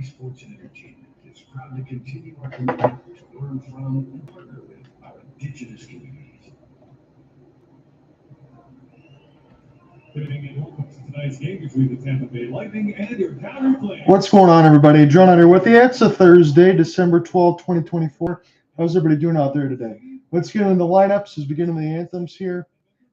Sports and Entertainment is proud to continue our commitment to learn from and partner with our indigenous communities. Good evening and welcome to tonight's game between the Tampa Bay Lightning and your Calgary Flames. What's going on, everybody? John Hunter with you. It's a Thursday, December 12th, 2024. How's everybody doing out there today? Let's get into the lineups as we get into the anthems here.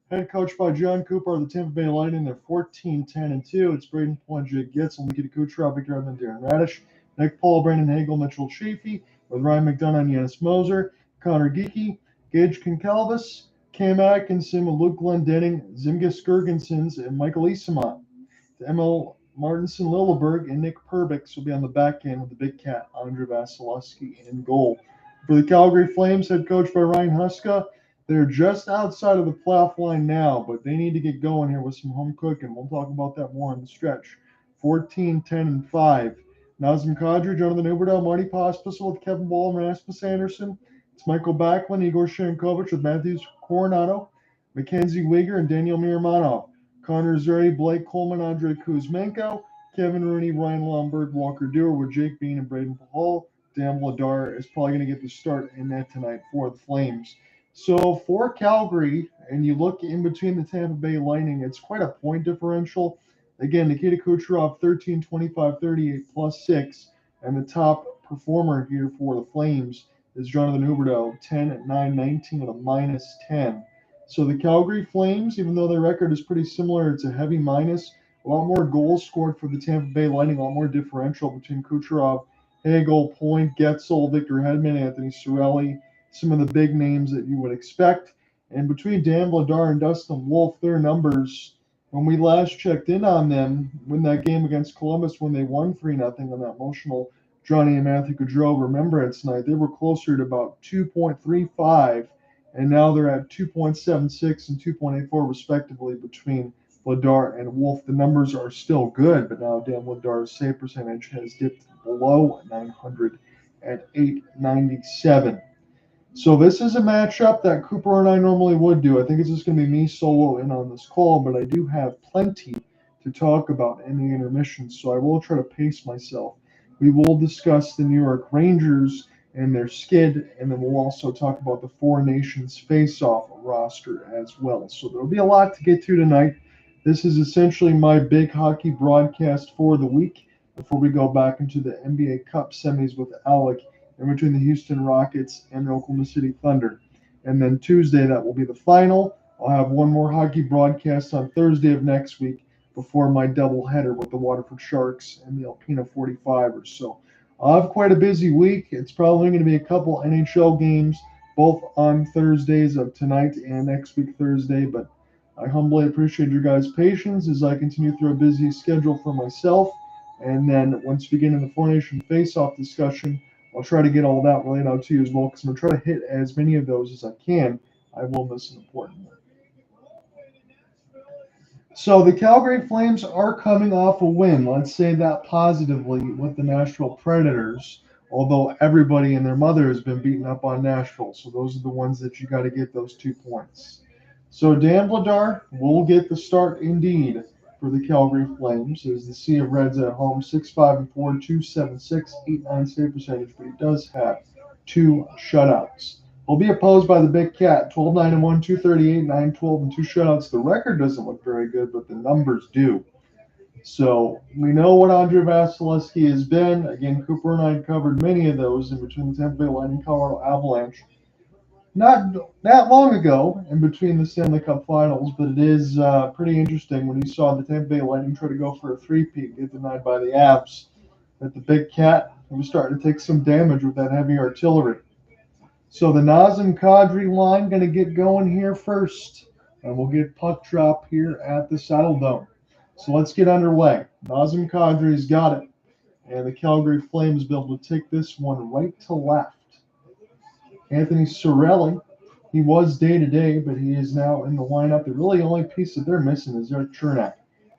Head coach by John Cooper of the Tampa Bay Lightning. They're 14-10-2. It's Brayden, Jake Guentzel, Nikita Kucherov, Victor Hedman, Darren Radish, Nick Paul, Brandon Hagel, Mitchell Chafee, with Ryan McDonough and Yanis Moser, Connor Geekie, Gage Concalvis, Cam Atkinson, Luke Glendening, Zimgus Girgensons, and Michael Esamont. ML Martinson Lilleberg and Nick Perbix will be on the back end with the Big Cat, Andre Vasilevsky, in goal. For the Calgary Flames, head coach by Ryan Huska, they're just outside of the playoff line now, but they need to get going here with some home cooking. We'll talk about that more in the stretch. 14-10-5. Nazem Kadri, Jonathan Huberdeau, Marty Pospisil with Kevin Ball and Rasmus Anderson. It's Michael Backlund, Igor Shankovich with Matthews Coronado, Mackenzie Weegar, and Daniel Miramanov. Connor Zuri, Blake Coleman, Andrei Kuzmenko, Kevin Rooney, Ryan Lomberg, Walker Dewar with Jake Bean and Brayden Pahal. Dan Vladar is probably going to get the start in net tonight for the Flames. So for Calgary, and you look in between the Tampa Bay Lightning, it's quite a point differential. Again, Nikita Kucherov, 13, 25, 38, plus 6. And the top performer here for the Flames is Jonathan Huberdeau, 10, 9, 19 with a minus 10. So the Calgary Flames, even though their record is pretty similar, it's a heavy minus. A lot more goals scored for the Tampa Bay Lightning, a lot more differential between Kucherov, Hagel, Point, Guentzel, Victor Hedman, Anthony Cirelli, some of the big names that you would expect. And between Dan Vladar and Dustin Wolf, their numbers, when we last checked in on them, when that game against Columbus, when they won 3-0 on that emotional Johnny and Matthew Gaudreau remembrance night, they were closer to about 2.35, and now they're at 2.76 and 2.84 respectively between Vladar and Wolf. The numbers are still good, but now Dan Vladar's save percentage has dipped below 900 at 897. So this is a matchup that Cooper and I normally would do. I think it's just going to be me solo in on this call, but I do have plenty to talk about in the intermission, so I will try to pace myself. We will discuss the New York Rangers and their skid, and then we'll also talk about the Four Nations face-off roster as well. So there'll be a lot to get to tonight. This is essentially my big hockey broadcast for the week before we go back into the NBA Cup semis with Alec in between the Houston Rockets and the Oklahoma City Thunder. And then Tuesday, that will be the final. I'll have one more hockey broadcast on Thursday of next week before my doubleheader with the Waterford Sharks and the Alpena 45ers. So I'll have quite a busy week. It's probably going to be a couple NHL games, both on Thursdays of tonight and next week Thursday. But I humbly appreciate your guys' patience as I continue through a busy schedule for myself. And then once we get into the Four Nation face-off discussion, I'll try to get all that laid out to you as well, because I'm going to try to hit as many of those as I can. I will miss an important one. So the Calgary Flames are coming off a win, let's say that positively, with the Nashville Predators, although everybody and their mother has been beaten up on Nashville. So those are the ones that you got to get those 2 points. So Dan Vladar will get the start indeed for the Calgary Flames as the Sea of Reds at home, 6-5-4, 2.76, 8.9 save percentage, but he does have 2 shutouts. He'll be opposed by the Big Cat, 12-9-1, 238, 9-12, and 2 shutouts. The record doesn't look very good, but the numbers do. So we know what Andre Vasilevsky has been. Again, Cooper and I covered many of those in between the Tampa Bay Lightning, Colorado Avalanche. Not that long ago in between the Stanley Cup Finals, but it is pretty interesting when you saw the Tampa Bay Lightning try to go for a three-peat, get denied by the Avs, that the Big Cat was starting to take some damage with that heavy artillery. So the Nazem Kadri line going to get going here first, and we'll get puck drop here at the Saddle Dome. So let's get underway. Nazem Kadri's got it, and the Calgary Flames will be able to take this one right to left. Anthony Cirelli, he was day-to-day, but he is now in the lineup. The really only piece that they're missing is Eric Chernak.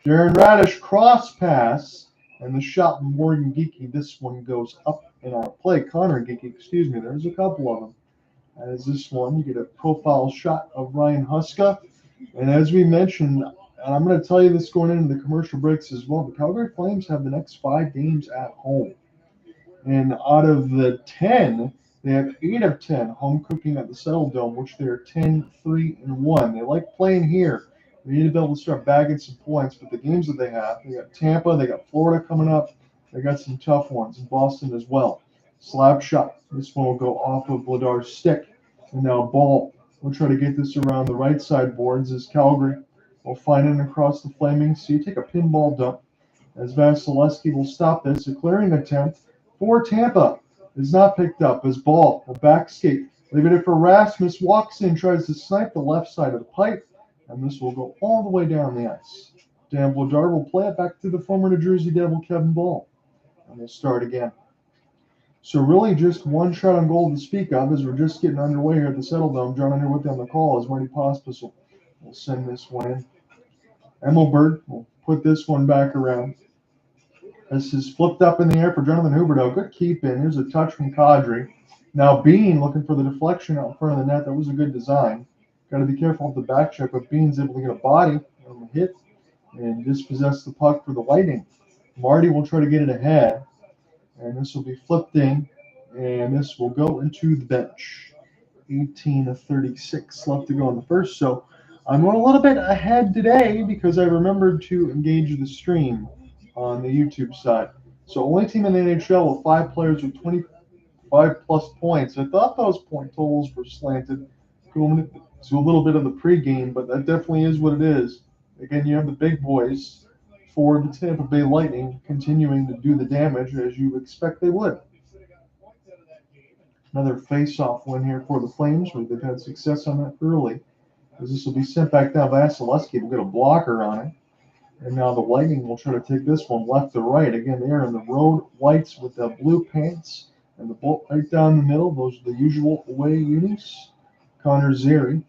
Darren Radish cross pass, and the shot from Morgan Geekie. This one goes up and out of play. Connor Geekie, excuse me. There's a couple of them. As this one, you get a profile shot of Ryan Huska. And as we mentioned, and I'm going to tell you this going into the commercial breaks as well, the Calgary Flames have the next 5 games at home. And out of the 10, they have 8 of 10 home cooking at the Settle Dome, which they're 10-3-1. They like playing here. They need to be able to start bagging some points, but the games that they got Tampa, they got Florida coming up. They got some tough ones in Boston as well. Slap shot. This one will go off of Vladar's stick. And now ball. We'll try to get this around the right side boards as Calgary will find it across the Flaming Sea. Take a pinball dump as Vasilevsky will stop this. A clearing attempt for Tampa is not picked up as ball will back skate. Leaving it for Rasmus. Walks in, tries to snipe the left side of the pipe. And this will go all the way down the ice. Dan Vladar will play it back to the former New Jersey Devil, Kevin Ball. And we'll start again. So really just one shot on goal to speak of as we're just getting underway here at the Settle Dome. John under with you on the call as Marty Pospisil will send this one in. Emmelberg will put this one back around. This is flipped up in the air for Jonathan Huberdeau. Good keep in. Here's a touch from Kadri. Now Bean looking for the deflection out in front of the net. That was a good design. Got to be careful with the back check, but Bean's able to get a body on the hit and dispossess the puck for the Lightning. Marty will try to get it ahead. And this will be flipped in, and this will go into the bench. 18-36 left to go in the first. So I'm going a little bit ahead today because I remembered to engage the stream on the YouTube side. So only team in the NHL with 5 players with 25-plus points. I thought those point totals were slanted going to a little bit of the pregame, but that definitely is what it is. Again, you have the big boys for the Tampa Bay Lightning continuing to do the damage as you expect they would. Another face-off win here for the Flames, where they've had success on that early. As this will be sent back down. Vasilevsky will get a blocker on it. And now the Lightning will try to take this one left to right. Again, they are in the road whites with the blue pants and the bolt right down the middle. Those are the usual away unis. Connor Zary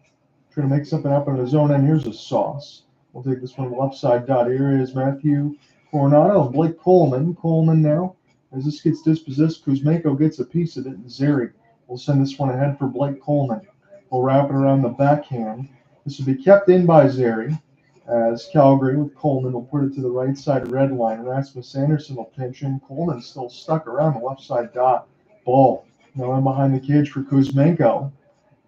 trying to make something happen in his own end. Here's a sauce. We'll take this one left side dot. Here is Matthew Coronado and Blake Coleman. Coleman now, as this gets dispossessed, Kuzmenko gets a piece of it, and Zary will send this one ahead for Blake Coleman. We'll wrap it around the backhand. This will be kept in by Zary, as Calgary with Coleman will put it to the right side red line. Rasmus Anderson will pinch in. Coleman's still stuck around the left side dot. Ball now in behind the cage for Kuzmenko.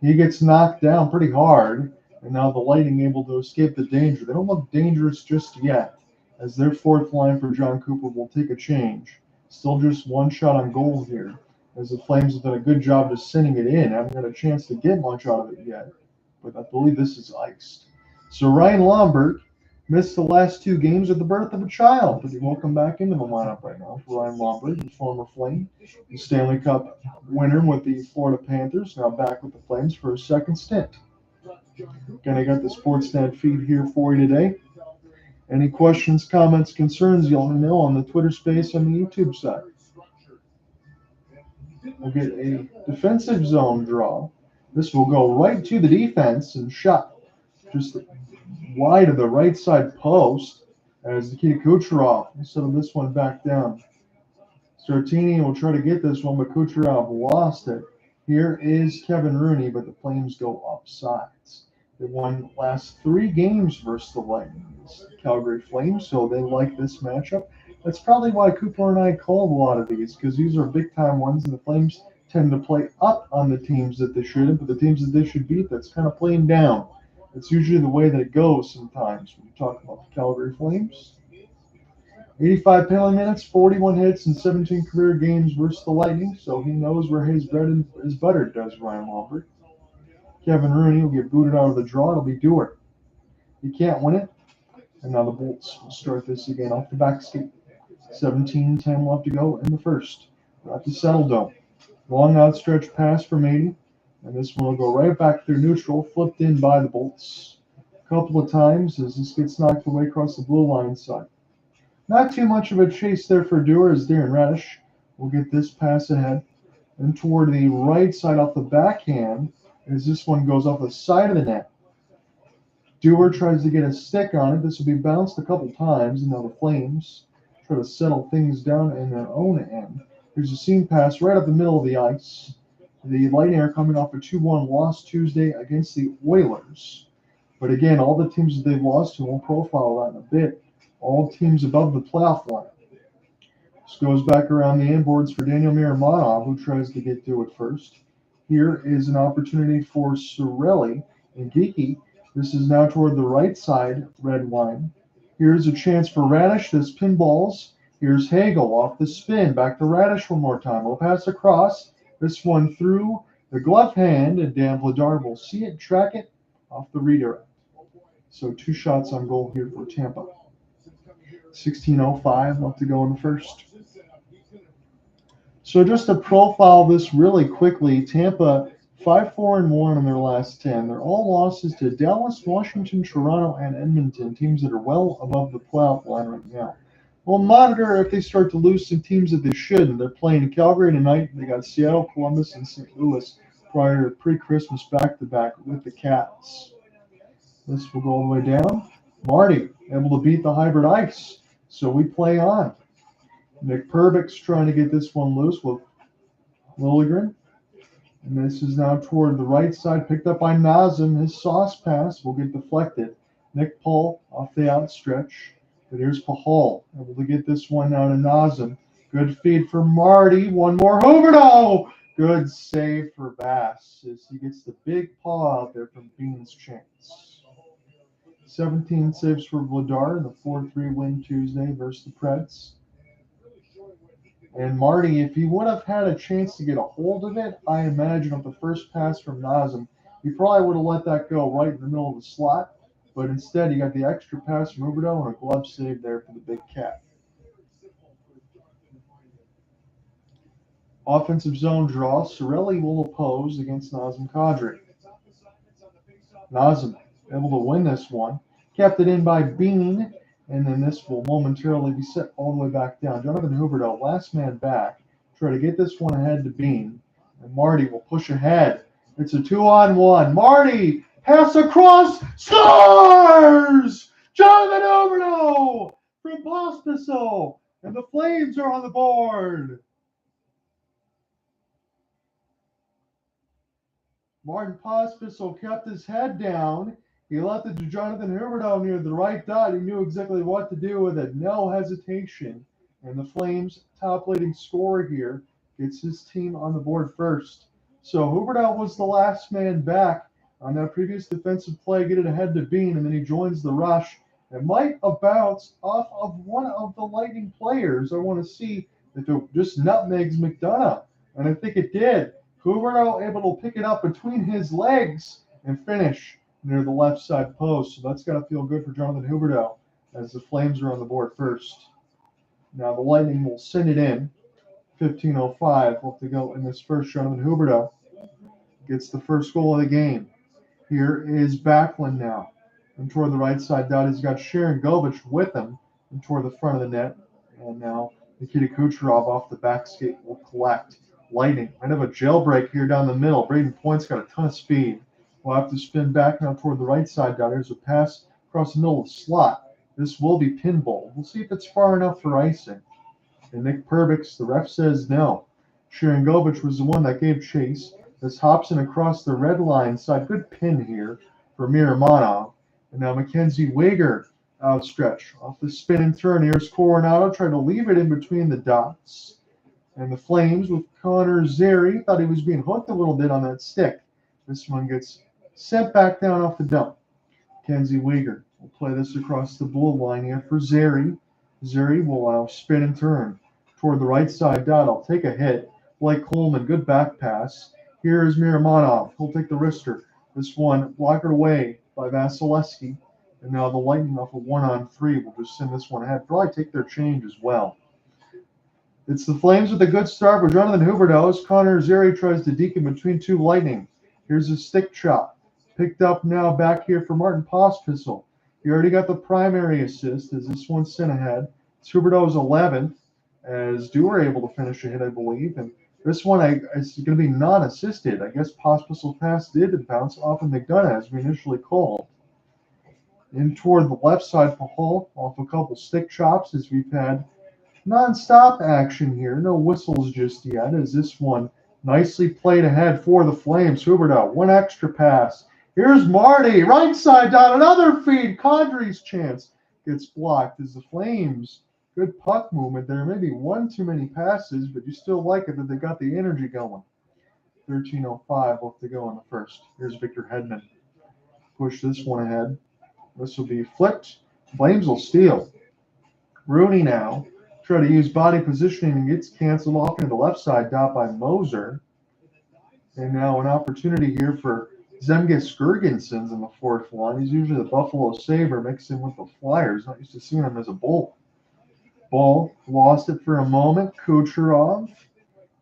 He gets knocked down pretty hard. And now the Lightning able to escape the danger. They don't look dangerous just yet, as their fourth line for John Cooper will take a change. Still just one shot on goal here, as the Flames have done a good job just sending it in. Haven't got a chance to get much out of it yet, but I believe this is iced. So Ryan Lomberg missed the last 2 games at the birth of a child, but he will come back into the lineup right now for Ryan Lomberg, the former Flame, the Stanley Cup winner with the Florida Panthers, now back with the Flames for his second stint. Again, I got the Sportsnet feed here for you today. Any questions, comments, concerns, you'll know on the Twitter space on the YouTube side. We'll get a defensive zone draw. This will go right to the defense and shot just wide of the right side post as Nikita Kucherov will settle this one back down. Sartini will try to get this one, but Kucherov lost it. Here is Kevin Rooney, but the Flames go offsides. They won the last 3 games versus the Lightning, Calgary Flames, so they like this matchup. That's probably why Cooper and I called a lot of these, because these are big-time ones, and the Flames tend to play up on the teams that they shouldn't, but the teams that they should beat, that's kind of playing down. It's usually the way that it goes sometimes when you talk about the Calgary Flames. 85 penalty minutes, 41 hits, and 17 career games versus the Lightning, so he knows where his bread is buttered, does Ryan Lomberg. Kevin Rooney will get booted out of the draw. It'll be Dewar. He can't win it. And now the Bolts will start this again off the back skate. 17-10 left to go in the first. At the Settle Dome. Long outstretched pass for Mady. And this one will go right back through neutral, flipped in by the Bolts. A couple of times as this gets knocked away across the blue line side. Not too much of a chase there for Dewar as Darren Radish will get this pass ahead. And toward the right side off the backhand, as this one goes off the side of the net. Dewar tries to get a stick on it. This will be bounced a couple times, and now the Flames try to settle things down in their own end. There's a seam pass right up the middle of the ice. The Lightning are coming off a 2-1 loss Tuesday against the Oilers. But again, all the teams that they've lost to, we'll profile that in a bit, all teams above the playoff line. This goes back around the inboards for Daniel Miramonov, who tries to get to it first. Here is an opportunity for Cirelli and Geeky. This is now toward the right side, red line. Here's a chance for Radish. This pinballs. Here's Hagel off the spin. Back to Radish one more time. We'll pass across. This one through the glove hand, and Dan Vladar will see it, track it off the redirect. So 2 shots on goal here for Tampa. 16:05 left to go in the first. So just to profile this really quickly, Tampa 5-4-1 in their last 10. They're all losses to Dallas, Washington, Toronto, and Edmonton, teams that are well above the playoff line right now. We'll monitor if they start to lose some teams that they shouldn't. They're playing Calgary tonight. They got Seattle, Columbus, and St. Louis prior to pre-Christmas back-to-back with the Cats. This will go all the way down. Marty able to beat the hybrid ice. So we play on. Nick Perbix trying to get this one loose with Liljegren. And this is now toward the right side, picked up by Nazem. His sauce pass will get deflected. Nick Paul off the outstretch. But here's Pahal, able to get this one now to Nazem. Good feed for Marty. One more. Huberdeau! Good save for Bass as he gets the big paw out there from Bean's chance. 17 saves for Vladar in the 4-3 win Tuesday versus the Preds. And Marty, if he would have had a chance to get a hold of it, I imagine with the first pass from Nazem, he probably would have let that go right in the middle of the slot. But instead, he got the extra pass from Huberdeau and a glove save there for the big cat. Offensive zone draw. Cirelli will oppose against Nazem Kadri. Nazem able to win this one. Kept it in by Bean. And then this will momentarily be set all the way back down. Jonathan Huberdeau, last man back. Try to get this one ahead to Bean. And Marty will push ahead. It's a 2-on-1. Marty, pass across, scores! Jonathan Huberdeau from Pospisil. And the Flames are on the board. Martin Pospisil kept his head down. He left it to Jonathan Huberdeau near the right dot. He knew exactly what to do with it. No hesitation. And the Flames' top-leading scorer here gets his team on the board first. So Huberdeau was the last man back on that previous defensive play. Get it ahead to Bean, and then he joins the rush. It might have bounced off of one of the Lightning players. I want to see if it just nutmegs McDonough. And I think it did. Huberdeau able to pick it up between his legs and finish near the left side post. So that's got to feel good for Jonathan Huberdeau as the Flames are on the board first. Now the Lightning will send it in. 15:05 left to go in this first. Jonathan Huberdeau gets the first goal of the game. Here is Backlund now. And toward the right side dot, he's got Sharon Govich with him and toward the front of the net. And now Nikita Kucherov off the back skate will collect. Lightning might have a jailbreak here down the middle. Brayden Point's got a ton of speed. We'll have to spin back now toward the right side dot. Here's a pass across the middle of the slot. This will be pinball. We'll see if it's far enough for icing. And Nick Perbix, the ref says no. Sharon Govich was the one that gave chase. This hops in across the red line side. Good pin here for Miramonov. And now Mackenzie Weegar outstretch. Off the spin and turn. Here's Coronado trying to leave it in between the dots. And the Flames with Connor Zary. Thought he was being hooked a little bit on that stick. This one gets sent back down off the dump. Mackenzie Weegar will play this across the blue line here for Zary. Zary will spin and turn toward the right side dot. I'll take a hit. Blake Coleman, good back pass. Here is Miramonov. He'll take the wrister. This one blocked away by Vasilevsky. And now the Lightning off a 1-on-3 will just send this one ahead. Probably take their change as well. It's the Flames with a good start for Jonathan Huberdeau as Connor Zary tries to deke in between two Lightning. Here's a stick chop. Picked up now back here for Martin Pospisil. He already got the primary assist as this one's sent ahead. It's Huberdeau's 11th as Dewar able to finish a hit, I believe. And this one is going to be non-assisted. I guess Pospisil's pass did bounce off of McDonough as we initially called. In toward the left side for Hull off a couple stick chops as we've had non-stop action here. No whistles just yet as this one nicely played ahead for the Flames. Huberdeau, one extra pass. Here's Marty, right side down, another feed. Kadri's chance gets blocked as the Flames Good puck movement there. Maybe one too many passes, but you still like it that they got the energy going. 13:05 left to go in the first. Here's Victor Hedman. Push this one ahead. This will be flipped. Flames will steal. Rooney now. Try to use body positioning and gets canceled off into the left side, dot by Moser. And now an opportunity here for Zemgus Girgensons in the fourth line. He's usually the Buffalo Sabre mixed in with the Flyers. Not used to seeing him as a Bull. Ball lost it for a moment. Kucherov.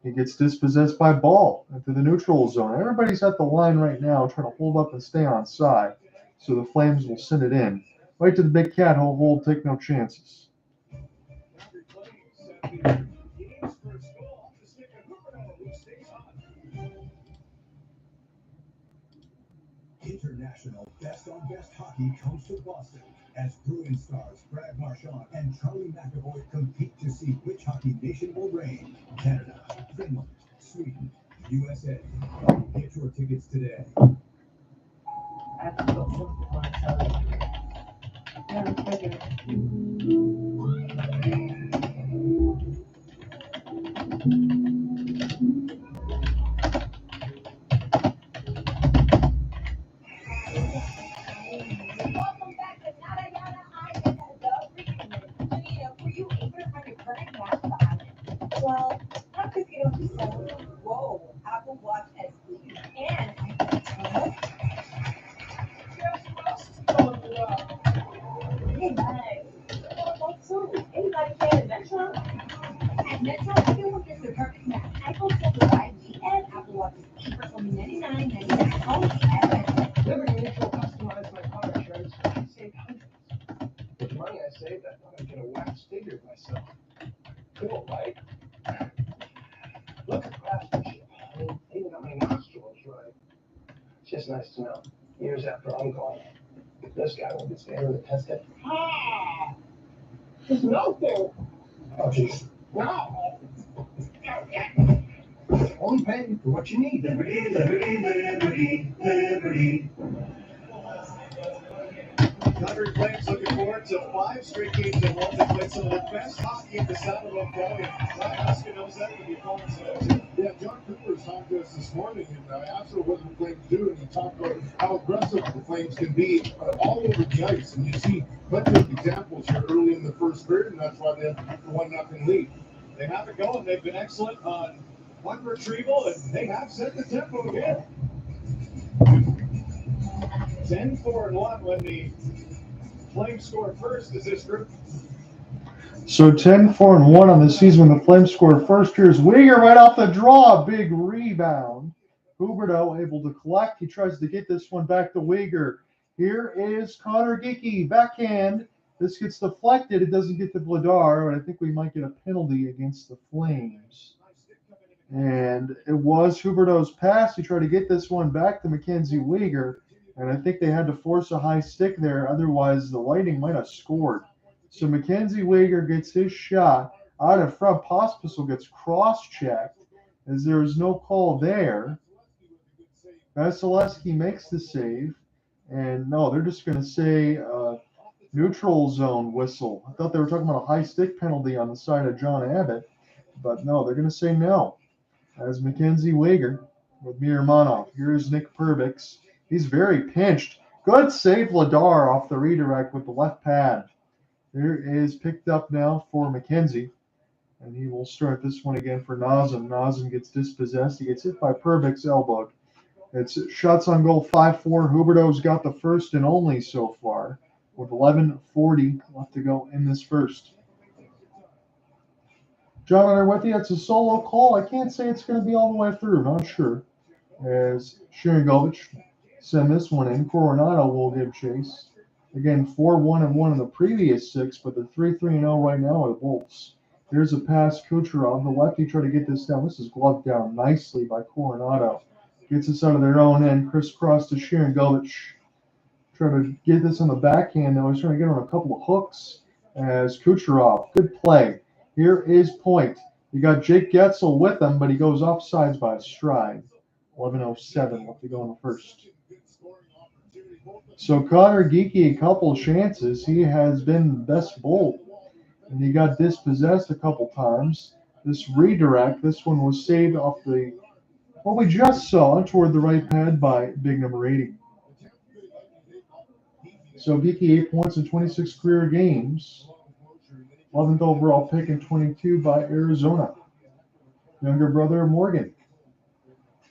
He gets dispossessed by Ball into the neutral zone. Everybody's at the line right now trying to hold up and stay on side. So the Flames will send it in. Right to the big cat, hold, take no chances. International best-on-best hockey comes to Boston as Bruins stars Brad Marchand and Charlie McAvoy compete to see which hockey nation will reign. Canada, Finland, Sweden, USA. Get your tickets today. Well, not if you don't do so. Whoa, Apple Watch SE. And hey, guys. That's so. Anybody can at Metro? At Metro, everyone gets the perfect match. iPhone 7 5G and Apple Watch SE for only $99.99 only at Metro. Liberty Mutual customized my car insurance. I saved hundreds. With the money I saved, I thought I'd get a wax figure myself. Cool, right? Look at craftsmanship. I mean, even got my nostrils right. It's just nice to know. Years after I'm gone, this guy won't get standing to test it. Ah! There's nothing. Oh, jeez. No. Only paying for what you need. Liberty, liberty, liberty, liberty. Calgary Flames looking forward to 5 straight games at home. They played some of the best hockey in the South of Ontario. Ryan Huska knows that to be opponents knows. Yeah, John Cooper's talked to us this morning and asked him what the Flames do, and he talked about how aggressive the Flames can be all over the ice. And you see plenty of examples here early in the first period, and that's why they have the 1-0 lead. They have it going. They've been excellent on puck retrieval, and they have set the tempo again. 10-4-1 when the Flames scored first. Is this group? So 10-4-1 on the season when the Flames scored first. Here's Weegar right off the draw. Big rebound. Huberdeau able to collect. He tries to get this one back to Weegar. Here is Connor Geekie. Backhand. This gets deflected. It doesn't get to Vladar, and I think we might get a penalty against the Flames. And it was Huberdeau's pass. He tried to get this one back to Mackenzie Weegar, and I think they had to force a high stick there. Otherwise, the Lightning might have scored. So Mackenzie Weegar gets his shot out in front. Pospisil gets cross-checked as there is no call there. Vasilevsky makes the save. And no, they're just going to say neutral zone whistle. I thought they were talking about a high stick penalty on the side of John Abbott. But no, they're going to say no. As Mackenzie Weegar with Miromanov. Here's Nick Perbix. He's very pinched. Good save, Vladar off the redirect with the left pad. There is picked up now for McKenzie. And he will start this one again for Nazem. Nazem gets dispossessed. He gets hit by Perbix elbowed. It's shots on goal 5-4. Huberdeau's got the first and only so far with 11:40 left to go in this first. John, I'm with you. It's a solo call. I can't say it's going to be all the way through. Not sure. As Sharangovich send this one in. Coronado will give chase. Again, 4-1-1 in the previous 6, but they're 3-3-0 right now with the Wolves. Here's a pass, Kucherov. The lefty try to get this down. This is gloved down nicely by Coronado. Gets this out of their own end. Crisscross to Sharangovich. Trying to get this on the backhand, though. He's trying to get on a couple of hooks as Kucherov. Good play. Here is point. You got Jake Guentzel with him, but he goes offsides by a stride. 11:07 left to go in the first. So Connor Geekie, a couple chances. He has been the best Bull and he got dispossessed a couple times. This redirect, this one was saved off the, what we just saw, toward the right pad by big number 80. So Geeky 8 points in 26 career games. 11th overall pick in 22 by Arizona. Younger brother Morgan.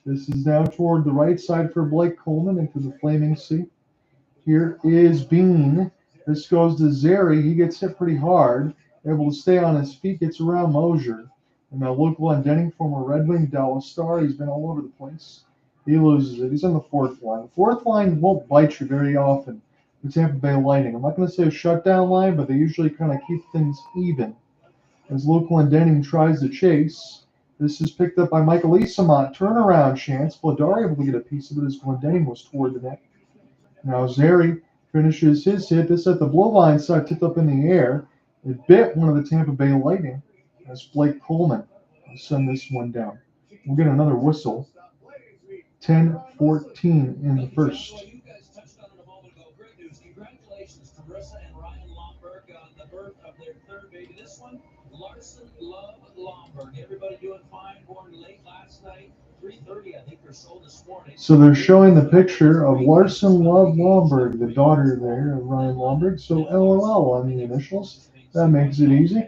This is now toward the right side for Blake Coleman into the flaming sea. Here is Bean. This goes to Zeri. He gets hit pretty hard. Able to stay on his feet. Gets around Mosier. And now Luke Glendening, former Red Wing, Dallas Star. He's been all over the place. He loses it. He's on the fourth line. The fourth line won't bite you very often. The Tampa Bay Lightning. I'm not going to say a shutdown line, but they usually kind of keep things even. As Luke Glendening tries to chase. This is picked up by Michael Esamont. Turnaround chance. Vladar able to get a piece of it as Glendening was toward the net. Now Zeri finishes his hit. This at the blue line side, tipped up in the air. It bit one of the Tampa Bay Lightning. That's Blake Coleman. I'll send this one down. We'll get another whistle. 10-14 in the first. You guys touched on it a moment ago. Great news. Congratulations to Marissa and Ryan Lomberg on the birth of their third baby. This one, Larson Love Lomberg. Everybody doing fine. Born late last night. 3:30, I think, or so this morning. So they're showing the picture of Larson Love Lomberg, the daughter there of Ryan Lomberg. So LOL on the initials. That makes it easy.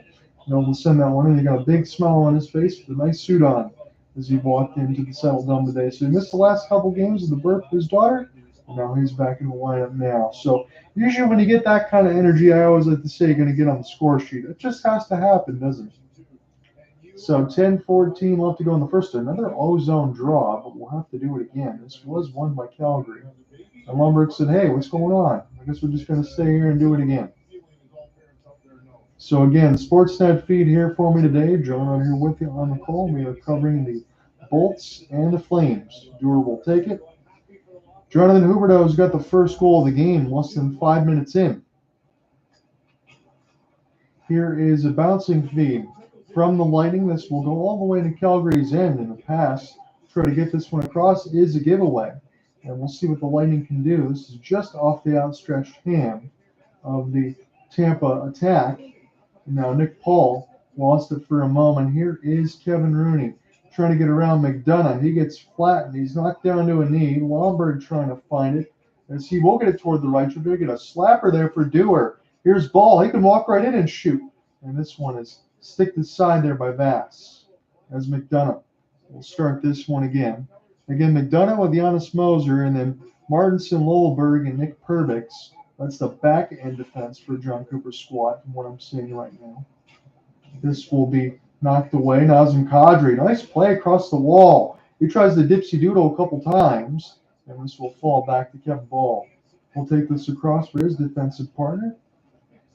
Able to send that one in. He got a big smile on his face with a nice suit on as he walked into the Saddle Dome today. So he missed the last couple games of the birth of his daughter, and now he's back in the lineup now. So usually when you get that kind of energy, I always like to say you're going to get on the score sheet. It just has to happen, doesn't it? So 10-14 left to go in the first. Another ozone draw, but we'll have to do it again. This was won by Calgary. And Lomberg said, hey, what's going on? I guess we're just going to stay here and do it again. So again, Sportsnet feed here for me today. John on here with you on the call. We are covering the Bolts and the Flames. Dewar will take it. Jonathan Huberdeau's got the first goal of the game less than 5 minutes in. Here is a bouncing feed from the Lightning. This will go all the way to Calgary's end in the pass. Try to get this one across is a giveaway. And we'll see what the Lightning can do. This is just off the outstretched hand of the Tampa attack. Now Nick Paul lost it for a moment. Here is Kevin Rooney trying to get around McDonough. He gets flattened. He's knocked down to a knee. Lomberg trying to find it as he will get it toward the right. You're going to get a slapper there for Dewar. Here's Ball. He can walk right in and shoot. And this one is stick to the side there by Vass as McDonough. We'll start this one again. Again, McDonough with Giannis Moser, and then Martinson, Lowellberg, and Nick Perbix. That's the back end defense for John Cooper's squad from what I'm seeing right now. This will be knocked away. Nazem Kadri, nice play across the wall. He tries the dipsy doodle a couple times, and this will fall back to Kevin Ball. We'll take this across for his defensive partner.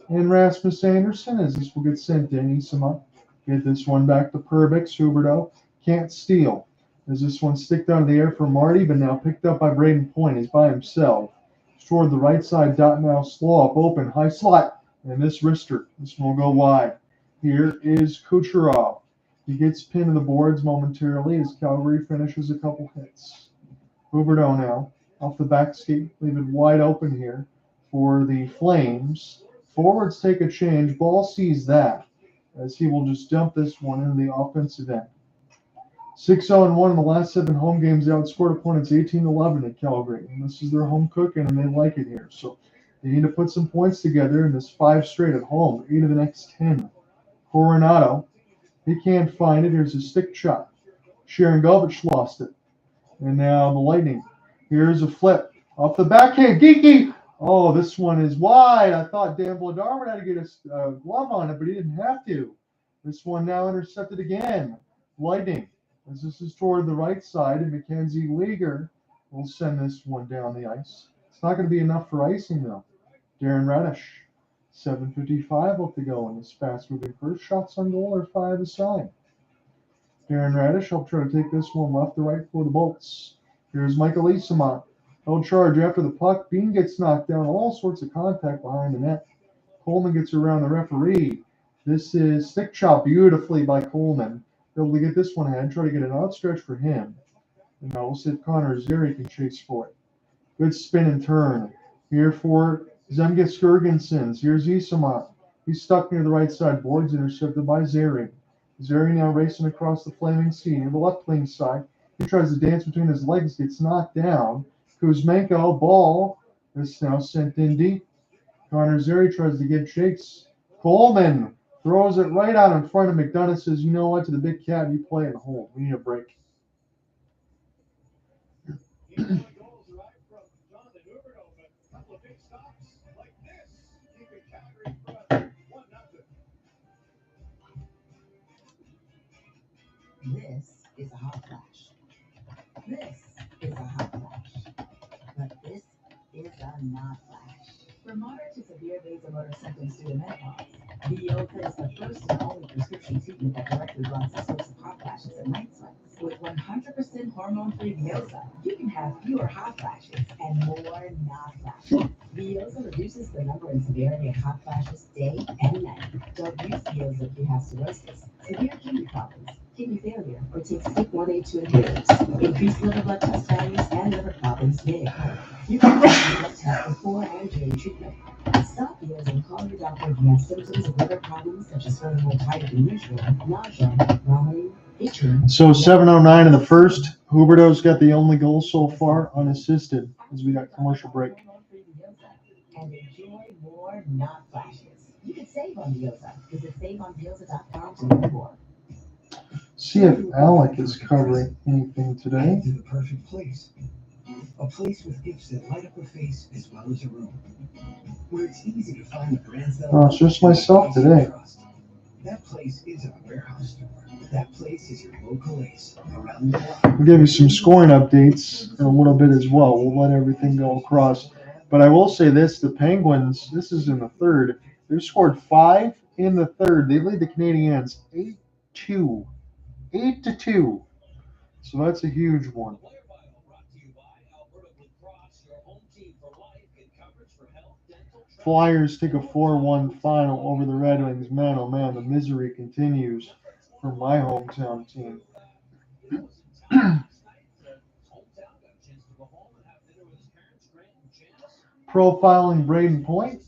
And Rasmus Anderson, as this will get sent in. Isama get this one back to Perbix. Huberdeau can't steal. As this one sticked out of the air for Marty, but now picked up by Brayden Point. He's by himself. Toward the right side, dot now slow up, open, high slot, and this wrister. This one will go wide. Here is Kucherov. He gets pinned to the boards momentarily as Calgary finishes a couple hits. Huberdeau now off the back skate, leave it wide open here for the Flames. Forwards take a change. Ball sees that as he will just dump this one into the offensive end. 6-0-1 in the last 7 home games. They outscored opponents 18-11 at Calgary. And this is their home cooking, and they like it here. So they need to put some points together in this 5 straight at home. 8 of the next 10. Coronado, he can't find it. Here's a stick shot. Sharon Govich lost it. And now the Lightning. Here's a flip. Off the backhand. Geeky. Oh, this one is wide. I thought Dan Vladar would have to get a glove on it, but he didn't have to. This one now intercepted again. Lightning. As this is toward the right side, and Mackenzie Leaguer will send this one down the ice. It's not going to be enough for icing, though. Darren Radish, 7:55 left to go in this fast-moving first. Shots on goal are 5 aside. Darren Radish will try to take this one left to right for the Bolts. Here's Michael Esamont. He'll charge after the puck. Bean gets knocked down. All sorts of contact behind the net. Coleman gets around the referee. This is stick chop beautifully by Coleman. Able to get this one ahead, try to get an outstretch for him. And now we'll see if Connor Zeri can chase for it. Good spin and turn. Here for Zemgus Girgensons. Here's Esamont. He's stuck near the right side boards, intercepted by Zary. Zary now racing across the flaming sea near the left wing side. He tries to dance between his legs, gets knocked down. Kuzmenko, ball, is now sent in deep. Connor Zary tries to give chase. Coleman throws it right out in front of McDonough, says, you know what, to the big cat, you play it home. We need a break. Goals arrived from Jonathan Huberdeau, but a couple of big stops like this, keeping Calgary in front 1-0. This is a hot flash. This is a hot flash. But this is a not flash. For moderate to severe vasomotor symptoms due to menopause, Veoza is the first and only prescription treatment that directly blocks the source of hot flashes and night sweats. With 100% hormone-free Veoza, you can have fewer hot flashes and more not flashes. Veoza reduces the number and severity of hot flashes day and night. Don't use Veoza if you have cirrhosis, severe kidney problems, kidney failure, or take stick 182 inhibitors. Increased liver blood test values and liver problems may occur. You can get a blood test before and during treatment. Stop Veoza and call your doctor if you have symptoms of liver problems such as feeling more tired than usual, nausea, vomiting, itching. So 7:09 in the first. Huberdeau's got the only goal so far unassisted as we got commercial break. And enjoy more not flashes. You can save on Veoza. Visit saveonveoza.com to learn more. See if Alec is covering anything today. To the perfect place. A place with gifts that light up a face as well as a room. Where it's easy to find the brands that Oh, it's just myself today. That place isn't a warehouse store. That place is your local Ace around the block. We'll give you some scoring updates in a little bit as well. We'll let everything go across. But I will say this, the Penguins, this is in the third. They've scored 5 in the third. They lead the Canadiens 8-2. 8-2. So that's a huge one. Flyers take a 4-1 final over the Red Wings. Man, oh man, the misery continues for my hometown team. Profiling Brayden Point,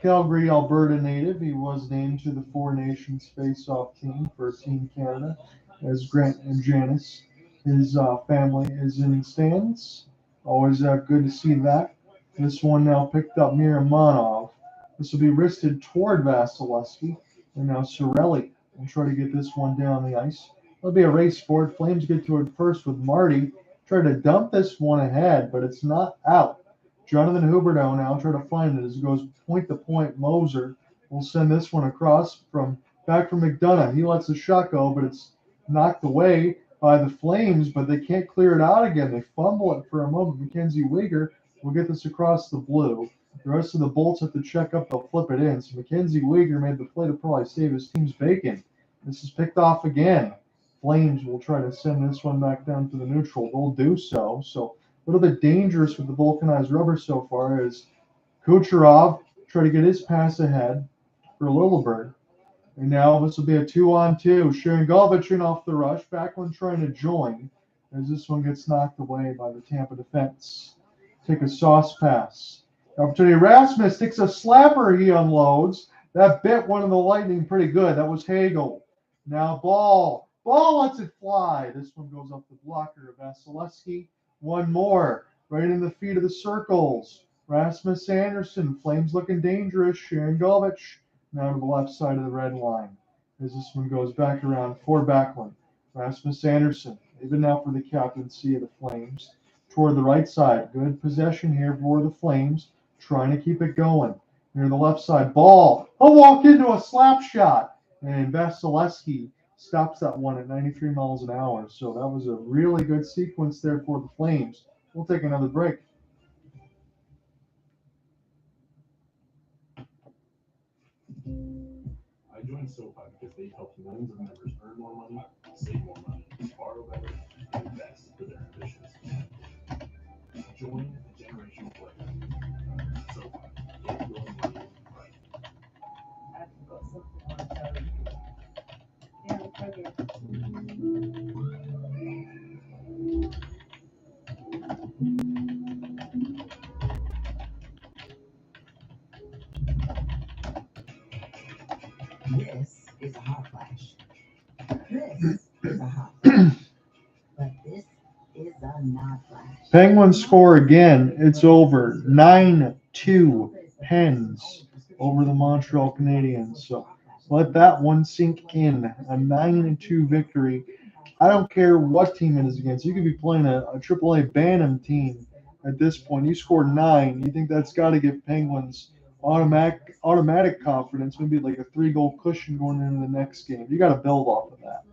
Calgary, Alberta native. He was named to the Four Nations face-off team for Team Canada as Grant and Janice. His family is in stands. Always good to see that. This one now picked up Miramonov. This will be wristed toward Vasilevsky. And now Cirelli will try to get this one down the ice. It'll be a race for it. Flames get to it first with Marty. Try to dump this one ahead, but it's not out. Jonathan Huberdeau now try to find it as it goes point to point. Moser will send this one across back from McDonough. He lets the shot go, but it's knocked away by the Flames, but they can't clear it out again. They fumble it for a moment. Mackenzie Weegar will get this across the blue. The rest of the Bolts have to check up. They'll flip it in. So Mackenzie Weegar made the play to probably save his team's bacon. This is picked off again. Flames will try to send this one back down to the neutral. They'll do so. So a little bit dangerous with the vulcanized rubber so far as Kucherov try to get his pass ahead for Lillibird. And now this will be a 2-on-2. Sharangovich in off the rush. Backlund trying to join as this one gets knocked away by the Tampa defense. Take a sauce pass. Opportunity. Rasmus takes a slapper. He unloads. That bit one of the Lightning pretty good. That was Hagel. Now ball. Ball lets it fly. This one goes up the blocker. Vasilevsky. One more. Right in the feet of the circles. Rasmus Anderson. Flames looking dangerous. Sharangovich. Now to the left side of the red line as this one goes back around for Backlund. Rasmus Anderson, even now for the captaincy of the Flames. Toward the right side. Good possession here for the Flames. Trying to keep it going. Near the left side. Ball. He'll walk into a slap shot. And Vasilevsky stops that one at 93 miles an hour. So that was a really good sequence there for the Flames. We'll take another break. I joined SoFi because they help millions of members earn more money, save more money, borrow better, and invest for their ambitions. Join the generational player. SoFi, get your money right. I've got something on Joey. Yeah, the program. not flash. Penguins score again. It's over. 9-2 Pens over the Montreal Canadiens. So let that one sink in. A 9-2 victory. I don't care what team it is against. You could be playing a AAA Bantam team at this point. You scored 9. You think that's got to give Penguins automatic confidence, maybe like a 3-goal cushion going into the next game. You got to build off of that.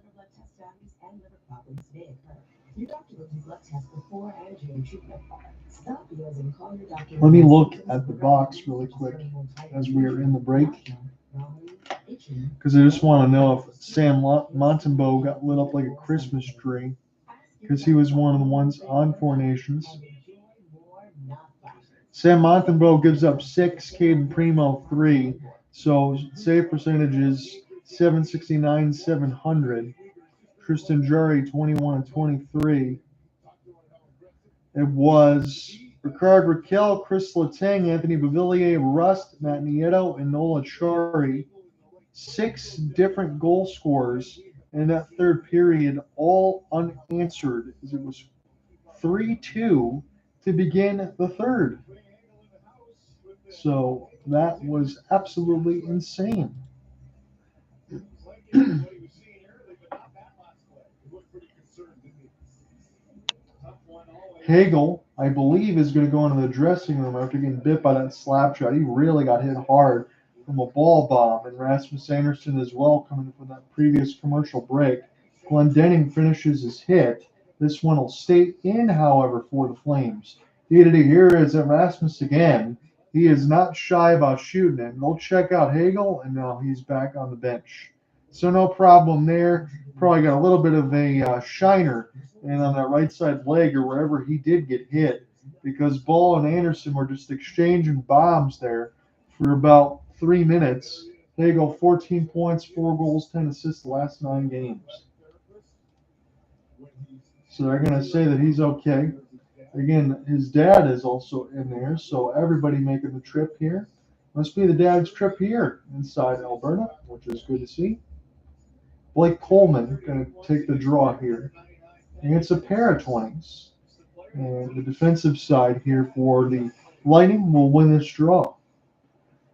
Your doctor will do blood tests before and during treatment. Stop bills and call your doctor. Let me look at the box really quick as we are in the break, because I just want to know if Sam Montembeault got lit up like a Christmas tree, because he was one of the ones on Four Nations. Sam Montembeault gives up 6, Caden Primo 3, so save percentage is 769, 700. Tristan Jarry 21-23. It was Ricard Raquel, Chris Letang, Anthony Beauvillier, Rust, Matt Nieto, and Nola Chari. 6 different goal scorers in that third period, all unanswered, as it was 3-2 to begin the third. So that was absolutely insane. Hagel, I believe, is going to go into the dressing room after getting bit by that slap shot. He really got hit hard from a ball bomb, and Rasmus Anderson as well coming from that previous commercial break. Glendening finishes his hit. This one will stay in, however, for the Flames. Here is Rasmus again. He is not shy about shooting it. Go check out Hagel, and now he's back on the bench. So no problem there. Probably got a little bit of a shiner and on that right side leg or wherever he did get hit, because Ball and Anderson were just exchanging bombs there for about 3 minutes. Hagel 14 points, 4 goals, 10 assists the last 9 games. So they're going to say that he's okay. Again, his dad is also in there, so everybody making the trip here. Must be the dad's trip here inside Alberta, which is good to see. Blake Coleman going to take the draw here. And it's a pair of 20s. And the defensive side here for the Lightning will win this draw.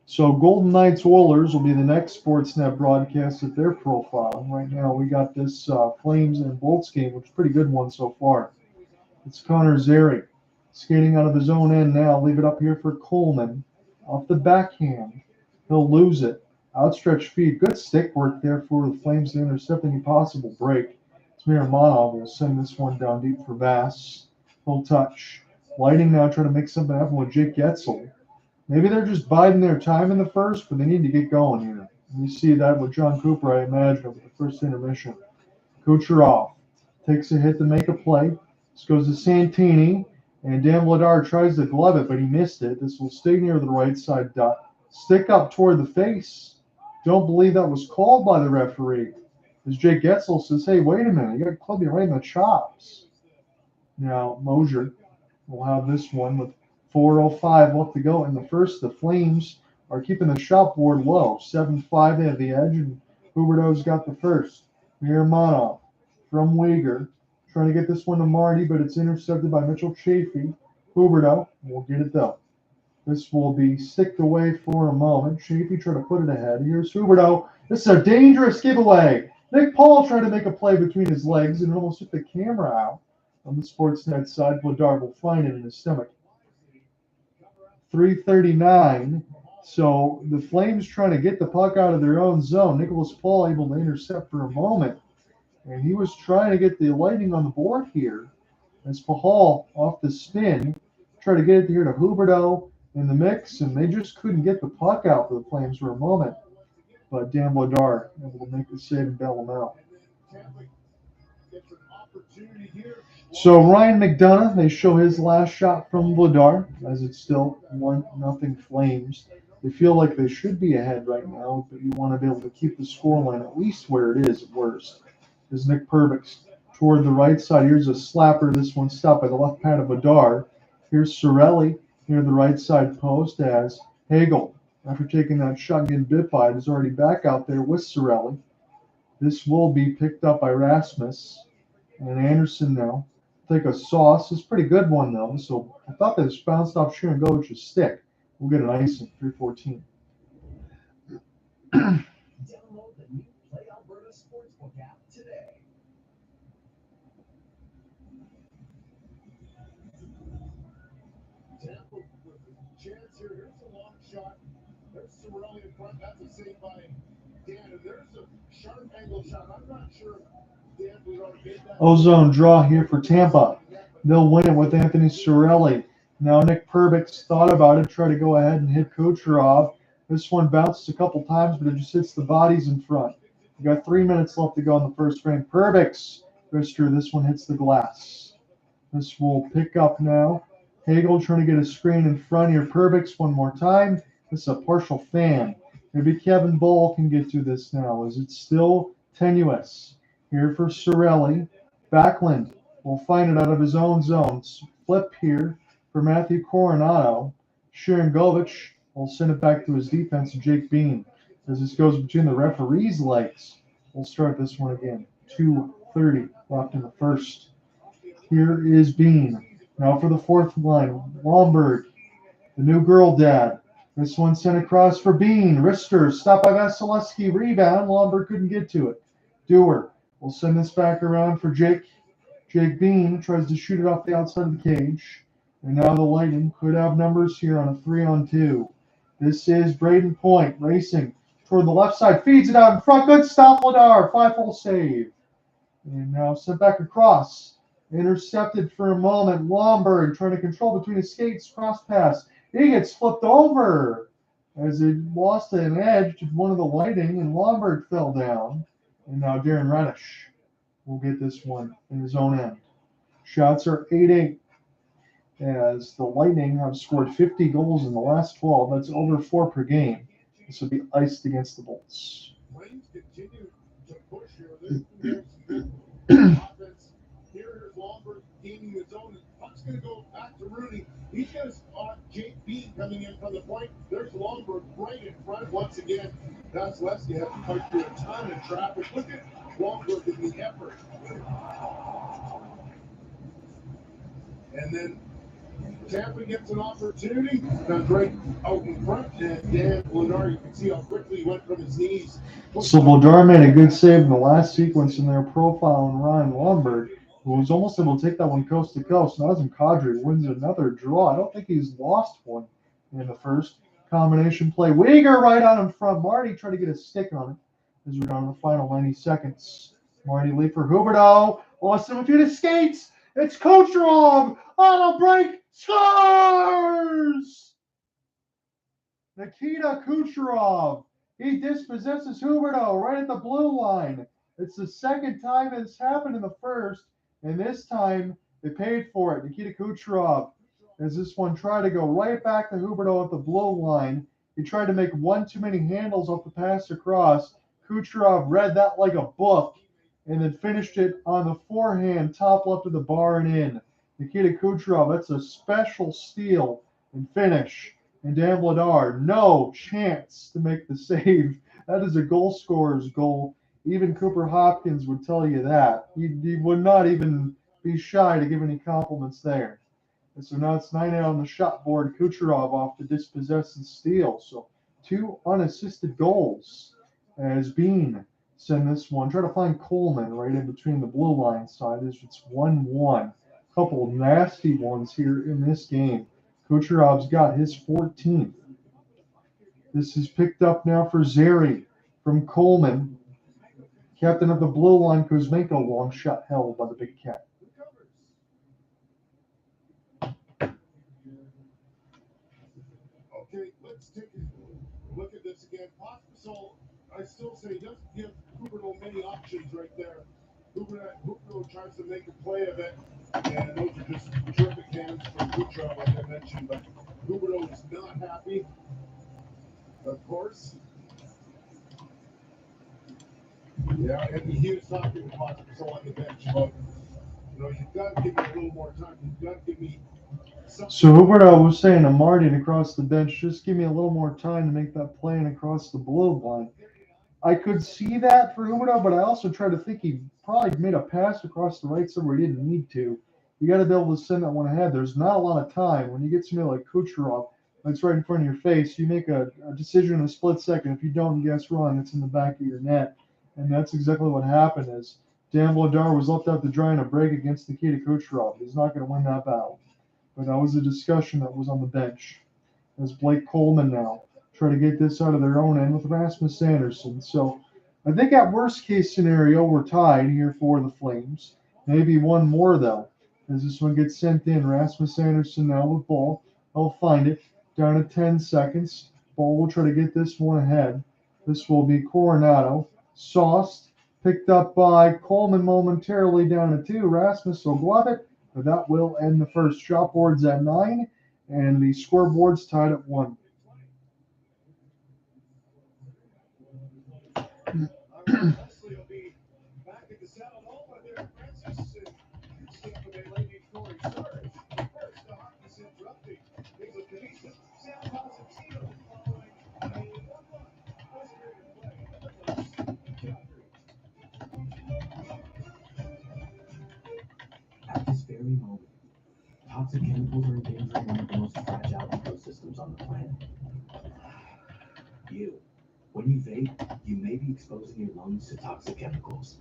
So Golden Knights Oilers will be the next Sportsnet broadcast at their profile. Right now we got this Flames and Bolts game, which is a pretty good one so far. It's Connor Zary skating out of his own end now. Leave it up here for Coleman. Off the backhand. He'll lose it. Outstretched feet. Good stick work there for the Flames to intercept any possible break. Smirmanov will send this one down deep for Bass. He'll touch. Lightning now trying to make something happen with Jake Guentzel. Maybe they're just biding their time in the first, but they need to get going here. And you see that with John Cooper, I imagine, with the first intermission. Kucherov takes a hit to make a play. This goes to Santini, and Dan Vladar tries to glove it, but he missed it. This will stay near the right side dot. Stick up toward the face. Don't believe that was called by the referee. As Jake Guentzel says, hey, wait a minute, you got to club me right in the chops. Now, Mosier will have this one with 4:05 left to go in the first. The Flames are keeping the shot board low. 7-5, they have the edge, and Huberdeau's got the first. Miramanov from Weegar, trying to get this one to Marty, but it's intercepted by Mitchell Chaffee. Huberdeau will get it though. This will be sticked away for a moment. Chaffee trying to put it ahead. Here's Huberdeau. This is a dangerous giveaway. Nick Paul tried to make a play between his legs and almost took the camera out. On the Sportsnet side, Vladar will find it in his stomach. 3:39. So the Flames trying to get the puck out of their own zone. Nicholas Paul able to intercept for a moment. And he was trying to get the Lightning on the board here. As Pahal off the spin, tried to get it here to Huberdeau in the mix, and they just couldn't get the puck out for the Flames for a moment. But Dan Vladar able to make the save and bail him out. So Ryan McDonough, they show his last shot from Vladar, as it's still 1-0 Flames. They feel like they should be ahead right now, but you want to be able to keep the scoreline at least where it is at worst. Is Nick Perbix toward the right side. Here's a slapper. This one stopped by the left pad of Vladar. Here's Cirelli near the right side post as Hagel, after taking that shot and getting bit by it, is already back out there with Cirelli. This will be picked up by Rasmus and Anderson now. take a sauce. It's a pretty good one, though. So I thought this bounced off Sharangovich's stick. We'll get an icing, 314. Download the new Play Alberta Sportsbook app today. Tampa with a chance here. Here's a long shot. There's Cirelli in front. That's a save by Dan. And there's a sharp angle shot. I'm not sure if Dan would already made that. Ozone draw here for Tampa. They'll win it with Anthony Cirelli. Now Nick Perbix thought about it, tried to go ahead and hit Kucherov. This one bounced a couple times, but it just hits the bodies in front. We got 3 minutes left to go in the first frame. Perbix, Rister, this one hits the glass. This will pick up now. Hagel trying to get a screen in front here. Perbix one more time. This is a partial fan. Maybe Kevin Bull can get to this now. Is it still tenuous? Here for Cirelli. Backlund will find it out of his own zones. Flip here for Matthew Coronado. Sharangovich will send it back to his defense, Jake Bean. As this goes between the referee's legs, we'll start this one again. 2:30 left in the first. Here is Bean. Now for the fourth line, Lomberg, the new girl dad. This one sent across for Bean. Rister, stopped by Vasilevsky, rebound. Lomberg couldn't get to it. Dewar will send this back around for Jake. Jake Bean tries to shoot it off the outside of the cage. And now the Lightning could have numbers here on a 3-on-2. This is Brayden Point racing toward the left side. Feeds it out in front. Good stop, Ladar. 5-hole save. And now sent back across. Intercepted for a moment. Lomberg trying to control between his skates. Cross pass. He gets flipped over as it lost an edge to one of the Lightning, and Lomberg fell down. And now Darren Reddish will get this one in his own end. Shots are 8-8 as the Lightning have scored 50 goals in the last 12. That's over 4 per game. This will be iced against the Bolts. Flames continue to push here. This offense. Here is Lomberg gaining his own. Puck's going to go back to Rooney. He's going to spot Jake Bean coming in from the point. There's Lomberg right in front once again. Vasilevsky has to fight through a ton of traffic. Look at Lomberg in the effort. And then Tampa gets an opportunity. Now Drake out in front, and Dan Vladar, you can see how quickly he went from his knees. So Vladar made a good save in the last sequence in their profile on Ryan Lomberg, who was almost able to take that one coast to coast. Nazem Kadri wins another draw. I don't think he's lost one in the first. Combination play. Weegar right on in front. Marty tried to get a stick on it as we're down to the final 90 seconds. Marty lead for Huberdeau. Lost him between his skates. It's Kucherov on a break. Scores! Nikita Kucherov. He dispossesses Huberdeau right at the blue line. It's the second time it's happened in the first, and this time they paid for it. Nikita Kucherov, as this one tried to go right back to Huberdeau at the blue line. He tried to make one too many handles off the pass across. Kucherov read that like a book and then finished it on the forehand, top left of the bar and in. Nikita Kucherov, that's a special steal and finish. And Dan Vladar, no chance to make the save. That is a goal scorer's goal. Even Cooper Hopkins would tell you that. He would not even be shy to give any compliments there. And so now it's 9-8 on the shot board. Kucherov off the dispossess and steal. So 2 unassisted goals as Bean send this one. Try to find Coleman right in between the blue line side as it's 1-1. Couple of nasty ones here in this game. Kucherov's got his 14th. This is picked up now for Zary from Coleman. Captain of the blue line, Kuzmenko, long shot held by the Big Cat. Okay, let's take a look at this again. So I still say just give Huberdeau many options right there. Huberdeau tries to make a play of it, and those are just terrific hands from Kucherov, like I mentioned. But Huberdeau is not happy, of course. Yeah, and he was talking to Pospisil on the bench about, you've got to give me a little more time. You've got to give me something. So Huberdeau was saying to Martin across the bench, just give me a little more time to make that play and across the blue line. I could see that for Huberdeau, but I also try to think he probably made a pass across the right side where he didn't need to. You got to be able to send that one ahead. There's not a lot of time. When you get somebody like Kucherov that's right in front of your face, you make a decision in a split second. If you don't, you guess wrong. It's in the back of your net. And that's exactly what happened is Dan Vladar was left out to dry in a break against Nikita Kucherov. He's not going to win that battle. But that was a discussion that was on the bench. As Blake Coleman now try to get this out of their own end with Rasmus Anderson. So I think at worst case scenario, we're tied here for the Flames. Maybe one more, though, as this one gets sent in. Rasmus Anderson now with ball. He'll find it down to 10 seconds. Ball will try to get this one ahead. This will be Coronado. Sauced, picked up by Coleman momentarily down to 2. Rasmus will glove it, but that will end the first. Shot board's at 9, and the scoreboard's tied at 1. Leslie will be back at the saddle moment there. Francis and Tampa Bay Lightning Corey Sarge. First, the Hawkins interrupting. There's a Nikita. Sam Positino following a 1-1. First period of play. Calgary. At this very moment, toxic chemicals are endangering one of the most fragile ecosystems on the planet. When you vape, you may be exposing your lungs to toxic chemicals.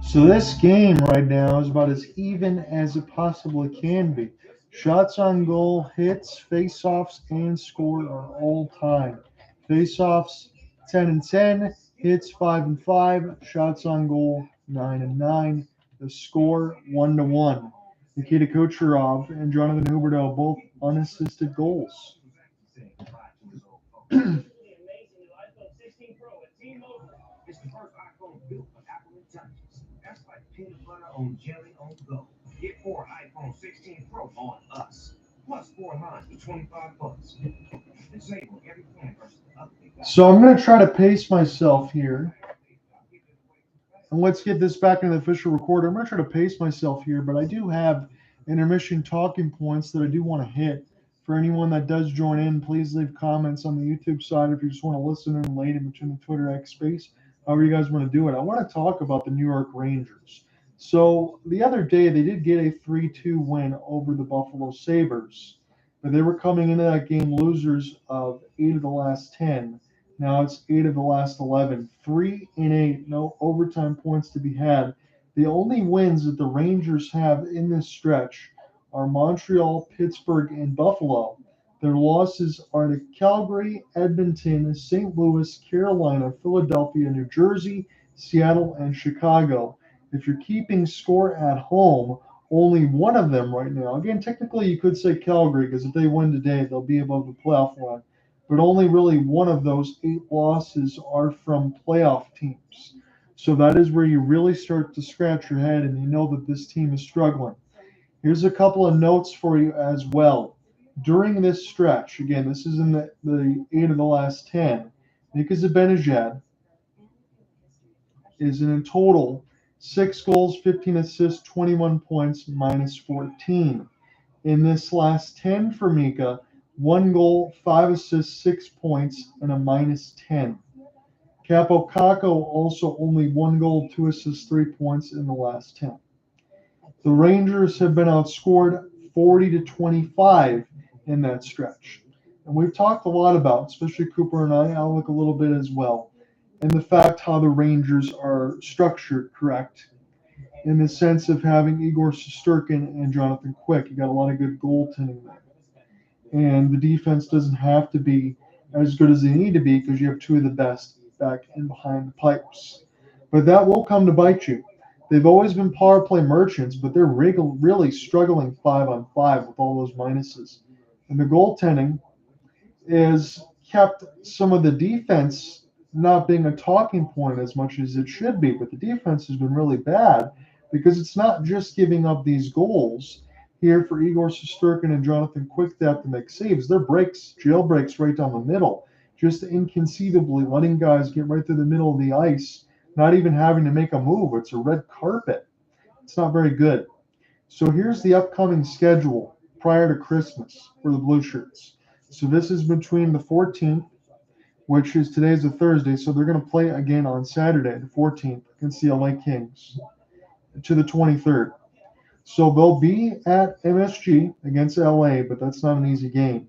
So this game right now is about as even as it possibly can be. Shots on goal, hits, face-offs, and score are all tied. Face-offs 10-10, hits 5-5, shots on goal 9-9. The score 1-1. Nikita Kucherov and Jonathan Huberdeau both unassisted goals. It's the first iPhone built for Apple Intelligence. That's like peanut butter on jelly on go. Get 4 iPhone 16 Pro on us. Plus 4 lines for $25. And save on every plan versus the other big guy. So I'm going to try to pace myself here. And let's get this back into the official recorder. I'm going to try to pace myself here, but I do have intermission talking points that I do want to hit. For anyone that does join in, please leave comments on the YouTube side if you just want to listen in late in between the Twitter X space. However you guys want to do it. I want to talk about the New York Rangers. So the other day they did get a 3-2 win over the Buffalo Sabres, but they were coming into that game losers of 8 of the last 10. Now it's 8 of the last 11. 3-8, no overtime points to be had. The only wins that the Rangers have in this stretch are Montreal, Pittsburgh, and Buffalo. Their losses are to Calgary, Edmonton, St. Louis, Carolina, Philadelphia, New Jersey, Seattle, and Chicago. If you're keeping score at home, only one of them right now. Again, technically you could say Calgary, because if they win today, they'll be above the playoff line. But only really one of those 8 losses are from playoff teams. So that is where you really start to scratch your head and you know that this team is struggling. Here's a couple of notes for you as well. During this stretch, again, this is in the 8 of the last 10, Nikita Zibanejad is in total 6 goals, 15 assists, 21 points, minus 14. In this last 10 for Mika, 1 goal, 5 assists, 6 points, and a minus 10. Capo Caco also only 1 goal, 2 assists, 3 points in the last 10. The Rangers have been outscored 40-25 in that stretch. And we've talked a lot about, especially Cooper and I'll look a little bit as well, and the fact how the Rangers are structured correct in the sense of having Igor Shesterkin and Jonathan Quick. You got a lot of good goaltending there. And the defense doesn't have to be as good as they need to be because you have 2 of the best back and behind the pipes. But that will come to bite you. They've always been power play merchants, but they're really struggling 5-on-5 with all those minuses. And the goaltending is kept some of the defense not being a talking point as much as it should be, but the defense has been really bad. because it's not just giving up these goals here for Igor Shesterkin and Jonathan Quick to have to make saves. They're jail breaks right down the middle, just inconceivably letting guys get right through the middle of the ice, not even having to make a move. It's a red carpet. It's not very good. So here's the upcoming schedule prior to Christmas for the Blue Shirts. So this is between the 14th, which is today's a Thursday, so they're going to play again on Saturday, the 14th, against the LA Kings, to the 23rd. So they'll be at MSG against LA, but that's not an easy game.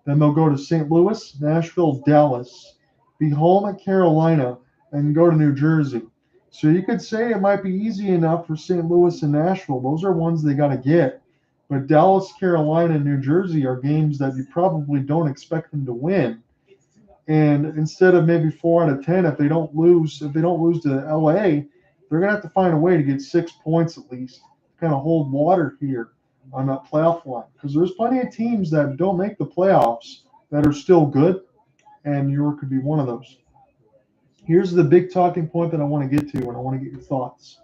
Then they'll go to St. Louis, Nashville, Dallas, be home at Carolina, and go to New Jersey. So you could say it might be easy enough for St. Louis and Nashville. Those are ones they got to get. But Dallas, Carolina, and New Jersey are games that you probably don't expect them to win. And instead of maybe 4 out of 10, if they don't lose to LA, they're going to have to find a way to get 6 points at least, to kind of hold water here on that playoff line. Because there's plenty of teams that don't make the playoffs that are still good, and New York could be one of those. Here's the big talking point that I want to get to, and I want to get your thoughts.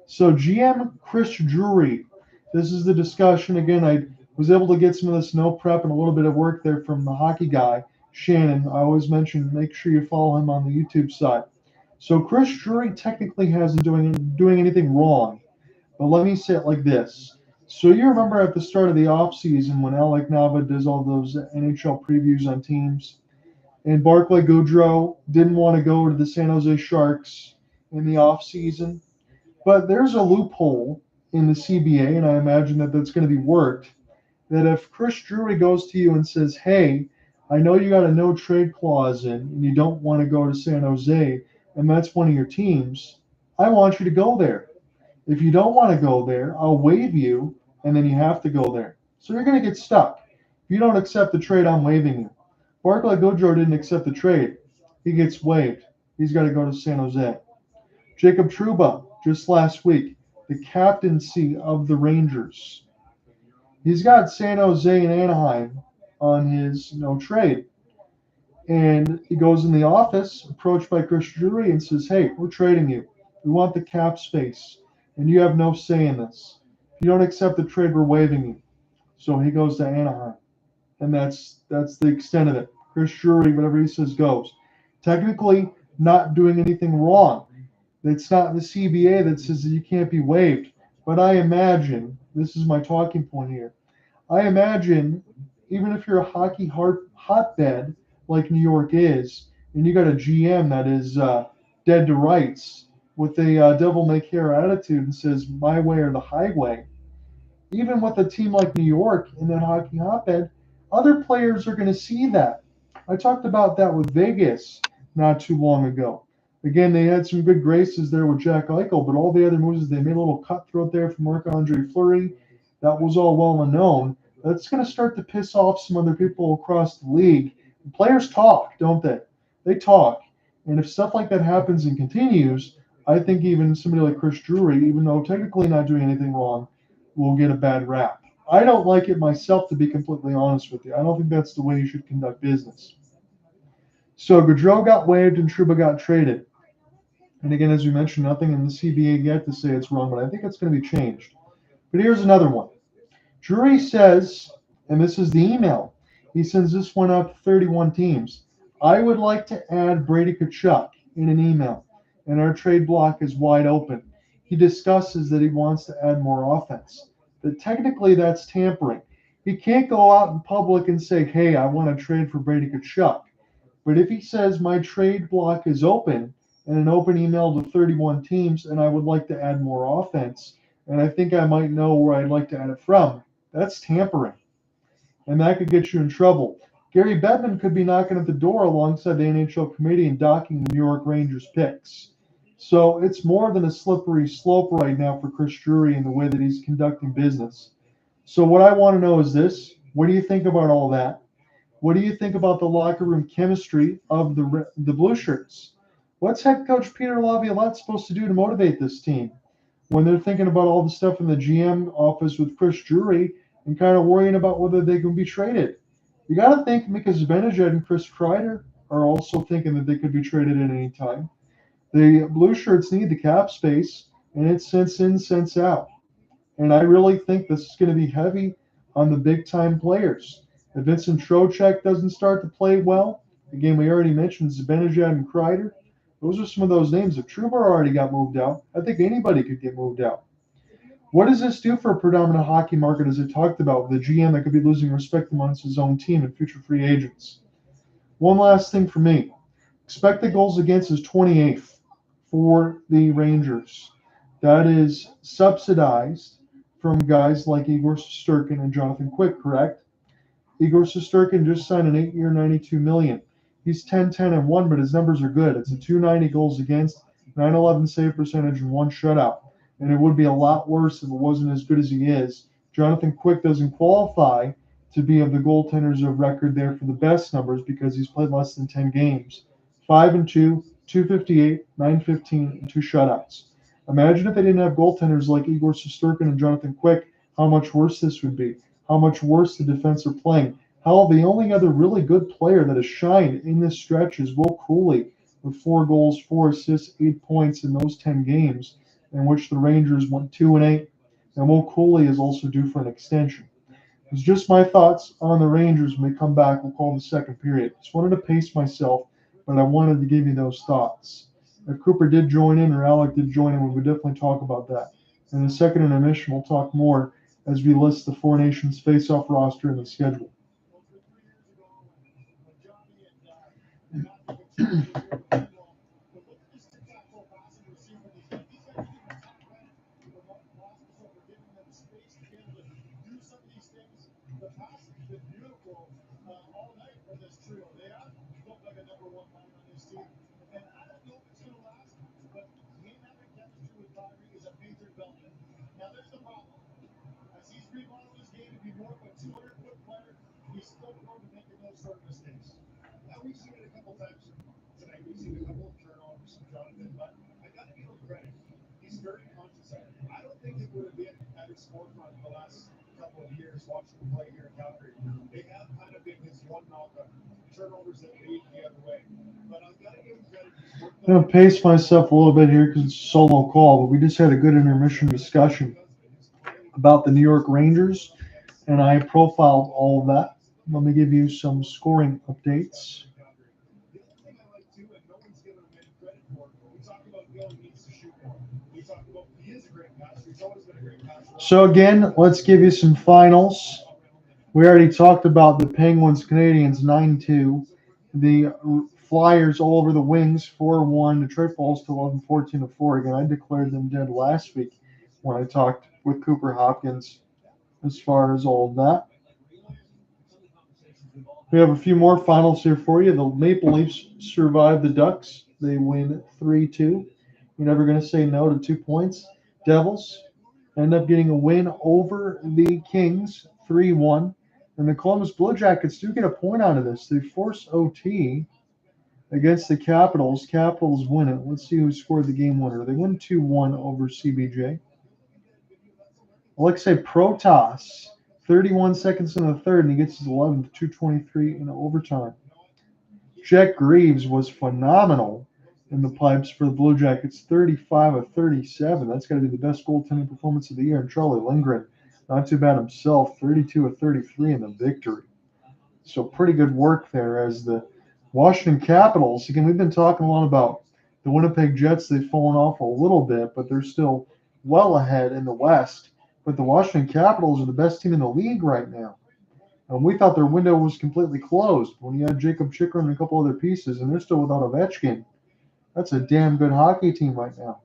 So GM Chris Drury, this is the discussion. Again, I was able to get some of this no prep and a little bit of work there from the hockey guy, Shannon. I always mention make sure you follow him on the YouTube side. So Chris Drury technically hasn't doing anything wrong, but let me say it like this. So you remember at the start of the offseason when Alec Nava does all those NHL previews on teams, and Barclay Goodrow didn't want to go to the San Jose Sharks in the offseason. But there's a loophole in the CBA, and I imagine that that's going to be worked, that if Chris Drury goes to you and says, hey, I know you got a no-trade clause in, and you don't want to go to San Jose, and that's one of your teams, I want you to go there. If you don't want to go there, I'll waive you, and then you have to go there. So you're going to get stuck. If you don't accept the trade, I'm waiving you. Barclay Goodrow didn't accept the trade. He gets waived. He's got to go to San Jose. Jacob Trouba, just last week, the captaincy of the Rangers. He's got San Jose and Anaheim on his no trade. And he goes in the office, approached by Chris Drury, and says, hey, we're trading you. We want the cap space. And you have no say in this. If you don't accept the trade, we're waiving you. So he goes to Anaheim. And that's the extent of it. Chris Drury, whatever he says goes. Technically, not doing anything wrong. It's not the CBA that says that you can't be waived. But I imagine, this is my talking point here, I imagine even if you're a hockey hotbed like New York is, and you got a GM that is dead to rights with a devil-may-care attitude and says my way or the highway, even with a team like New York in that hockey hotbed, other players are going to see that. I talked about that with Vegas not too long ago. Again, they had some good graces there with Jack Eichel, but all the other moves, they made a little cutthroat there from Marc-Andre Fleury. That was all well and known. That's going to start to piss off some other people across the league. And players talk, don't they? They talk. And if stuff like that happens and continues, I think even somebody like Chris Drury, even though technically not doing anything wrong, will get a bad rap. I don't like it myself, to be completely honest with you. I don't think that's the way you should conduct business. So Gaudreau got waived and Trouba got traded. And again, as we mentioned, nothing in the CBA yet to say it's wrong, but I think it's going to be changed. But here's another one. Drury says, and this is the email, he sends this one out to 31 teams. I would like to add Brady Tkachuk in an email, and our trade block is wide open. He discusses that he wants to add more offense. But technically, that's tampering. He can't go out in public and say, hey, I want to trade for Brady Tkachuk. But if he says my trade block is open, and an open email to 31 teams, and I would like to add more offense, and I think I might know where I'd like to add it from, that's tampering. And that could get you in trouble. Gary Bettman could be knocking at the door alongside the NHL committee and docking the New York Rangers picks. So it's more than a slippery slope right now for Chris Drury in the way that he's conducting business. So what I want to know is this. What do you think about all that? What do you think about the locker room chemistry of the Blue Shirts? What's head coach Peter Laviolette supposed to do to motivate this team when they're thinking about all the stuff in the GM office with Chris Drury and kind of worrying about whether they can be traded? You got to think Mika Zibanejad and Chris Kreider are also thinking that they could be traded at any time. The Blue Shirts need the cap space. and it's cents in, cents out. And I really think this is going to be heavy on the big-time players. If Vincent Trocheck doesn't start to play well, again, we already mentioned Zibanejad and Kreider. Those are some of those names. If Trubar already got moved out, I think anybody could get moved out. What does this do for a predominant hockey market, as I talked about, with a GM that could be losing respect amongst his own team and future free agents? One last thing for me. Expected goals against is 28th for the Rangers. That is subsidized from guys like Igor Shesterkin and Jonathan Quick, correct? Igor Shesterkin just signed an 8-year, $92 million. He's 10-10-1, but his numbers are good. It's a 290 goals against, 911 save percentage, and 1 shutout. And it would be a lot worse if it wasn't as good as he is. Jonathan Quick doesn't qualify to be of the goaltenders of record there for the best numbers because he's played less than 10 games. 5-2, 258, 915, and 2 shutouts. Imagine if they didn't have goaltenders like Igor Shesterkin and Jonathan Quick, how much worse this would be. How much worse the defense are playing. Hell, the only other really good player that has shined in this stretch is Will Cooley with 4 goals, 4 assists, 8 points in those 10 games, in which the Rangers went 2-8. And Will Cooley is also due for an extension. It's just my thoughts on the Rangers. When we come back, we'll call the second period. Just wanted to pace myself, but I wanted to give you those thoughts. If Cooper did join in or Alec did join in, we would definitely talk about that. In the second intermission, we'll talk more as we list the Four Nations face-off roster and the schedule. We've seen it a couple times tonight. We've seen a couple of turnovers from Jonathan, but I got to give him credit. He's very conscious of it. I don't think it would have been at his forefront the last couple of years watching him play here in Calgary. They have kind of been his one knock on turnovers that lead the other way. But I've got to give him credit. I'm going to pace myself a little bit here because it's a solo call, but we just had a good intermission discussion about the New York Rangers, and I profiled all of that. Let me give you some scoring updates. So again, let's give you some finals. We already talked about the Penguins Canadians 9-2, the Flyers all over the Wings 4-1, Detroit falls to 11-14-4. Again, I declared them dead last week when I talked with Cooper Hopkins as far as all of that. We have a few more finals here for you. The Maple Leafs survive the Ducks. They win 3-2. You're never going to say no to 2 points. Devils end up getting a win over the Kings 3-1. And the Columbus Blue Jackets do get a point out of this. They force OT against the Capitals. Capitals win it. Let's see who scored the game winner. They win 2-1 over CBJ. Alexei Protas, 31 seconds in the third, and he gets his 11th, 2:23 in overtime. Jack Greaves was phenomenal in the pipes for the Blue Jackets, 35 of 37. That's got to be the best goaltending performance of the year. And Charlie Lindgren, not too bad himself, 32 of 33 in the victory. So pretty good work there as the Washington Capitals. Again, we've been talking a lot about the Winnipeg Jets. They've fallen off a little bit, but they're still well ahead in the West. But the Washington Capitals are the best team in the league right now. And we thought their window was completely closed when you had Jacob Chikrin and a couple other pieces, and they're still without Ovechkin. That's a damn good hockey team right now.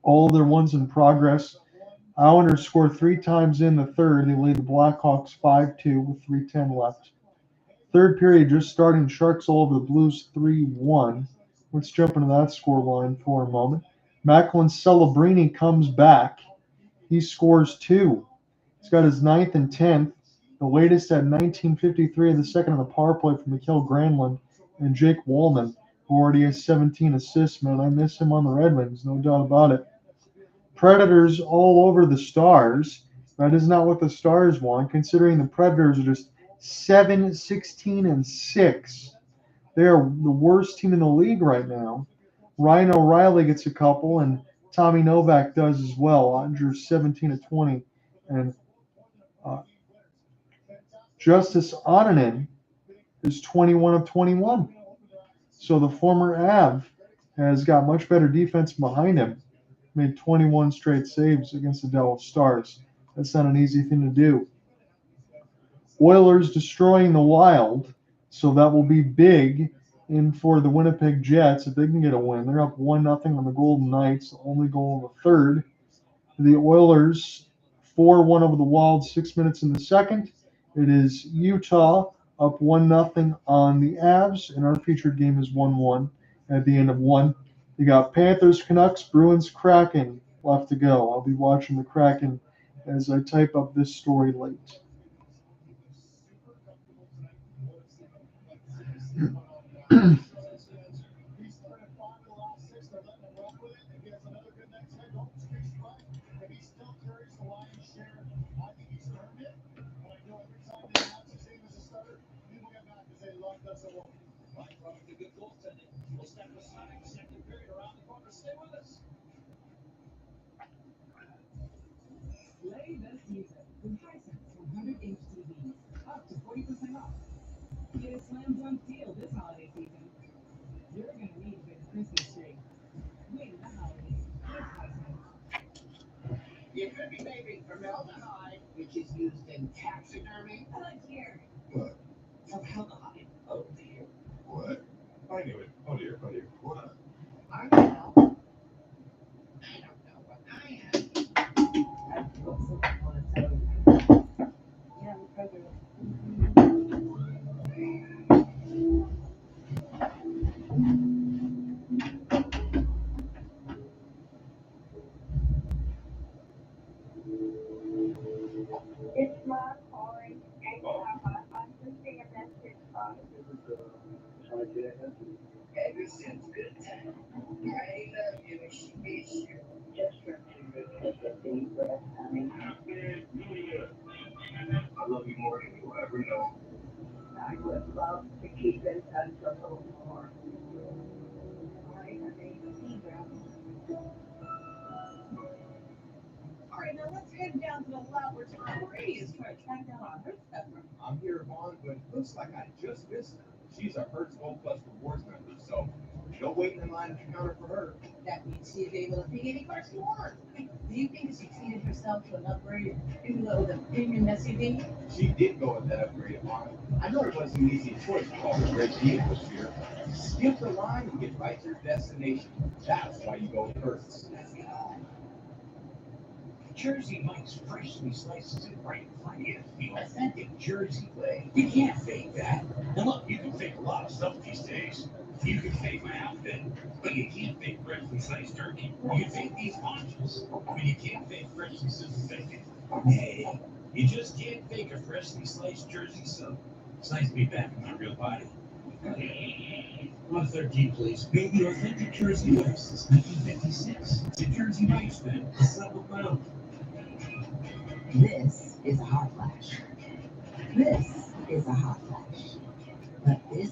All of their ones in progress. Islanders scored 3 times in the third. They lead the Blackhawks 5-2 with 3:10 left. Third period just starting. Sharks all over the Blues 3-1. Let's jump into that score line for a moment. Macklin Celebrini comes back. He scores 2. He's got his 9th and 10th. The latest at 19:53 in the second on the power play from Mikael Granlund and Jake Wallman, who already has 17 assists. Man, I miss him on the Red Wings, no doubt about it. Predators all over the Stars. That is not what the Stars want, considering the Predators are just 7-16-6. They are the worst team in the league right now. Ryan O'Reilly gets a couple, and Tommy Novak does as well. Andrews 17 of 20. And Justice Onanen is 21 of 21. So the former Av has got much better defense behind him. Made 21 straight saves against the Dallas Stars. That's not an easy thing to do. Oilers destroying the Wild, so that will be big in for the Winnipeg Jets if they can get a win. They're up 1-0 on the Golden Knights, the only goal in the third. The Oilers 4-1 over the Wild, 6 minutes in the second. It is Utah up 1-0 on the Avs, and our featured game is 1-1 at the end of one. You got Panthers, Canucks, Bruins, Kraken left to go. I'll be watching the Kraken as I type up this story late. Play this music with Hisense 100-inch TVs, up to 40% off. Get a slam dunk deal this holiday season. You're going to need a good Christmas tree. Win the holidays with Hisense. You could be saving formaldehyde, which is used in taxidermy. Oh dear. What? Formaldehyde. Oh dear. What? I knew it. Oh dear. What? I don't know. I don't know what I am. I've got something I want to tell you. Yeah, I'm pregnant. It's Mom calling. And I understand that's his fault. Ever since good time. I love you and she miss you. Just remember to take a deep breath, honey. I love you more than you'll ever know. I would love to keep in touch a little more. Sorry, honey. All right, now let's head down to the lot where Tom Brady is trying to track down our Hertz customer. I'm here, Vaughn, but it looks like I just missed her. She's a Hertz Gold Plus Rewards member, so no waiting in line at the counter for her. That means she is able to pick any car she wants. Do you think she treated herself to an upgrade even though the premium SUV? She did go with that upgrade, Vaughn. I know it wasn't an easy choice to call her a great vehicle this year. Skip the line and get right to your destination. That's why you go with Hertz. Jersey Mike's freshly slices and Brayden is the authentic Jersey way. You can't fake that. And look, you can fake a lot of stuff these days. You can fake my outfit, but you can't fake freshly sliced turkey. You can fake these haunches, but you can't fake freshly sizzled bacon. Hey, you just can't fake a freshly sliced Jersey sub. It's nice to be back in my real body. On 13, please. Made the authentic Jersey way since 1956. It's a Jersey Mike's then. A sub about. This is a hot flash. This is a hot flash. But this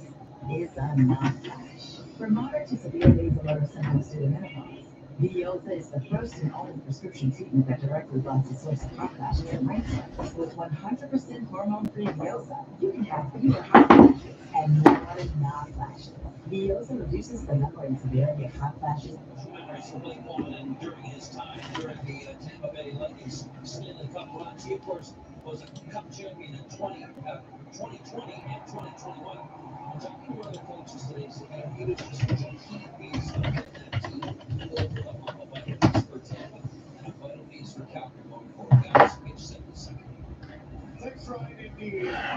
is a not flash. For moderate to severe vasomotor symptoms due to menopause, Guentzel is the first and only prescription treatment that directly blocks the source of hot flashes and night sweats. With 100% hormone-free Guentzel, you can have fewer hot flashes and more not flashes. Guentzel reduces the number and severity of hot flashes. Recently won, and during his time during the Tampa Bay Lightning Stanley Cup runs, he of course was a Cup champion in 2020 and 2021. I'm talking to other coaches today, so he was just such a key piece of that team and over the hump of vital piece for Tampa and a vital piece for Calgary going forward. Guys, get set in a second.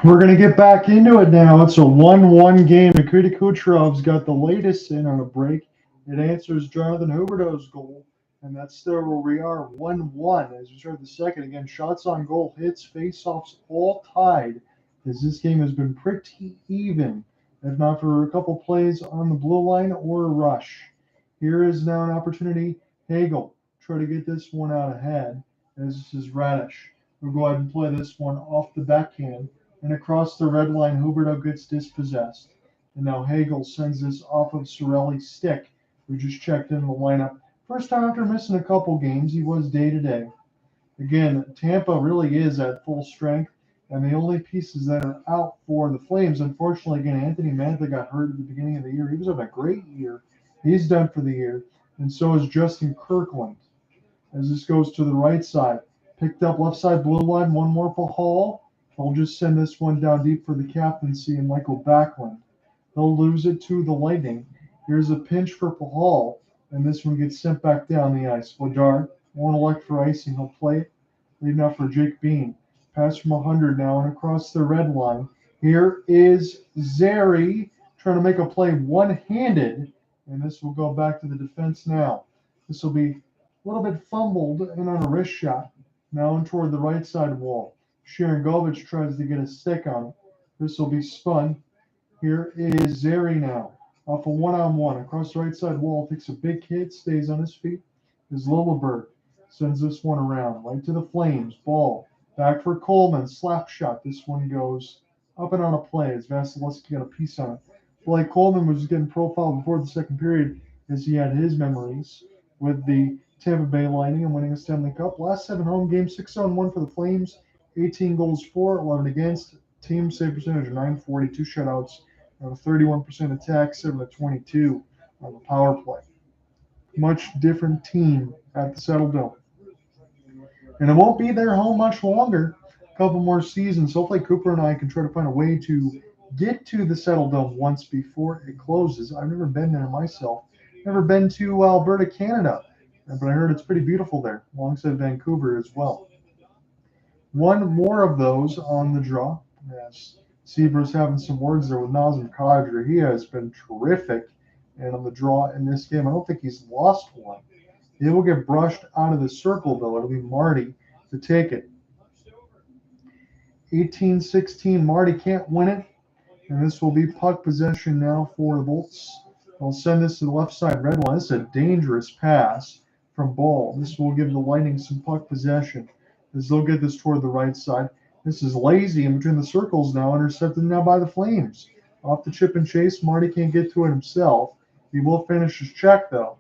We're going to get back into it now. It's a 1-1 game. Nikita Kucherov's got the latest in on a break. It answers Jonathan Huberdeau's goal, and that's still where we are, 1-1 as we start the second. Again, shots on goal, hits, face-offs, all tied, as this game has been pretty even, if not for a couple plays on the blue line or a rush. Here is now an opportunity. Hagel, try to get this one out ahead, as this is Radish. We'll go ahead and play this one off the backhand, and across the red line, Huberdeau gets dispossessed. And now Hagel sends this off of Cirelli's stick, who just checked in the lineup First time after missing a couple games, he was day-to-day. Again, Tampa really is at full strength, and the only pieces that are out for the Flames, unfortunately, again, Anthony Mantha got hurt at the beginning of the year. He was having a great year. He's done for the year, and so is Justin Kirkland. As this goes to the right side, picked up left side blue line, one more for Hall. They'll just send this one down deep for the captaincy and Michael Backlund. They'll lose it to the Lightning. Here's a pinch for Hall, and this one gets sent back down the ice. Vladar won't elect for icing. He'll play it. Leading up for Jake Bean. Pass from 100 now and across the red line. Here is Zary trying to make a play one-handed, and this will go back to the defense now. This will be a little bit fumbled and on a wrist shot. Now in toward the right side wall. Sharon Govich tries to get a stick on it. This will be spun. Here is Zary now. Off a one-on-one. Across the right side wall. Takes a big hit. Stays on his feet. Is Lilleberg. Sends this one around. Right to the Flames. Ball. Back for Coleman. Slap shot. This one goes up and on a play as Vasilevsky got a piece on it. Blake Coleman was getting profiled before the second period as he had his memories with the Tampa Bay Lightning and winning a Stanley Cup. Last 7 home games, 6-1 for the Flames, 18 goals for, 11 against. Team save percentage of .940, 2 shutouts, 31% attack, 7-22 on the power play. Much different team at the Settle Dome. And it won't be their home much longer. A couple more seasons. Hopefully Cooper and I can try to find a way to get to the Settle Dome once before it closes. I've never been there myself. Never been to Alberta, Canada. But I heard it's pretty beautiful there, alongside Vancouver as well. One more of those on the draw. Yes, Seaver's having some words there with Nazem Kadri. He has been terrific. And on the draw in this game, I don't think he's lost one. He will get brushed out of the circle, though. It'll be Marty to take it. 18-16, Marty can't win it. And this will be puck possession now for the Bolts. They'll send this to the left side red line. This is a dangerous pass from Ball. This will give the Lightning some puck possession as they'll get this toward the right side. This is lazy in between the circles now, intercepted now by the Flames. Off the chip and chase, Marty can't get to it himself. He will finish his check, though,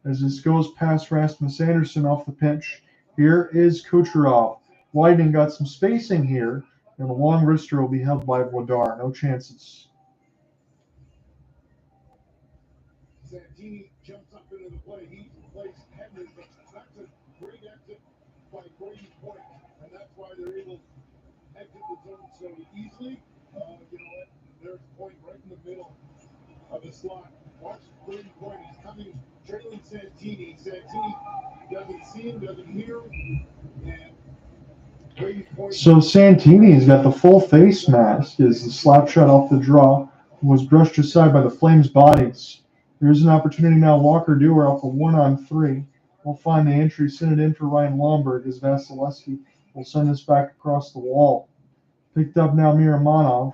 as this goes past Rasmus Anderson off the pinch. Here is Kucherov. Lightning got some spacing here, and the long wrister will be held by Vladar. No chances. Santini jumps up into the play. He plays Hedman, but that's a great exit by Brayden Point, and that's why they're able to exit the zone so easily. You know what? There's Point right in the middle of the slot. Watch Brayden Point. He's coming, trailing Santini. Santini doesn't see him, doesn't hear him, and Brayden Point. So Santini's got the full face mask as the slap shot off the draw was brushed aside by the Flames' bodies. There's an opportunity now. Walker Dewar off a 1-on-3. We'll find the entry, send it in for Ryan Lomberg as Vasilevsky will send this back across the wall. Picked up now Miramonov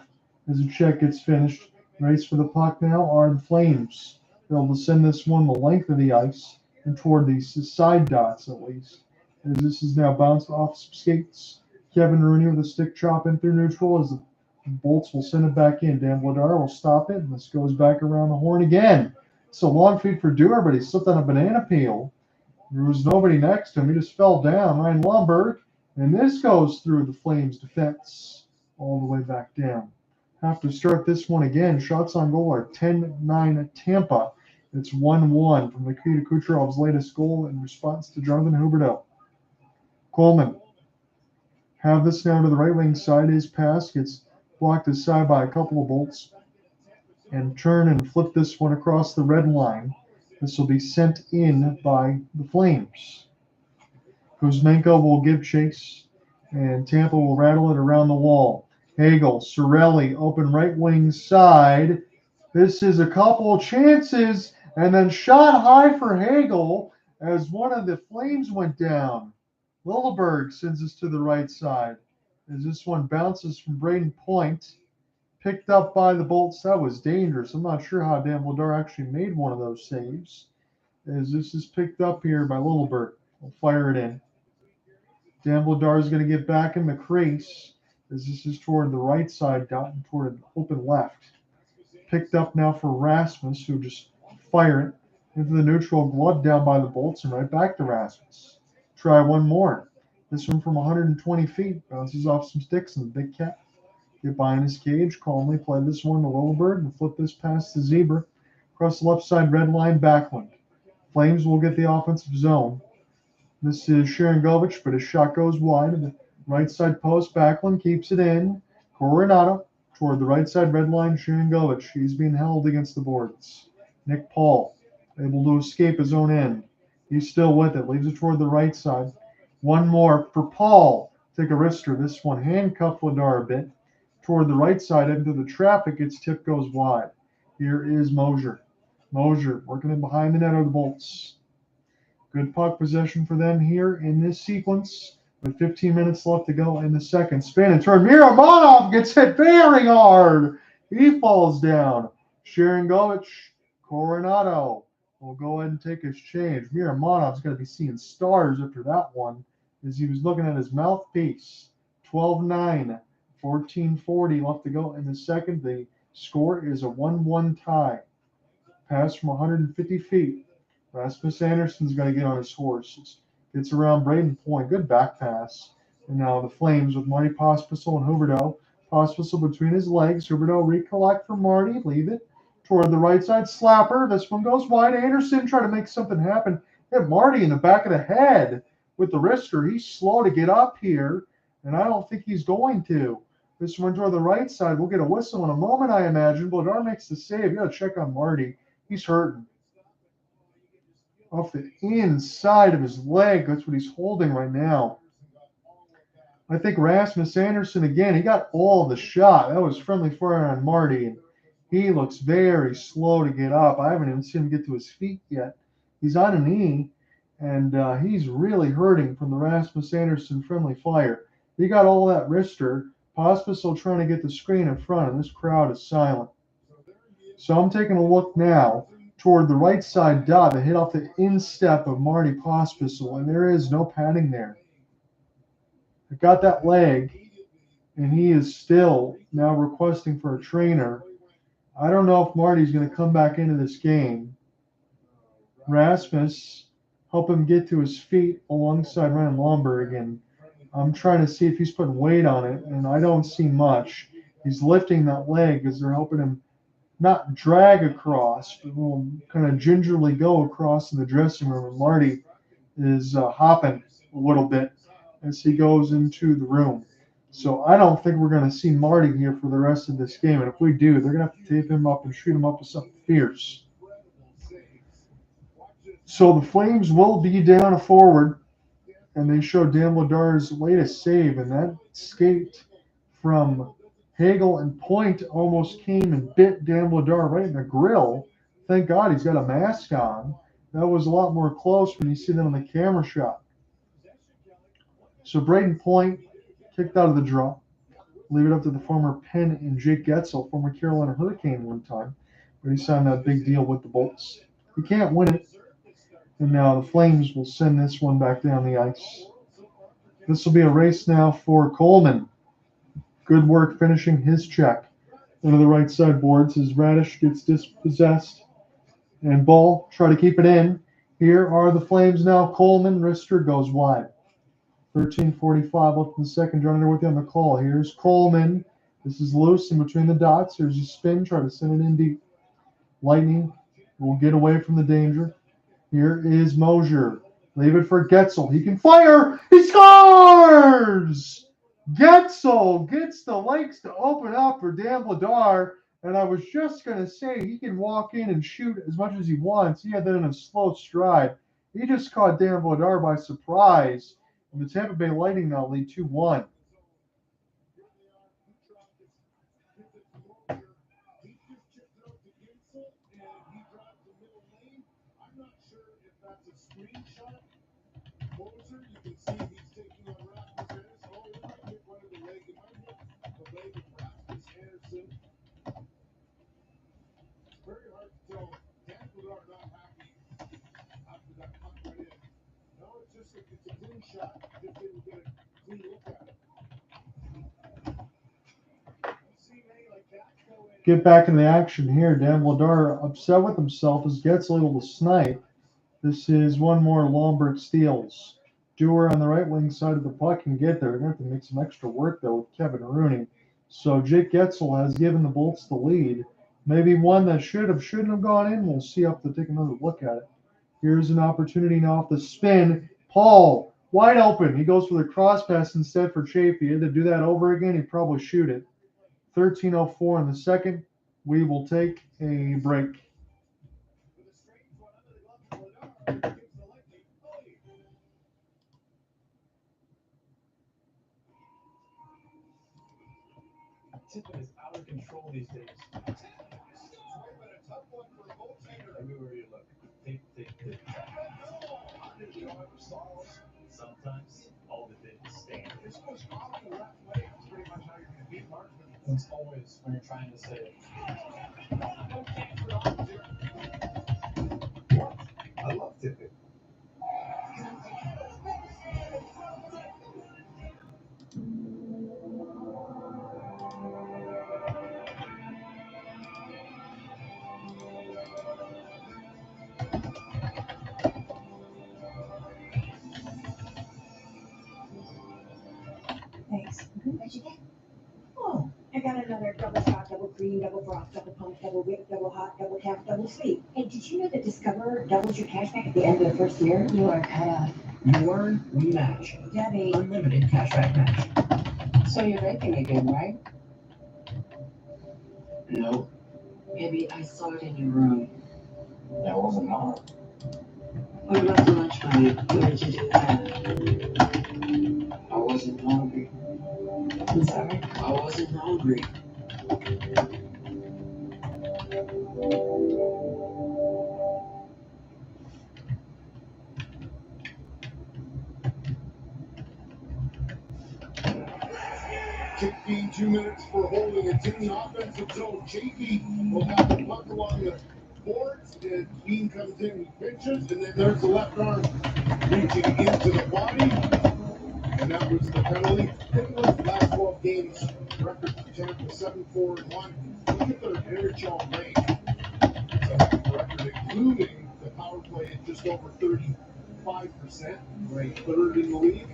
as the check gets finished. Race for the puck now are the Flames. They'll send this one the length of the ice and toward the side dots at least. As this is now bounced off some skates. Kevin Rooney with a stick chop in through neutral as the Bolts will send it back in. Dan Vladar will stop it, and this goes back around the horn again. It's a long feed for Dewar, but he slipped on a banana peel. There was nobody next to him. He just fell down. Ryan Lomberg, and this goes through the Flames' defense all the way back down. Have to start this one again. Shots on goal are 10-9 Tampa. It's 1-1 from Nikita Kucherov's latest goal in response to Jonathan Huberdeau. Coleman. Have this now to the right wing side. His pass gets blocked aside by a couple of Bolts. And turn and flip this one across the red line. This will be sent in by the Flames. Kuzmenko will give chase, and Tampa will rattle it around the wall. Hagel, Cirelli, open right wing side. This is a couple of chances, and then shot high for Hagel as one of the Flames went down. Lilleberg sends us to the right side as this one bounces from Brayden Point. Picked up by the Bolts. That was dangerous. I'm not sure how Dan Vladar actually made one of those saves. As this is picked up here by Lilleberg. We'll fire it in. Dan Vladar is going to get back in the crease as this is toward the right side, dot toward an open left. Picked up now for Rasmus, who just fire it. into the neutral glove down by the bolts and right back to Rasmus. Try one more. This one from 120 feet. Bounces off some sticks and the big cat. Get behind his cage. Calmly play this one to Lillberg and flip this past the zebra. Across the left side red line backland. Flames will get the offensive zone. This is Sharangovich, but his shot goes wide. The right side post. Backlund keeps it in. Coronado toward the right side red line. Sharangovich. He's being held against the boards. Nick Paul able to escape his own end. He's still with it. Leaves it toward the right side. One more for Paul. Take a wrister. This one handcuffed Vladar a bit. Toward the right side into the traffic. Its tip goes wide. Here is Mosier. Mosier working in behind the net of the bolts. Good puck possession for them here in this sequence. With 15 minutes left to go in the second. Spin and turn. Miramonov gets hit very hard. He falls down. Sharangovich, Coronado will go ahead and take his change. Miramonov's going to be seeing stars after that one as he was looking at his mouthpiece. 12-9, 14:40 left to go in the second. The score is a 1-1 tie. Pass from 150 feet. Rasmus Anderson's going to get on his horse. Gets around Brayden Point. Good back pass. And now the Flames with Marty Pospisil and Huberdeau. Pospisil between his legs. Huberdeau recollect from Marty. Leave it toward the right side. Slapper. This one goes wide. Anderson trying to make something happen. Hit Marty in the back of the head with the wrister. He's slow to get up here, and I don't think he's going to. This one toward the right side. We'll get a whistle in a moment, I imagine. Vladar makes the save. You got to check on Marty. He's hurting. Off the inside of his leg. That's what he's holding right now. I think Rasmus Anderson, again, he got all of the shot. That was friendly fire on Marty. And he looks very slow to get up. I haven't even seen him get to his feet yet. He's on a knee, and he's really hurting from the Rasmus Anderson friendly fire. He got all that wrister. Pospisil trying to get the screen in front, and this crowd is silent. So I'm taking a look now toward the right side dot that hit off the instep of Marty Pospisil, and there is no padding there. I got that leg, and he is still now requesting for a trainer. I don't know if Marty's going to come back into this game. Rasmus help him get to his feet alongside Ryan Lomberg, and I'm trying to see if he's putting weight on it, and I don't see much. He's lifting that leg as they're helping him not drag across, but will kind of gingerly go across in the dressing room. And Marty is hopping a little bit as he goes into the room. So I don't think we're going to see Marty here for the rest of this game. And if we do, they're going to have to tape him up and shoot him up with something fierce. So the Flames will be down a forward, and they show Dan Vladar's latest save, and that skate from Hagel and Point almost came and bit Dan Vladar right in the grill. Thank God he's got a mask on. That was a lot more close when you see that on the camera shot. So Brayden Point kicked out of the draw. Leave it up to the former Penn and Jake Guentzel, former Carolina Hurricane one time, where he signed that big deal with the Bolts. He can't win it. And now the Flames will send this one back down the ice. This will be a race now for Coleman. Good work finishing his check into the right side boards as Radish gets dispossessed. And Ball try to keep it in. Here are the Flames now. Coleman, wrister goes wide. 13:45 left in the second. John under with you on the call. Here's Coleman. This is loose in between the dots. There's a spin. Try to send it in deep. Lightning will get away from the danger. Here is Mosier. Leave it for Guentzel. He can fire. He scores! Guentzel gets the legs to open up for Dan Vladar. And I was just going to say he can walk in and shoot as much as he wants. He had that in a slow stride. He just caught Dan Vladar by surprise. And the Tampa Bay Lightning now lead 2-1. Shot, just didn't get a clean look at it. You see many like that go in get back in the action here. Dan Vladar upset with himself as Guentzel able to snipe. This is one more Lombard steals. Dewar on the right wing side of the puck can get there. They're going to have to make some extra work, though, with Kevin Rooney. So Jake Guentzel has given the Bolts the lead. Maybe one that shouldn't have gone in. We'll see up to take another look at it. Here's an opportunity now off the spin. Paul, wide open. He goes for the cross pass instead for Chafee. He had to do that over again. He'd probably shoot it. 13:04 in the second. We will take a break. Tippett is out of control these days. Everywhere you look, think. Sometimes all the things stand. This was off the left leg. That's pretty much how you're going to beat Marksman. It's always when you're trying to say. I love Tippett. Thanks. What'd you get? Oh, I got another double shot, double cream, double broth, double pump, double whip, double hot, double cap, double sweet. Hey, did you know that Discover doubles your cash back at the end of the first year? You are cut off. You earn, we match. Debbie. Unlimited cashback match. So you're making it good, right? No, Maybe I saw it in your room. that wasn't mine. What about the lunch money? Where did you do that? I wasn't hungry. I'm sorry? I wasn't hungry. 2 minutes for holding it in the offensive zone. JV will have the puck along the boards, and Bean comes in, he pinches, and then there's the left arm reaching into the body, and that was the penalty. Finland's last 12 games record for Tampa 7-4-1. Look at their NHL range. It's a record including the power play at just over 35%, ranked third in the league.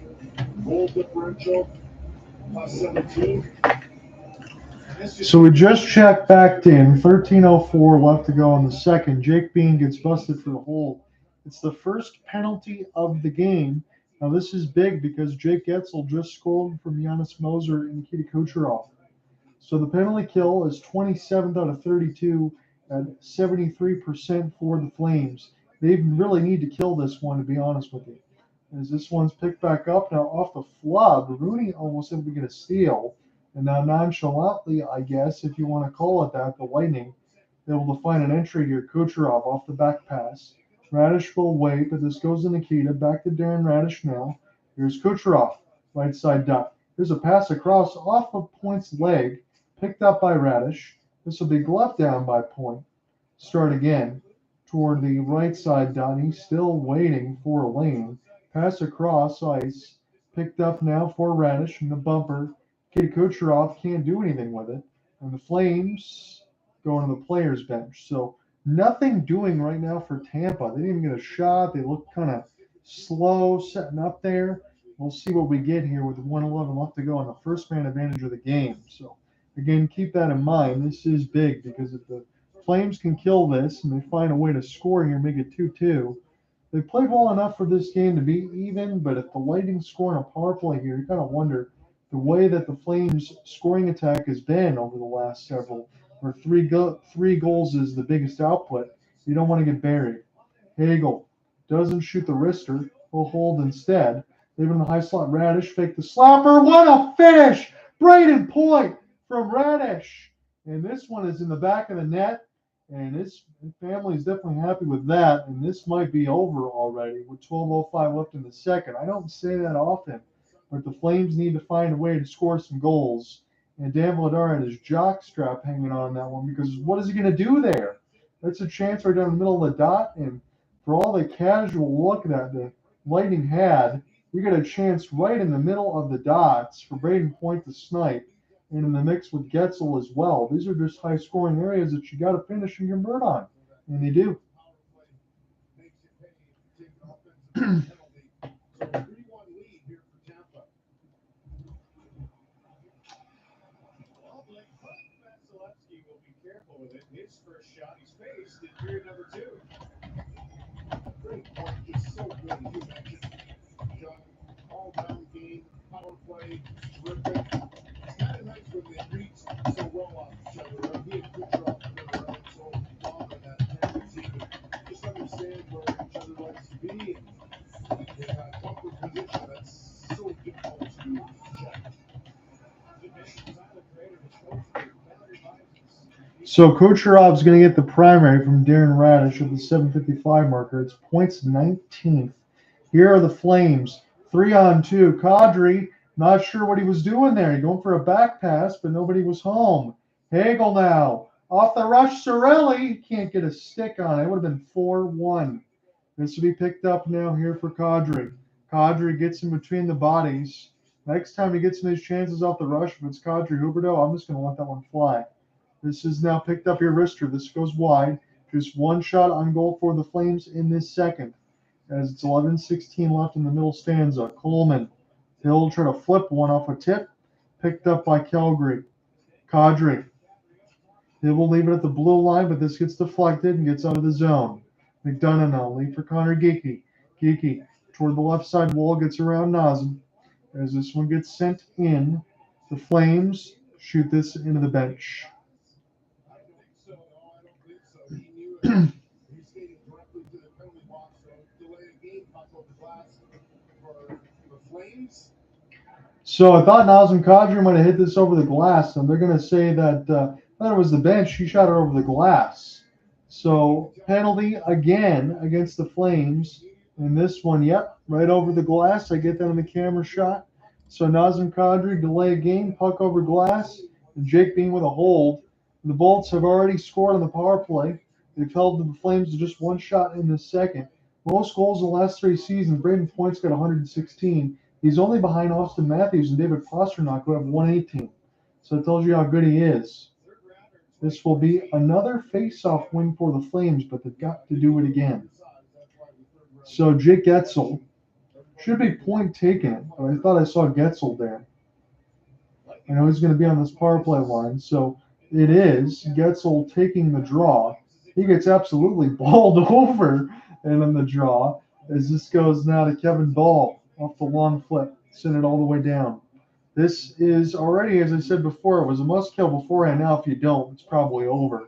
Goal differential +17. So we just checked back in. 13:04 left to go in the second. Jake Bean gets busted for the hold. It's the first penalty of the game. Now this is big because Jake Guentzel just scored from Giannis Moser and Nikita Kucherov. So the penalty kill is 27th out of 32 at 73% for the Flames. They really need to kill this one, to be honest with you. As this one's picked back up now off the flub, Rooney almost able to get a steal. And now nonchalantly, I guess, if you want to call it that, the Lightning able to find an entry here. Kucherov off the back pass. Radish will wait, but this goes to Nikita. Back to Darren Radish now. Here's Kucherov, right side dot. Here's a pass across off of Point's leg, picked up by Radish. This will be gloved down by Point. Start again toward the right side dot. He's still waiting for a lane. Pass across ice, picked up now for Radish in the bumper. Nikita Kucherov can't do anything with it. And the Flames going to the players' bench. So nothing doing right now for Tampa. They didn't even get a shot. They look kind of slow setting up there. We'll see what we get here with 1:11 left to go on the first man advantage of the game. So again, keep that in mind. This is big because if the Flames can kill this and they find a way to score here, make it 2-2, they played well enough for this game to be even, but if the Lightning score on a power play here, you kind of wonder the way that the Flames scoring attack has been over the last several, where three goals is the biggest output. You don't want to get buried. Hagel doesn't shoot the wrister. He'll hold instead. Leaving the high slot. Radish fake the slapper. What a finish! Brayden Point from Radish. And this one is in the back of the net. And his family is definitely happy with that. And this might be over already with 12:05 left in the second. I don't say that often, but the Flames need to find a way to score some goals. And Dan Vladar had his jock strap hanging on that one because what is he going to do there? That's a chance right down the middle of the dot. And for all the casual look that the Lightning had, you get a chance right in the middle of the dots for Brayden Point to snipe. and in the mix with Guentzel as well. These are just high-scoring areas that you got to finish and convert on, and they do. So 3-1 lead here for Tampa. Well, Vasilevsky will be careful with it. His first shot he's faced in period number 2. Great point, just so good. You mentioned John, all-round game, power play, terrific. It's kind of nice when they reach so well off each other. He and Kucherov together out so long in that Tampa team. Just understand where each other likes to be. And in that comfort position, that's so difficult to check. So Kucherov's going to get the primary from Darren Radish at the 7:55 marker. It's points 19th. Here are the Flames. 3-on-2. Kadri, not sure what he was doing there. He going for a back pass, but nobody was home. Hagel now. Off the rush, Cirelli. Can't get a stick on it. It would have been 4-1. This will be picked up now here for Kadri. Kadri gets in between the bodies. Next time he gets in his chances off the rush, if it's Kadri Huberdeau, I'm just going to let that one fly. This is now picked up your wrister. This goes wide. Just one shot on goal for the Flames in this second. As it's 11:16 left in the middle stanza. Coleman. He'll try to flip one off a tip. Picked up by Calgary. Kadri. They will leave it at the blue line, but this gets deflected and gets out of the zone. McDonough now. Lead for Connor Geekie. Geekie toward the left side wall. Gets around Nazem. As this one gets sent in, the Flames shoot this into the bench. So I thought Nazem Kadri might have hit this over the glass, and they're going to say that it was the bench. He shot it over the glass. So penalty again against the Flames. And this one, yep, right over the glass. I get that on the camera shot. So Nazem Kadri, delay a game, puck over glass, and Jake Bean with a hold. The Bolts have already scored on the power play. They've held the Flames to just one shot in the second. Most goals in the last 3 seasons. Brayden Point's got 116. He's only behind Austin Matthews and David Pastrnak, who have 118. So it tells you how good he is. This will be another face-off win for the Flames, but they've got to do it again. So Jake Guentzel should be point taken, but I thought I saw Guentzel there. I know he's going to be on this power play line, so it is Guentzel taking the draw. He gets absolutely balled over and in the draw as this goes now to Kevin Ball off the long flip, send it all the way down. This is already, as I said before, it was a must-kill beforehand. Now if you don't, it's probably over.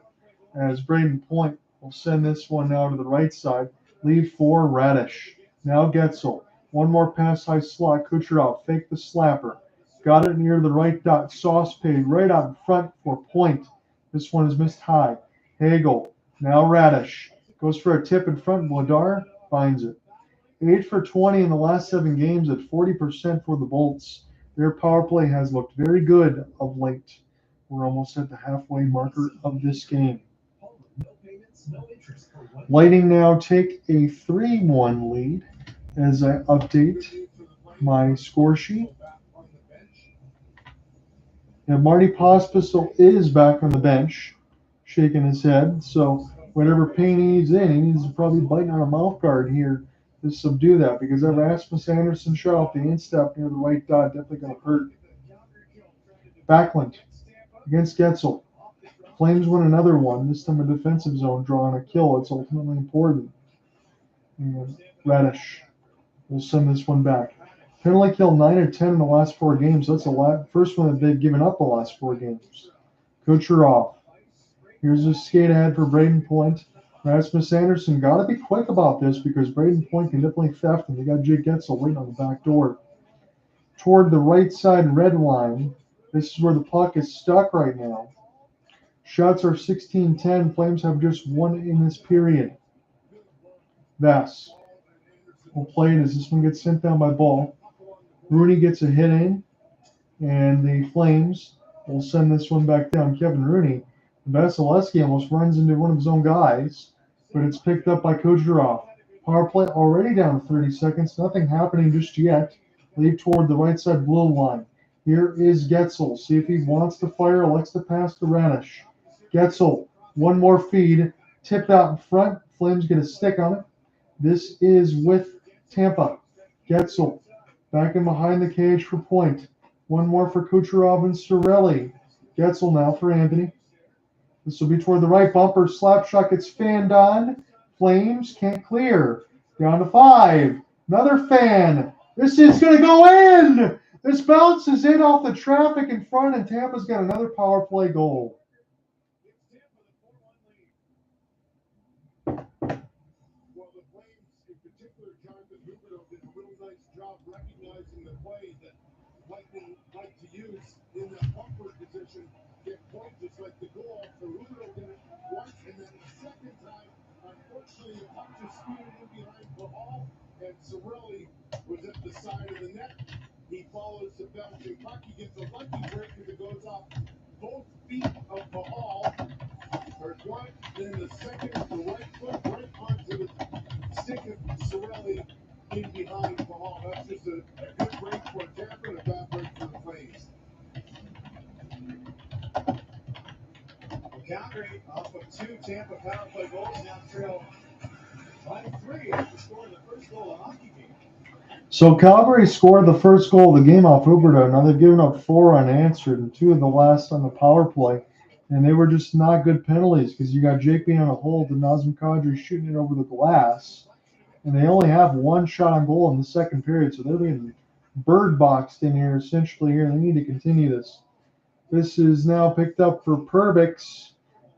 As Brayden Point will send this one now to the right side, leave for Radish. Now Guentzel. One more pass high slot. Kucherov, fake the slapper. Got it near the right dot. Sauce paid right out in front for Point. This one is missed high. Hagel. Now Radish. Goes for a tip in front. Vladar finds it. 8 for 20 in the last 7 games at 40% for the Bolts. Their power play has looked very good of late. We're almost at the halfway marker of this game. Lightning now take a 3-1 lead as I update my score sheet. And Marty Pospisil is back on the bench, shaking his head. So whatever pain he's in, he needs to probably bite on a mouth guard here to subdue that, because that Rasmus Anderson shot off the instep near the right dot definitely going to hurt. Backlund against Guentzel. Flames win another one, this time a defensive zone draw on a kill. It's ultimately important. And Radish will send this one back. Penalty kill 9 or 10 in the last 4 games. That's the first one that they've given up the last 4 games. Kucherov. Here's a skate ahead for Brayden Point. Rasmus Anderson got to be quick about this because Brayden Point can definitely theft, and they got Jake Guentzel waiting on the back door. Toward the right side red line, this is where the puck is stuck right now. Shots are 16-10. Flames have just 1 in this period. Vass will play it as this one gets sent down by Ball. Rooney gets a hit in, and the Flames will send this one back down. Kevin Rooney. Vasilevsky almost runs into one of his own guys, but it's picked up by Kucherov. Power play already down to 30 seconds. Nothing happening just yet. Lead toward the right side blue line. Here is Guentzel. See if he wants to fire or likes to pass to Radish. Guentzel, one more feed. Tipped out in front. Flames get a stick on it. This is with Tampa. Guentzel back in behind the cage for point. One more for Kucherov and Cirelli. Guentzel now for Anthony. This will be toward the right bumper. Slap shot gets fanned on. Flames can't clear. Down to 5. Another fan. This is going to go in. This bounces in off the traffic in front, and Tampa's got another power play goal. Well, the Flames, in particular, Jonathan Huberdeau did a real nice job recognizing the play that Lightning like to use in that bumper position. Get points just like the goal. So Huberdeau did it once, and then the second time, unfortunately, the puck just speeded in behind Hagel, and Cirelli was at the side of the net. He follows the bouncing puck. He gets a lucky break as it goes off both feet of Hagel. There's one, then the second, the right foot right onto the stick of Cirelli in behind Hagel. That's just a good break for Tampa and a bad break for the Flames. Calgary off of 2 Tampa power play goals now trail by 3 after scoring the first goal of the hockey game. So Calgary scored the first goal of the game off Huberdeau. Now they've given up 4 unanswered and 2 of the last on the power play. And they were just not good penalties because you got Jake being on a hold and Nazem Kadri shooting it over the glass. And they only have 1 shot on goal in the second period. So they're being bird boxed in here essentially here. They need to continue this. This is now picked up for Perbix.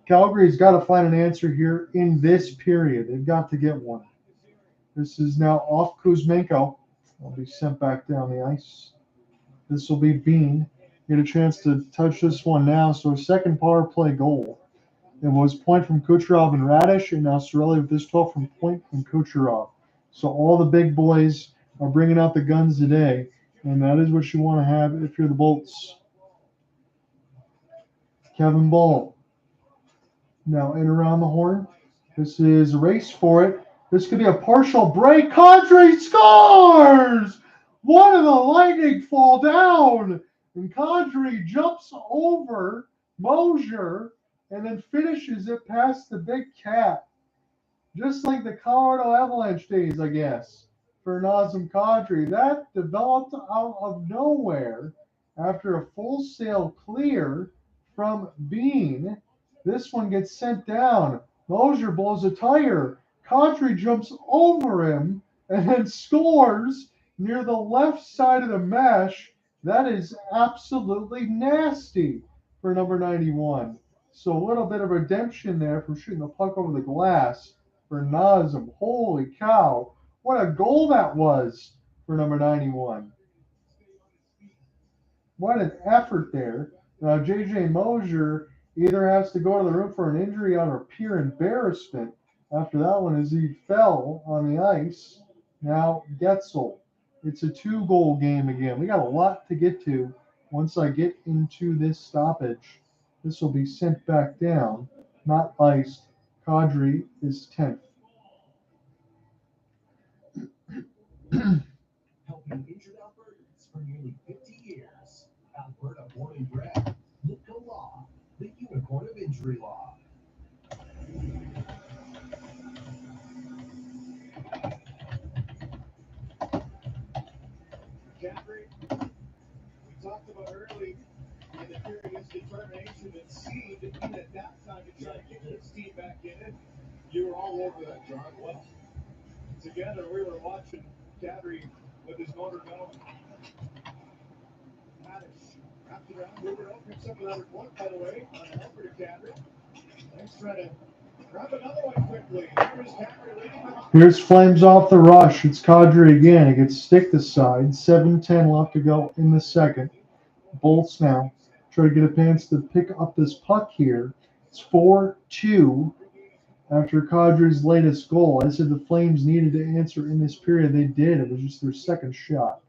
Calgary's got to find an answer here in this period. They've got to get one. This is now off Kuzmenko. Will be sent back down the ice. This will be Bean. Get a chance to touch this one now. So a second power play goal. It was point from Kucherov and Radish, and now Cirelli with this 12 from point from Kucherov. So all the big boys are bringing out the guns today, and that is what you want to have if you're the Bolts. Kevin Ball. Now in around the horn. This is a race for it. This could be a partial break. Kadri scores! One of the Lightning fall down. And Kadri jumps over Mosier and then finishes it past the big cat. Just like the Colorado Avalanche days, I guess, for Nazem Kadri. That developed out of nowhere after a full sail clear from Bean. This one gets sent down. Mosier blows a tire. Kadri jumps over him and then scores near the left side of the mesh. That is absolutely nasty for number 91. So a little bit of redemption there from shooting the puck over the glass for Nazem. Holy cow. What a goal that was for number 91. What an effort there. Now, J.J. Mosier either has to go to the room for an injury out of pure embarrassment after that one as he fell on the ice. Now, Guentzel. It's a 2-goal game again. We got a lot to get to once I get into this stoppage. This will be sent back down, not iced. Kadri is 10th. Helping injured Albertans for nearly 50 years. Alberta born and bred. Litco Law, the unicorn of injury law. Calgary, we talked about early in the period his determination and seed even at that time to try to get his team back in it. You were all over that, John. Well, together we were watching Calgary with his motor going. Wrapped it around. Huberdeau picks up another point, by the way, on an over to Calgary. Let's try to grab another one quickly. Here's Calgary leading them. Here's Flames off the rush. It's Kadri again. It gets stick aside. 7:10 left to go in the second. Bolts now try to get a chance to pick up this puck here. It's 4-2 after Kadri's latest goal. I said the Flames needed to answer in this period. They did. It was just their second shot.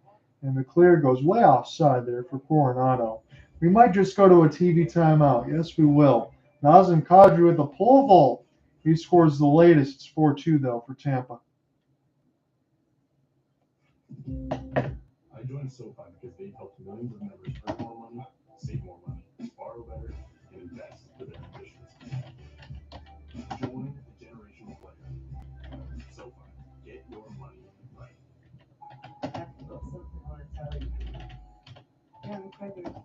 And the clear goes way offside there for Coronado. We might just go to a TV timeout. Yes, we will. Nazem Kadri with the pole vault. He scores the latest. It's 4-2, though, for Tampa. I joined Join SoFi because they've helped millions of members earn more money, save more money, borrow better, and invest for their ambitions. Join the generational player. SoFi, get your money right. I've got something I want to tell you. Yeah, I'm pregnant.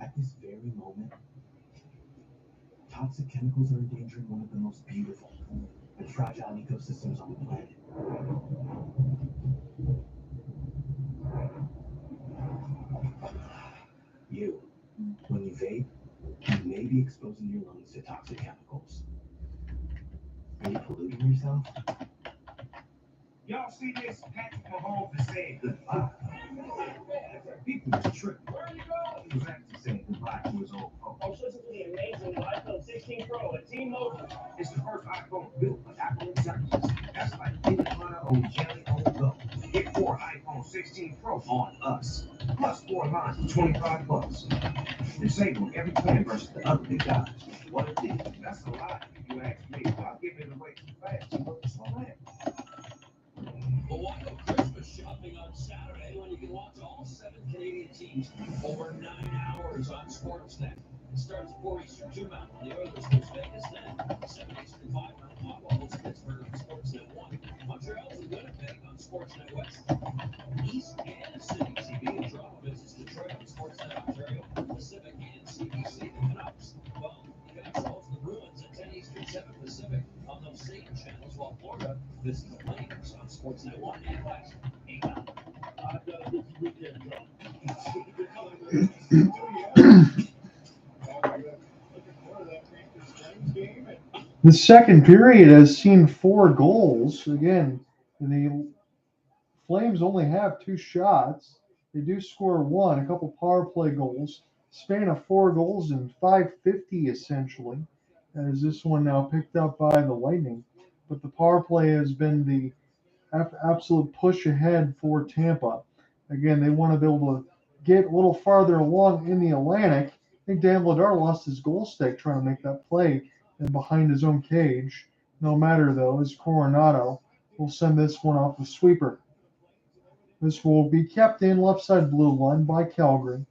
At this very moment, toxic chemicals are endangering one of the most beautiful and fragile ecosystems on the planet. You, when you vape, you may be exposing your lungs to toxic chemicals. Are you polluting yourself? Y'all see this? Patrick Mahomes is saying goodbye. People just tripping. Where are you going? He was actually saying goodbye to his old phone. I was listening to the amazing iPhone 16 Pro at T-Mobile. It's the first iPhone built by Apple executives. That's like peanut butter on jelly on the go. Get 4 iPhone 16 Pro on us. Plus 4 lines for $25. They're saving on every plan versus the other big guys. What a deal. That's a lot if you ask me. I'll give it away too fast. You look so mad. But why go Christmas shopping on Saturday when you can watch all 7 Canadian teams over 9 hours on Sportsnet? It starts at 4 Eastern, 2 Mountain. The Oilers host Vegas, then 7 Eastern, 5 Mountain. Ottawa hosts Pittsburgh on Sportsnet 1. Montreal's in Winnipeg on Sportsnet West. East Kansas City TV and Toronto visits Detroit on Sportsnet Ontario. Pacific and CBC. The Canucks. Well, the Canucks host the Bruins at 10 Eastern, 7 Pacific on those same channels, while Florida visits the Flames on Sportsnet 1 and West. 8 Mountain. I've got a busy weekend, John. The second period has seen 4 goals. Again, the Flames only have 2 shots. They do score 1, a couple power play goals. Span of 4 goals in 5:50 essentially. As this one now picked up by the Lightning. But the power play has been the absolute push ahead for Tampa. Again, they want to be able to get a little farther along in the Atlantic. I think Dan Vladar lost his goal stake trying to make that play and behind his own cage. No matter, though, as Coronado will send this one off the sweeper. This will be kept in left side blue line by Calgary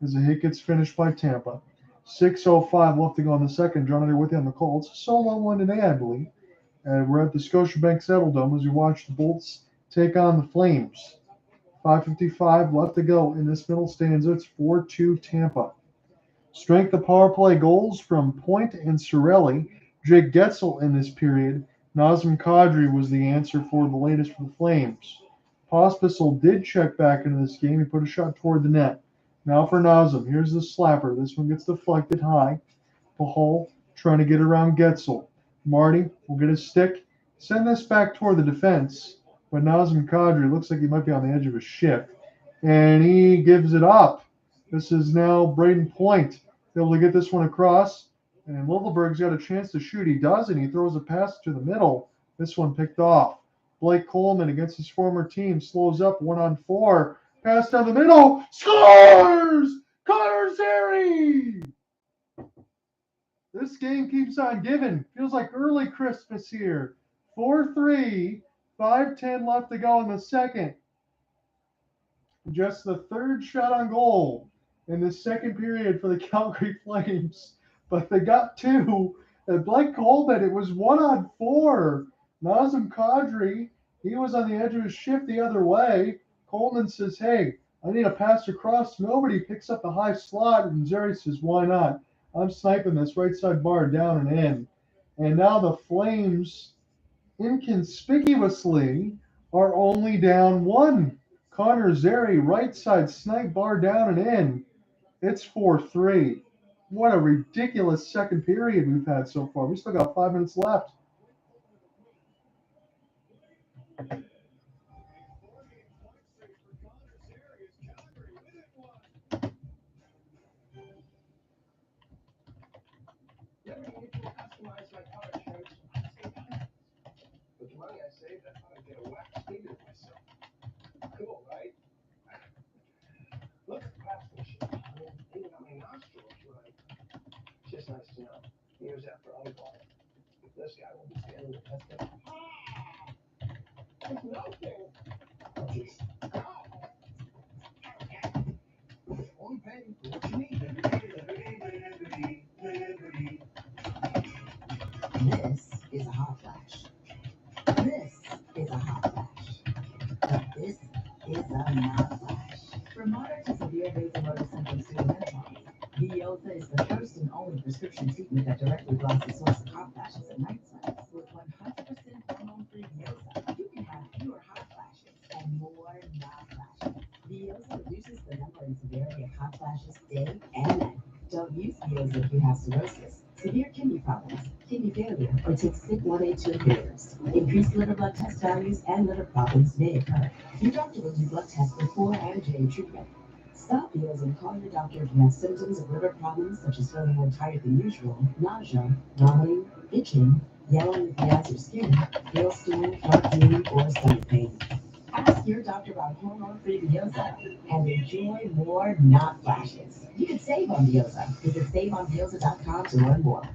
as the hit gets finished by Tampa. 6:05 left to go in the second. John Under with you on the call. It's a solo one today, I believe. We're at the Scotiabank Saddledome as we watch the Bolts take on the Flames. 5:55 left to go in this middle stanza. It's 4-2 Tampa. Strength of power play goals from Point and Cirelli. Jake Guentzel in this period. Nazem Kadri was the answer for the latest for the Flames. Pospisil did check back into this game. He put a shot toward the net. Now for Nazem. Here's the slapper. This one gets deflected high. Pahol trying to get around Guentzel. Marty will get a stick. Send this back toward the defense. But Nazem Kadri looks like he might be on the edge of a shift. And he gives it up. This is now Brayden Point. Able to get this one across. And Littleberg's got a chance to shoot. He does, and he throws a pass to the middle. This one picked off. Blake Coleman against his former team slows up 1-on-4. Pass down the middle. Scores! Connor Zary! This game keeps on giving. Feels like early Christmas here. 4-3. 5:10 left to go in the second. Just the third shot on goal in the second period for the Calgary Flames. But they got 2. And Blake Coleman, it was 1-on-4. Nazem Kadri, he was on the edge of his shift the other way. Coleman says, hey, I need a pass across. Nobody picks up the high slot. And Zary says, why not? I'm sniping this right side bar down and in. And now the Flames, inconspicuously, are only down 1. Connor Zary, right side snipe bar down and in. It's 4-3. What a ridiculous second period we've had so far. We still got 5 minutes left. Customize my car insurance. With the money I saved, I thought I'd get a wax figure myself. Cool. years after I'm gone. This guy will be standing the test of. There's nothing. Oh, jeez. Only paying for what you need. This is a hot flash. This is a hot flash. But this is a not flash. From moderate to severe vasomotor symptoms to menopause, Guentzel is the first and only prescription treatment that directly blocks the source of hot flashes and night sweats. With 100% hormone-free Guentzel, you can have fewer hot flashes and more not flashes. Guentzel reduces the number and severity of hot flashes day and night. Don't use Guentzel if you have cirrhosis, severe kidney problems, kidney failure, or take SIC-182 inhibitors. Increased liver blood test values and liver problems may occur. Your doctor will do blood tests before and during treatment. Stop meals and call your doctor if you have symptoms of liver problems such as feeling more tired than usual, nausea, vomiting, itching, yellow with the eyes or skin, pale stool, heart pain, or stomach pain. Ask your doctor about hormone-free Guentzel and enjoy more not flashes. You can save on Guentzel. Visit saveonguentzel.com to learn more.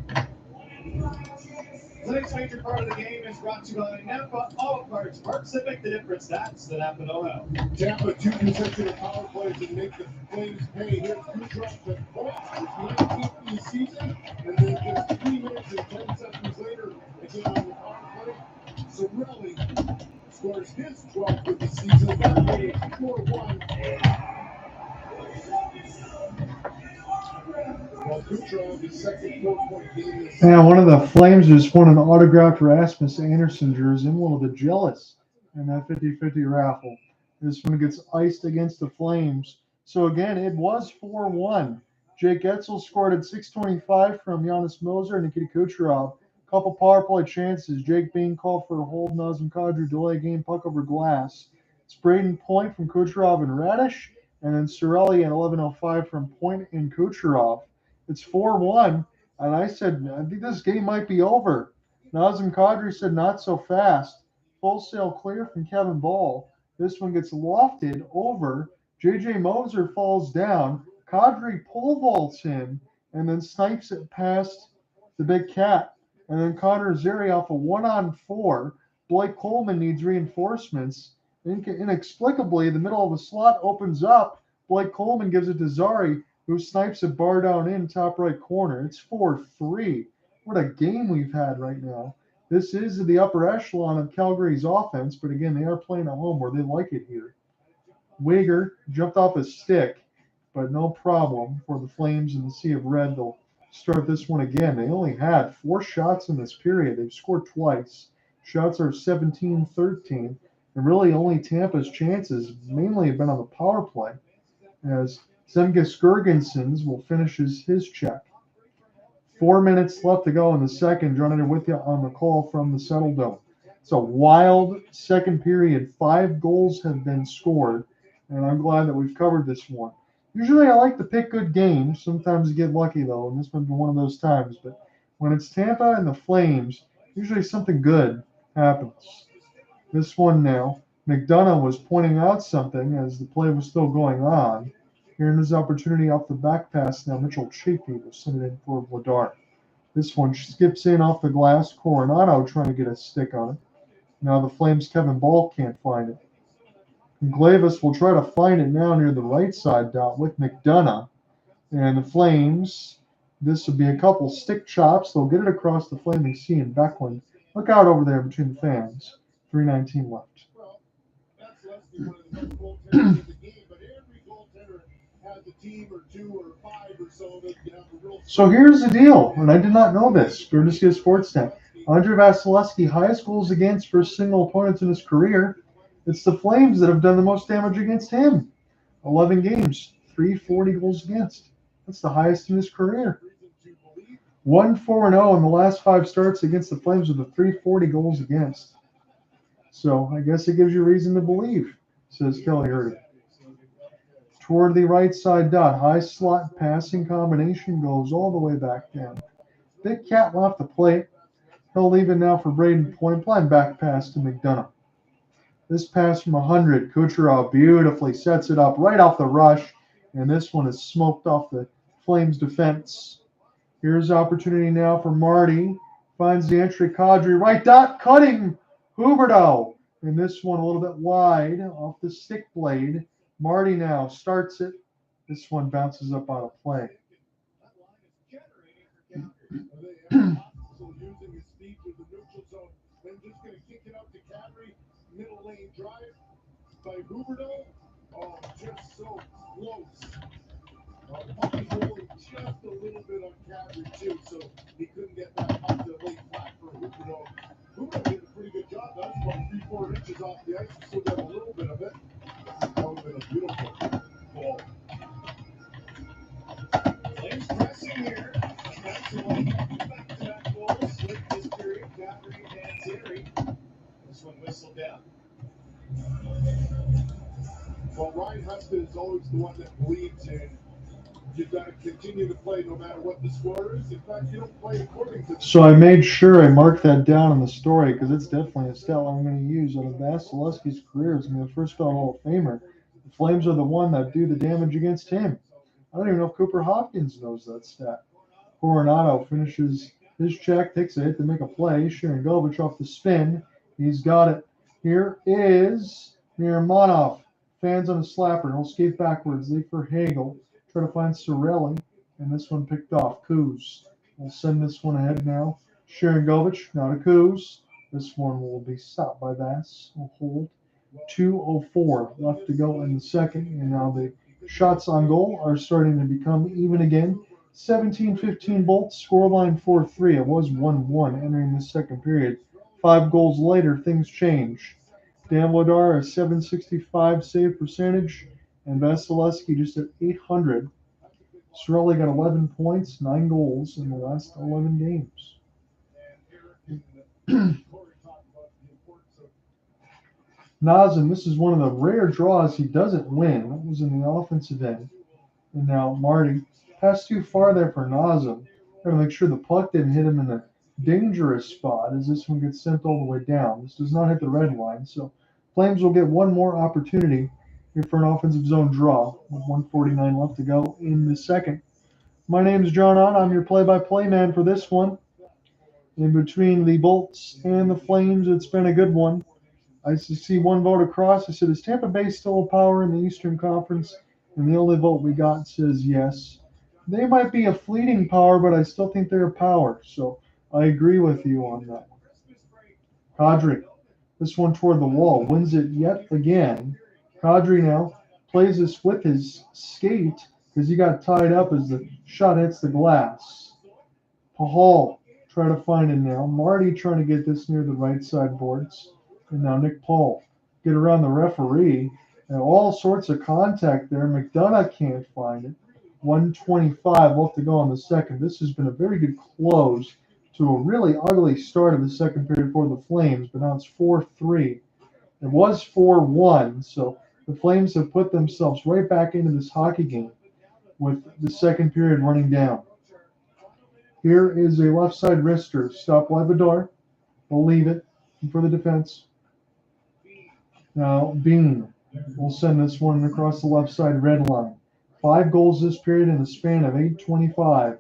Tonight's major part of the game is brought to you by Napa Auto Parts. Park Civic, the difference, that's the Napa know-how. Tampa, 2 consecutive power plays and make the Flames pay. Here's Kucherov with points, his 19th of the season, and then just 3 minutes and 10 seconds later, again on the power play, Cirelli scores his 12th of the season. That way, 4-1. Well, Kucherov, his second 4-point game this And one of the Flames just won an autographed Rasmus Anderson jersey. I'm a little bit jealous in that 50-50 raffle. This one gets iced against the Flames. So again, it was 4-1. Jake Guentzel scored at 6:25 from Giannis Moser and Nikita Kucherov. Couple power play chances. Jake being called for a hold, Nazem Kadri delay game, puck over glass. It's Brayden Point from Kucherov and Radish, and then Cirelli at 11:05 from Point and Kucherov. It's 4-1, and I said, I think this game might be over. Nazem Kadri said, not so fast. Full sail clear from Kevin Ball. This one gets lofted over. J.J. Moser falls down. Kadri pole vaults him, and then snipes it past the big cat. And then Connor Zeri off a 1-on-4. Blake Coleman needs reinforcements. Inexplicably, the middle of the slot opens up. Blake Coleman gives it to Zari, who snipes a bar down in top right corner. It's 4-3. What a game we've had right now. This is the upper echelon of Calgary's offense, but again, they are playing at home where they like it here. Wager jumped off his stick, but no problem for the Flames in the Sea of Red. They'll start this one again. They only had 4 shots in this period. They've scored twice. Shots are 17-13, and really only Tampa's chances mainly have been on the power play, as Zemgus Girgensons will finish his check. 4 minutes left to go in the second. John Ender with you on the call from the Settle Dome. It's a wild second period. 5 goals have been scored, and I'm glad that we've covered this one. Usually I like to pick good games. Sometimes you get lucky, though, and this one's been one of those times. But when it's Tampa and the Flames, usually something good happens. This one now, McDonough was pointing out something as the play was still going on. Here in his opportunity off the back pass now, Mitchell Chafee will send it in for Vladar. This one skips in off the glass. Coronado trying to get a stick on it. Now the Flames' Kevin Ball can't find it. And Glavis will try to find it now near the right side dot with McDonough. And the Flames, this would be a couple stick chops. They'll get it across the flaming sea and Beckland. Look out over there between the fans. 3:19 left. Well, that's less than one of the best goaltenders in the game, but every goaltender has a team or 2 or 5 or so that you have a real. So here's the deal, and I did not know this. Courtesy of Sportsnet. Andrei Vasilevsky, highest goals against for single opponents in his career. It's the Flames that have done the most damage against him. 11 games, 340 goals against. That's the highest in his career. 1-4-0 in the last 5 starts against the Flames with a 340 goals against. So I guess it gives you reason to believe, says Kelly Hurd. Toward the right side dot, high slot passing combination goes all the way back down. Big cat will have to play it. He'll leave it now for Brayden Point. Blind back pass to McDonough. This pass from 100. Kucherov beautifully sets it up right off the rush. And this one is smoked off the Flames defense. Here's opportunity now for Marty. Finds the entry. Kadri right dot cutting. Huberto. And this one a little bit wide off the stick blade. Marty now starts it. This one bounces up on a play. That line is generating for Calgary. They have Hagel using his speed through the neutral zone. Then just going to kick it up to Calgary. Middle lane drive by Huberto. Oh, just so close. Puck is rolling just a little bit on Calgary too, so he couldn't get that puck to lay flat for Huberto. Huberto did a pretty good job. That was about 3-4 inches off the ice. He still got a little bit of it. That would have been a beautiful goal. Flames pressing here. That's the one. Back-to-back goals with this period. Calgary and Cirelli. This one whistled down. Well, Ryan Huston is always the one that believes in you've got to continue to play no matter what the score is. In fact, you don't play according to the So I made sure I marked that down in the story because it's definitely a stat I'm going to use. Out of Vasilevsky's career, it's going to be the first ballot Hall of Famer. The Flames are the one that do the damage against him. I don't even know if Cooper Hopkins knows that stat. Coronado finishes his check, takes a hit to make a play. Sharangovich off the spin. He's got it. Here is Miramonov. Fans on a slapper. He'll skate backwards. Leave for Hagel. Try to find Cirelli. And this one picked off. Kuz. We'll send this one ahead now. Sharangovich, not a Kuz. This one will be stopped by Vass. We'll hold. 2:04 left to go in the second. And now the shots on goal are starting to become even again. 17-15 Bolts, scoreline 4-3. It was 1-1 entering the second period. 5 goals later, things change. Dan Vladar, a 765 save percentage, and Vasilevsky just at 800. Cirelli got 11 points, 9 goals in the last 11 games. Nazem, this is one of the rare draws he doesn't win. That was in the offensive end. And now Marty. Pass too far there for Nazem. Got to make sure the puck didn't hit him in a dangerous spot as this one gets sent all the way down. This does not hit the red line, so Flames will get one more opportunity here for an offensive zone draw with 1:49 left to go in the second. My name is John Ott. I'm your play-by-play man for this one. In between the Bolts and the Flames, it's been a good one. I see one vote across. I said, is Tampa Bay still a power in the Eastern Conference? And the only vote we got says yes. They might be a fleeting power, but I still think they're a power. So I agree with you on that one. Kadri, this one toward the wall, wins it yet again. Kadri now plays this with his skate because he got tied up as the shot hits the glass. Pahal try to find it now. Marty trying to get this near the right side boards. And now Nick Paul get around the referee. And all sorts of contact there. McDonough can't find it. 1:25 left to go on the second. This has been a very good close to a really ugly start of the second period for the Flames, but now it's 4-3. It was 4-1, so the Flames have put themselves right back into this hockey game with the second period running down. Here is a left side wrister. Stop Levador. We'll leave it for the defense. Now Bean will send this one across the left side red line. 5 goals this period in the span of 8:25.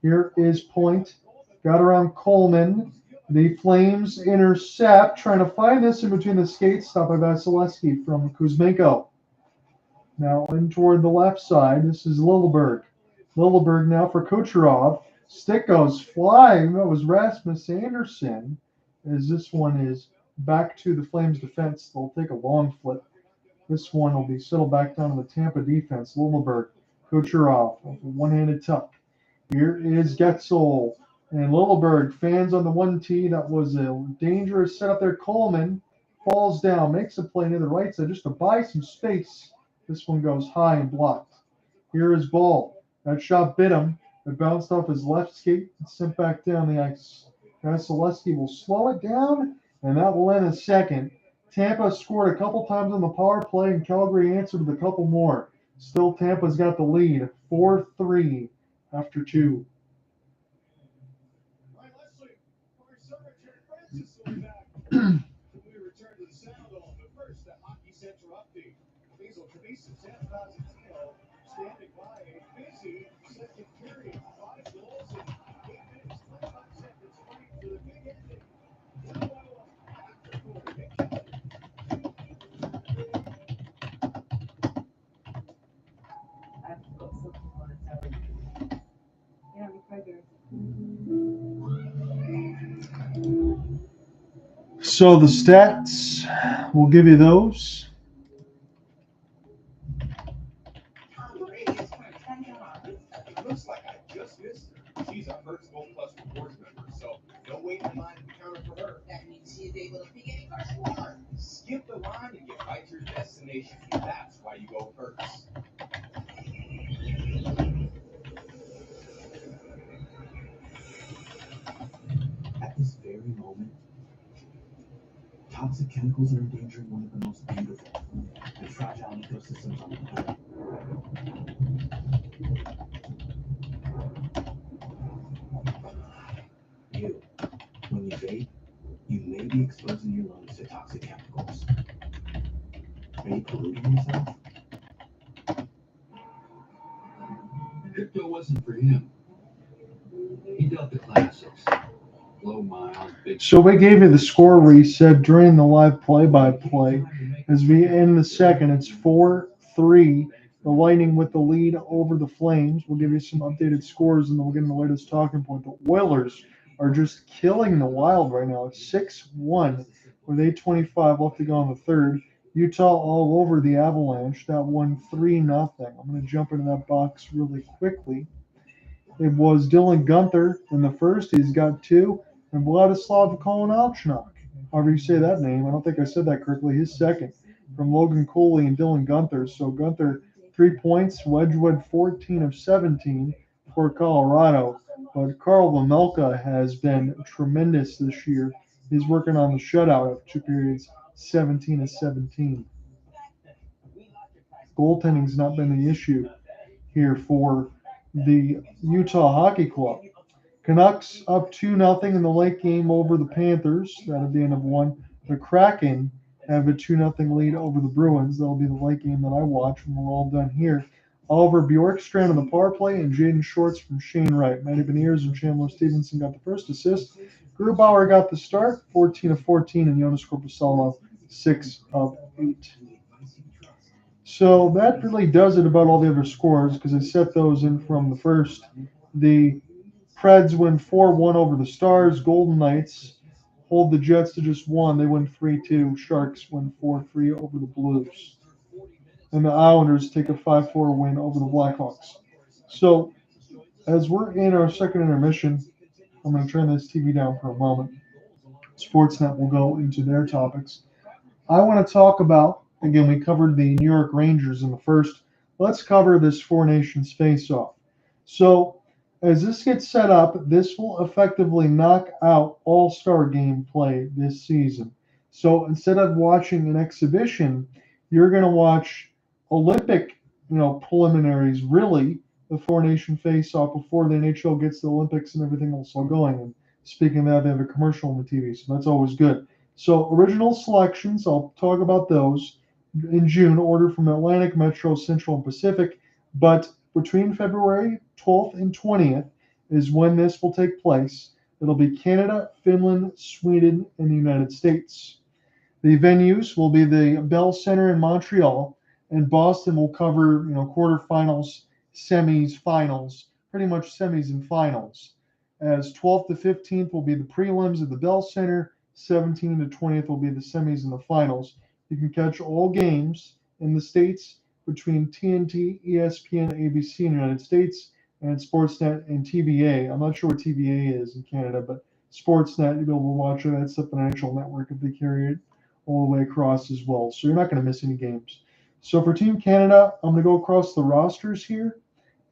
Here is Point. Got around Coleman. The Flames intercept, trying to find this in between the skates. Stopped by Vasilevsky from Kuzmenko. Now in toward the left side. This is Lilleberg. Lilleberg now for Kucherov. Stick goes flying. That was Rasmus Anderson. As this one is back to the Flames defense. They'll take a long flip. This one will be settled back down to the Tampa defense. Lilleberg, Kucherov, one-handed tuck. Here is Guentzel and Lilleberg. Fans on the 1T. That was a dangerous setup there. Coleman falls down, makes a play near the right side just to buy some space. This one goes high and blocked. Here is Ball. That shot bit him. It bounced off his left skate and sent back down the ice. Vasilevsky will slow it down, and that will end a second. Tampa scored a couple times on the power play, and Calgary answered with a couple more. Still, Tampa's got the lead, 4-3 after 2. We return to the Sound Dome, but first, a Hockey Central update. Hazel Cabeza, San Francisco, standing by a busy second period. 5 goals in So the stats, we'll give you those. It looks like I just missed her. She's a Hertz Gold Plus Rewards member, so no waiting in line at the counter for her. That means she is able to pick any car she wants. Skip the line and get right to your destination. That's why you go Hertz. At this very moment, toxic chemicals are endangering one of the most beautiful and fragile ecosystems on the planet. When you vape, you may be exposing your lungs to toxic chemicals. Are you polluting yourself? Crypto wasn't for him. He dealt the classics. Low miles, big. So we gave you the score reset during the live play-by-play. As we end the second, it's 4-3. The Lightning with the lead over the Flames. We'll give you some updated scores, and then we'll get into the latest talking point. The Oilers are just killing the Wild right now. It's 6-1 with 8:25 left to go in the third. Utah all over the Avalanche. That won 3-0. I'm going to jump into that box really quickly. It was Dylan Guenther in the first. He's got 2. And Vladislav Kolanachnak, however you say that name. I don't think I said that correctly. His second from Logan Cooley and Dylan Guenther. So Guenther, 3 points. Wedgwood, 14 of 17 for Colorado. But Carl Vejmelka has been tremendous this year. He's working on the shutout of 2 periods, 17 of 17. Goaltending's not been the issue here for the Utah Hockey Club. Canucks up 2-0 in the late game over the Panthers. That'll be the end of one. The Kraken have a 2-0 lead over the Bruins. That'll be the late game that I watch when we're all done here. Oliver Bjorkstrand on the power play and Jaden Shorts from Shane Wright. Matty Beniers and Chandler Stevenson got the first assist. Grubauer got the start, 14 of 14, and Jonas Korpisalo, 6 of 8. So that really does it about all the other scores because I set those in from the first. The Preds win 4-1 over the Stars. Golden Knights hold the Jets to just 1. They win 3-2. Sharks win 4-3 over the Blues. And the Islanders take a 5-4 win over the Blackhawks. So as we're in our second intermission, I'm going to turn this TV down for a moment. Sportsnet will go into their topics. I want to talk about, again, we covered the New York Rangers in the first. Let's cover this Four Nations face-off. So as this gets set up, this will effectively knock out all-star game play this season. So instead of watching an exhibition, you're going to watch Olympic, preliminaries, really, the Four Nation face-off before the NHL gets the Olympics and everything else all going. And speaking of that, they have a commercial on the TV, so that's always good. So original selections, I'll talk about those in June, ordered from Atlantic, Metro, Central, and Pacific. But between February 12th and 20th is when this will take place. It'll be Canada, Finland, Sweden, and the United States. The venues will be the Bell Center in Montreal, and Boston will cover, quarterfinals, semis, finals, pretty much semis and finals. As 12th to 15th will be the prelims at the Bell Center, 17th to 20th will be the semis and the finals. You can catch all games in the States between TNT, ESPN, ABC in the United States, and Sportsnet and TBA. I'm not sure what TBA is in Canada, but Sportsnet, you'll be able to watch it. That's the financial network if they carry it all the way across as well. So you're not going to miss any games. So for Team Canada, I'm going to go across the rosters here,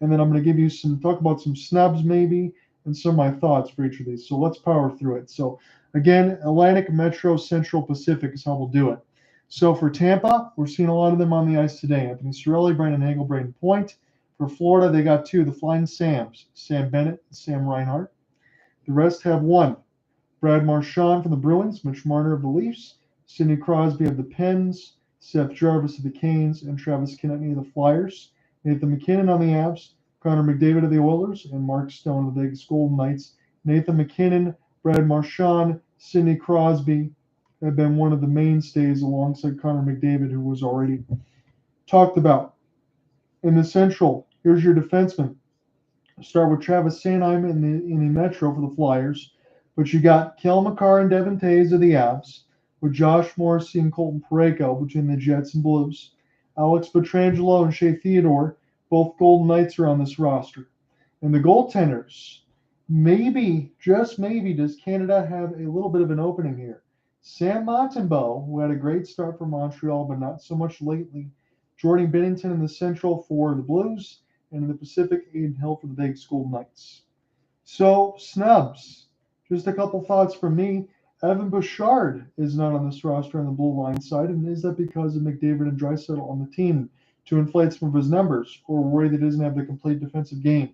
and then I'm going to give you talk about some snubs maybe, and some of my thoughts for each of these. So let's power through it. So again, Atlantic, Metro, Central, Pacific is how we'll do it. So for Tampa, we're seeing a lot of them on the ice today. Anthony Cirelli, Brandon Hagel, Brayden Point. For Florida, they got 2, the Flying Sams, Sam Bennett and Sam Reinhart. The rest have 1. Brad Marchand from the Bruins, Mitch Marner of the Leafs, Sidney Crosby of the Pens, Seth Jarvis of the Canes, and Travis Konecny of the Flyers. Nathan McKinnon on the Avs, Connor McDavid of the Oilers, and Mark Stone of the Vegas Golden Knights. Nathan McKinnon, Brad Marchand, Sidney Crosby have been one of the mainstays alongside Connor McDavid, who was already talked about. In the Central, here's your defenseman. Start with Travis Sanheim in the Metro for the Flyers, but you got Kel McCarr and Devin Taves of the Avs, with Josh Morrissey and Colton Parayko between the Jets and Blues. Alex Pietrangelo and Shea Theodore, both Golden Knights, are on this roster. And the goaltenders, maybe, just maybe, does Canada have a little bit of an opening here? Sam Montembeault, who had a great start for Montreal, but not so much lately. Jordan Binnington in the Central for the Blues, and in the Pacific, Aiden Hill for the Vegas Golden Knights. So, snubs. Just a couple thoughts from me. Evan Bouchard is not on this roster on the blue line side, and is that because of McDavid and Draisaitl on the team to inflate some of his numbers, or worry that he doesn't have the complete defensive game?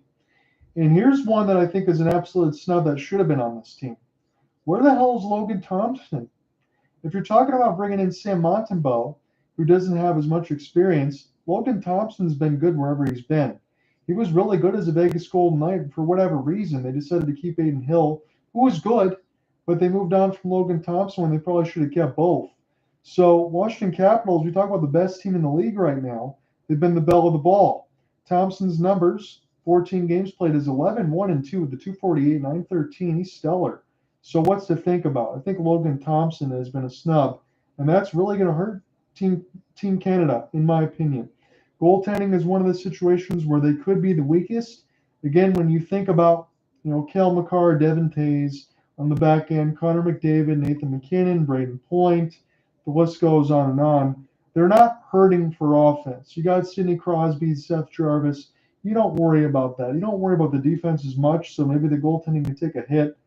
And here's one that I think is an absolute snub that should have been on this team. Where the hell is Logan Thompson? If you're talking about bringing in Sam Montembeault, who doesn't have as much experience, Logan Thompson's been good wherever he's been. He was really good as a Vegas Golden Knight, and for whatever reason, they decided to keep Aiden Hill, who was good, but they moved on from Logan Thompson when they probably should have kept both. So Washington Capitals, we talk about the best team in the league right now. They've been the belle of the ball. Thompson's numbers, 14 games played, is 11-1-2 with the 248, 913. He's stellar. So what's to think about? I think Logan Thompson has been a snub, and that's really going to hurt Team Canada, in my opinion. Goaltending is one of the situations where they could be the weakest. Again, when you think about, Cale Makar, Devin Tays on the back end, Connor McDavid, Nathan McKinnon, Brayden Point, the list goes on and on. They're not hurting for offense. You got Sidney Crosby, Seth Jarvis. You don't worry about that. You don't worry about the defense as much, so maybe the goaltending can take a hit.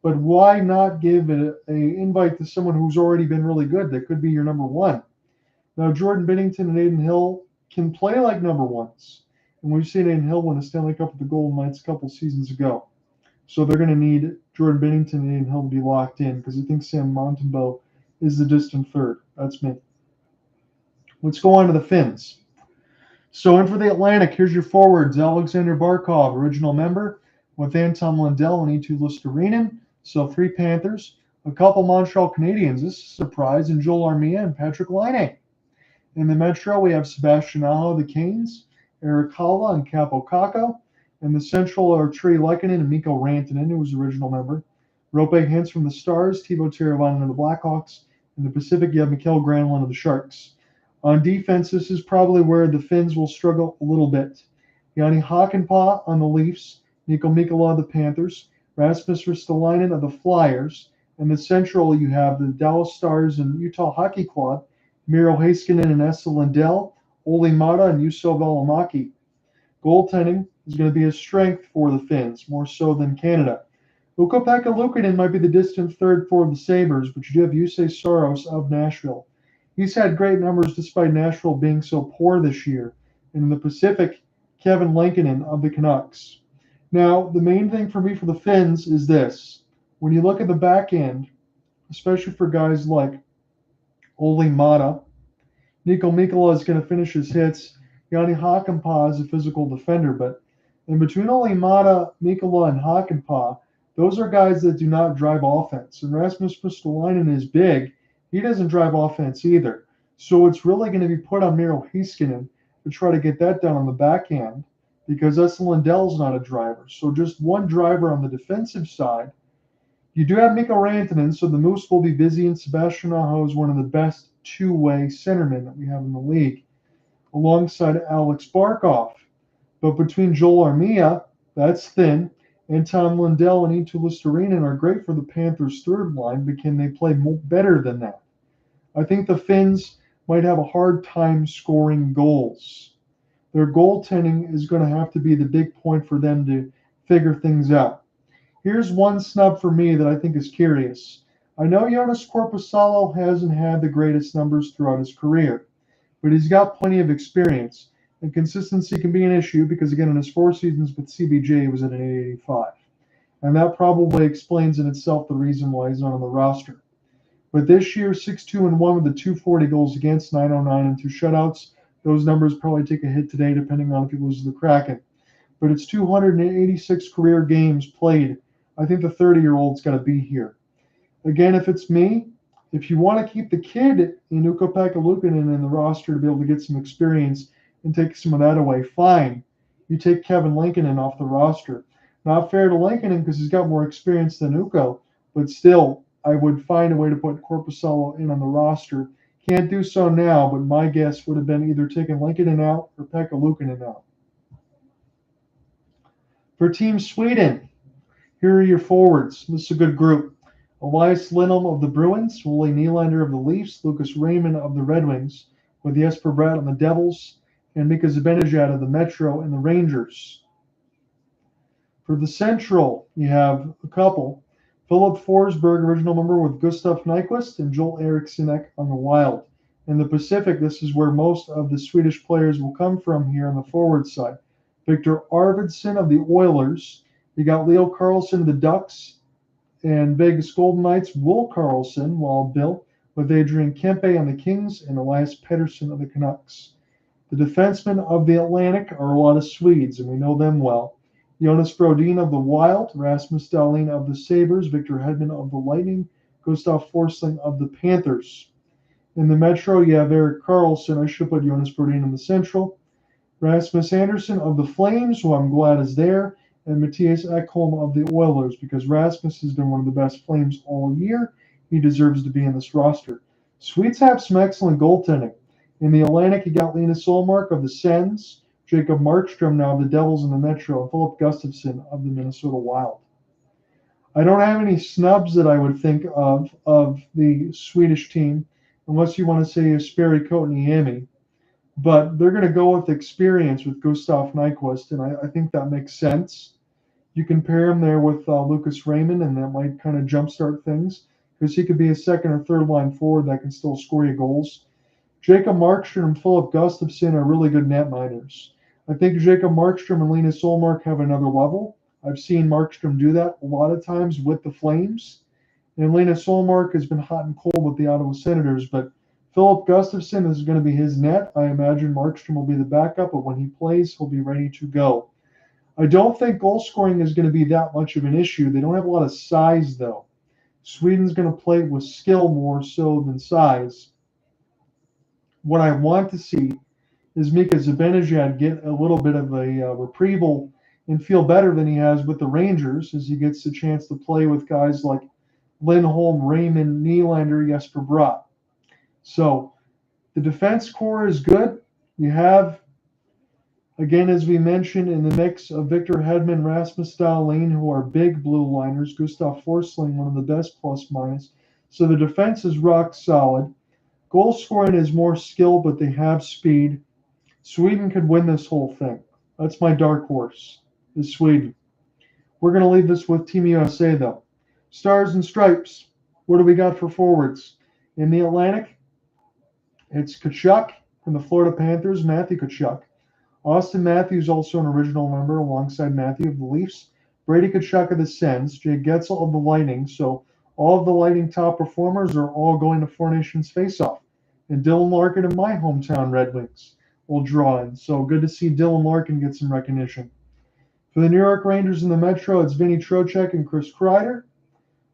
But why not give an invite to someone who's already been really good that could be your number one? Now, Jordan Binnington and Aiden Hill can play like number ones. And we've seen Aiden Hill win a Stanley Cup with the Golden Knights a couple seasons ago. So they're going to need Jordan Binnington and Aiden Hill to be locked in, because I think Sam Montembeault is the distant third. That's me. Let's go on to the Finns. So in for the Atlantic, here's your forwards. Alexander Barkov, original member, with Anton Lundell and Eetu Luostarinen. So 3 Panthers, a couple Montreal Canadiens. This is a surprise, and Joel Armia and Patrick Laine. In the Metro, we have Sebastian Aho, the Canes, Eric Haula and Capo Caco. In the Central are Trey Lehkonen and Mikko Rantanen, who was original member. Rope Hintz from the Stars, Teuvo Teravainen of the Blackhawks. In the Pacific, you have Mikael Granlund of the Sharks. On defense, this is probably where the Finns will struggle a little bit. Jani Hakanpää on the Leafs, Nico Mikkola of the Panthers, Rasmus Ristolainen of the Flyers. In the Central, you have the Dallas Stars and Utah Hockey Club, Miro Heiskanen and Esa Lindell, Olli Mata and Juuso Välimäki. Goaltending is going to be a strength for the Finns, more so than Canada. Ukko-Pekka Luukkonen might be the distant third for the Sabres, but you do have Jussi Saros of Nashville. He's had great numbers despite Nashville being so poor this year. And in the Pacific, Kevin Lankinen of the Canucks. Now, the main thing for me for the Finns is this. When you look at the back end, especially for guys like Olli Mata, Nico Mikkola is going to finish his hits. Jani Hakanpää is a physical defender, but in between Olli Mata, Mikkola, and Hakanpää, those are guys that do not drive offense. And Rasmus Ristolainen is big. He doesn't drive offense either. So it's really going to be put on Miro Heiskanen to try to get that done on the back end, because Esa Lindell's not a driver. So just one driver on the defensive side. You do have Mikko Rantanen, so the Moose will be busy, and Sebastian Aho is one of the best two-way centermen that we have in the league, alongside Alex Barkov. But between Joel Armia, that's thin, and Tom Lundell and Eetu Luostarinen are great for the Panthers' third line, but can they play better than that? I think the Finns might have a hard time scoring goals. Their goaltending is going to have to be the big point for them to figure things out. Here's one snub for me that I think is curious. I know Jonas Korpisalo hasn't had the greatest numbers throughout his career, but he's got plenty of experience, and consistency can be an issue because, again, in his 4 seasons with CBJ, he was at an 885. And that probably explains in itself the reason why he's not on the roster. But this year, 6-2-1 with the 240 goals against, 909 and 2 shutouts. Those numbers probably take a hit today, depending on if he loses the Kraken. But it's 286 career games played. I think the 30-year-old's got to be here. Again, if it's me, if you want to keep the kid in Ukko-Pekka Luukkonen in the roster to be able to get some experience and take some of that away, fine. You take Kevin Lankinen off the roster. Not fair to Lankinen because he's got more experience than Ukko, but still, I would find a way to put Korpisalo in on the roster. Can't do so now, but my guess would have been either taking Lincoln out or Pekka Luukkonen out. For Team Sweden, here are your forwards. This is a good group. Elias Lindholm of the Bruins, Willie Nylander of the Leafs, Lucas Raymond of the Red Wings, with Jesper Bratt on the Devils, and Mika Zibanejad of the Metro and the Rangers. For the Central, you have a couple. Philip Forsberg, original member with Gustav Nyquist, and Joel Eriksson Ek on the Wild. In the Pacific, this is where most of the Swedish players will come from here on the forward side. Victor Arvidsson of the Oilers. You got Leo Carlsson of the Ducks, and Vegas Golden Knights, Will Carlson, while Bill, with Adrian Kempe on the Kings and Elias Pettersson of the Canucks. The defensemen of the Atlantic are a lot of Swedes, and we know them well. Jonas Brodin of the Wild, Rasmus Dahlin of the Sabres, Victor Hedman of the Lightning, Gustav Forsling of the Panthers. In the Metro, you have Erik Karlsson. I should put Jonas Brodin in the Central. Rasmus Andersson of the Flames, who I'm glad is there, and Matthias Ekholm of the Oilers, because Rasmus has been one of the best Flames all year. He deserves to be in this roster. Swedes have some excellent goaltending. In the Atlantic, you got Linus Ullmark of the Sens, Jacob Markstrom now of the Devils in the Metro, and Philip Gustafsson of the Minnesota Wild. I don't have any snubs that I would think of the Swedish team, unless you want to say Jesperi Kotkaniemi. But they're going to go with experience with Gustav Nyquist, and I think that makes sense. You can pair him there with Lucas Raymond, and that might kind of jumpstart things, because he could be a second or third line forward that can still score you goals. Jacob Markstrom and Philip Gustafsson are really good netminders. I think Jacob Markstrom and Linus Ullmark have another level. I've seen Markstrom do that a lot of times with the Flames. And Linus Ullmark has been hot and cold with the Ottawa Senators, but Philip Gustafsson is going to be his net. I imagine Markstrom will be the backup, but when he plays, he'll be ready to go. I don't think goal scoring is going to be that much of an issue. They don't have a lot of size, though. Sweden's going to play with skill more so than size. What I want to see is Mika Zibanejad get a little bit of a reprieval and feel better than he has with the Rangers, as he gets the chance to play with guys like Lindholm, Raymond, Nylander, Jesper Bratt. So the defense core is good. You have, again, as we mentioned, in the mix of Victor Hedman, Rasmus Dahlin, who are big blue liners, Gustav Forsling, one of the best plus minus. So the defense is rock solid. Goal scoring is more skill, but they have speed. Sweden could win this whole thing. That's my dark horse, is Sweden. We're going to leave this with Team USA, though. Stars and Stripes. What do we got for forwards? In the Atlantic, it's Tkachuk from the Florida Panthers, Matthew Tkachuk. Austin Matthews, also an original member, alongside Matthew of the Leafs. Brady Tkachuk of the Sens. Jay Guentzel of the Lightning. So all of the Lightning top performers are all going to Four Nations face-off. And Dylan Larkin of my hometown Red Wings will draw in. So good to see Dylan Larkin get some recognition. For the New York Rangers in the Metro, it's Vinny Trocheck and Chris Kreider.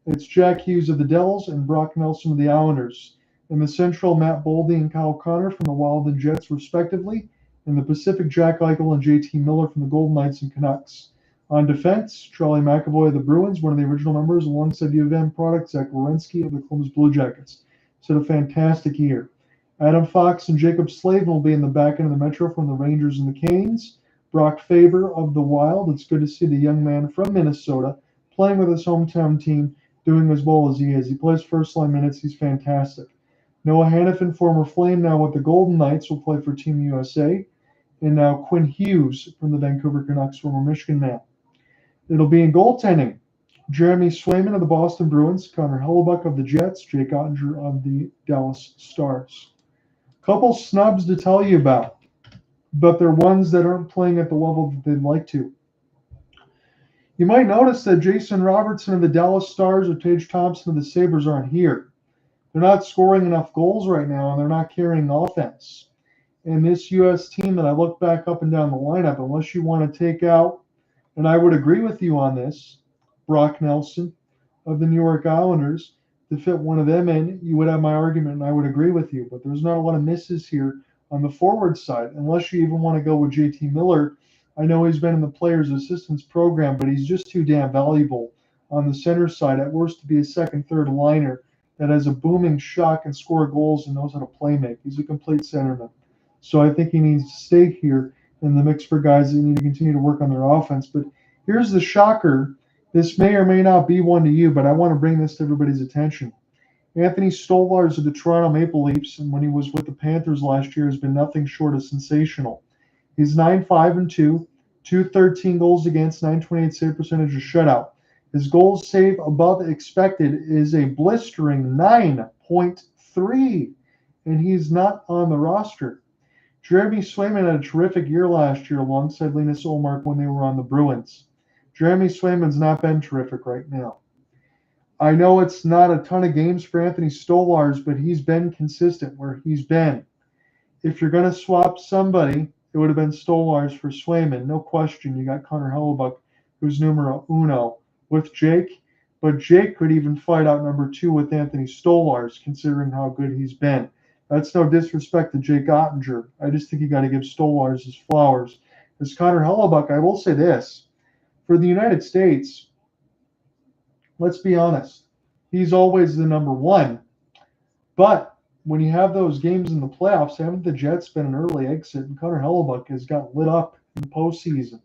It's Jack Hughes of the Devils and Brock Nelson of the Islanders. In the Central, Matt Boldy and Kyle Connor from the Wild and Jets, respectively. In the Pacific, Jack Eichel and JT Miller from the Golden Knights and Canucks. On defense, Charlie McAvoy of the Bruins, one of the original members, alongside U of M product, Zach Werenski of the Columbus Blue Jackets. It's had a fantastic year. Adam Fox and Jacob Slavin will be in the back end of the Metro from the Rangers and the Canes. Brock Faber of the Wild. It's good to see the young man from Minnesota playing with his hometown team, doing as well as he is. He plays first-line minutes. He's fantastic. Noah Hannafin, former Flame, now with the Golden Knights, will play for Team USA. And now Quinn Hughes from the Vancouver Canucks, former Michigan man. It'll be in goaltending. Jeremy Swayman of the Boston Bruins, Connor Hellebuck of the Jets, Jake Ottinger of the Dallas Stars. Couple snubs to tell you about, but they're ones that aren't playing at the level that they'd like to. You might notice that Jason Robertson of the Dallas Stars or Tage Thompson of the Sabres aren't here. They're not scoring enough goals right now, and they're not carrying offense. And this U.S. team that I look back up and down the lineup, unless you want to take out, and I would agree with you on this, Brock Nelson of the New York Islanders, to fit one of them in, you would have my argument, and I would agree with you. But there's not a lot of misses here on the forward side, unless you even want to go with JT Miller. I know he's been in the Players Assistance Program, but he's just too damn valuable on the center side, at worst to be a second, third liner that has a booming shot, can score goals, and knows how to play make. He's a complete centerman. So I think he needs to stay here in the mix for guys that need to continue to work on their offense. But here's the shocker. This may or may not be one to you, but I want to bring this to everybody's attention. Anthony Stolarz of the Toronto Maple Leafs, and when he was with the Panthers last year, has been nothing short of sensational. He's 9-5-2, 213 goals against, 928 save percentage, a shutout. His goals save above expected is a blistering 9.3, and he's not on the roster. Jeremy Swayman had a terrific year last year alongside Linus Ullmark when they were on the Bruins. Jeremy Swayman's not been terrific right now. I know it's not a ton of games for Anthony Stolarz, but he's been consistent where he's been. If you're going to swap somebody, it would have been Stolarz for Swayman. No question. You got Connor Hellebuyck, who's numero uno, with Jake. But Jake could even fight out number 2 with Anthony Stolarz, considering how good he's been. That's no disrespect to Jake Ottinger. I just think you got to give Stolarz his flowers. As Connor Hellebuyck, I will say this. For the United States, let's be honest, he's always the number 1. But when you have those games in the playoffs, haven't the Jets been an early exit? And Connor Hellebuyck has got lit up in the postseason.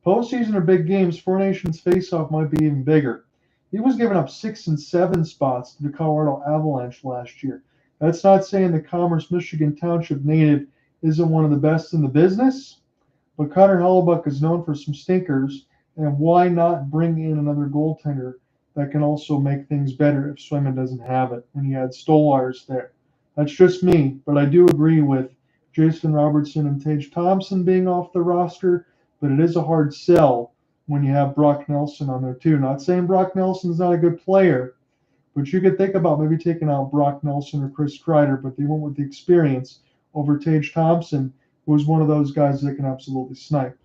Postseason are big games. Four Nations face-off might be even bigger. He was giving up 6 and 7 spots to the Colorado Avalanche last year. That's not saying the Commerce, Michigan Township native isn't one of the best in the business, but Connor Hellebuyck is known for some stinkers, and why not bring in another goaltender that can also make things better if Swayman doesn't have it when you had Stolarz there? That's just me, but I do agree with Jason Robertson and Tage Thompson being off the roster, but it is a hard sell when you have Brock Nelson on there too. Not saying Brock Nelson's not a good player, but you could think about maybe taking out Brock Nelson or Chris Kreider, but they went with the experience over Tage Thompson, who was one of those guys that can absolutely snipe.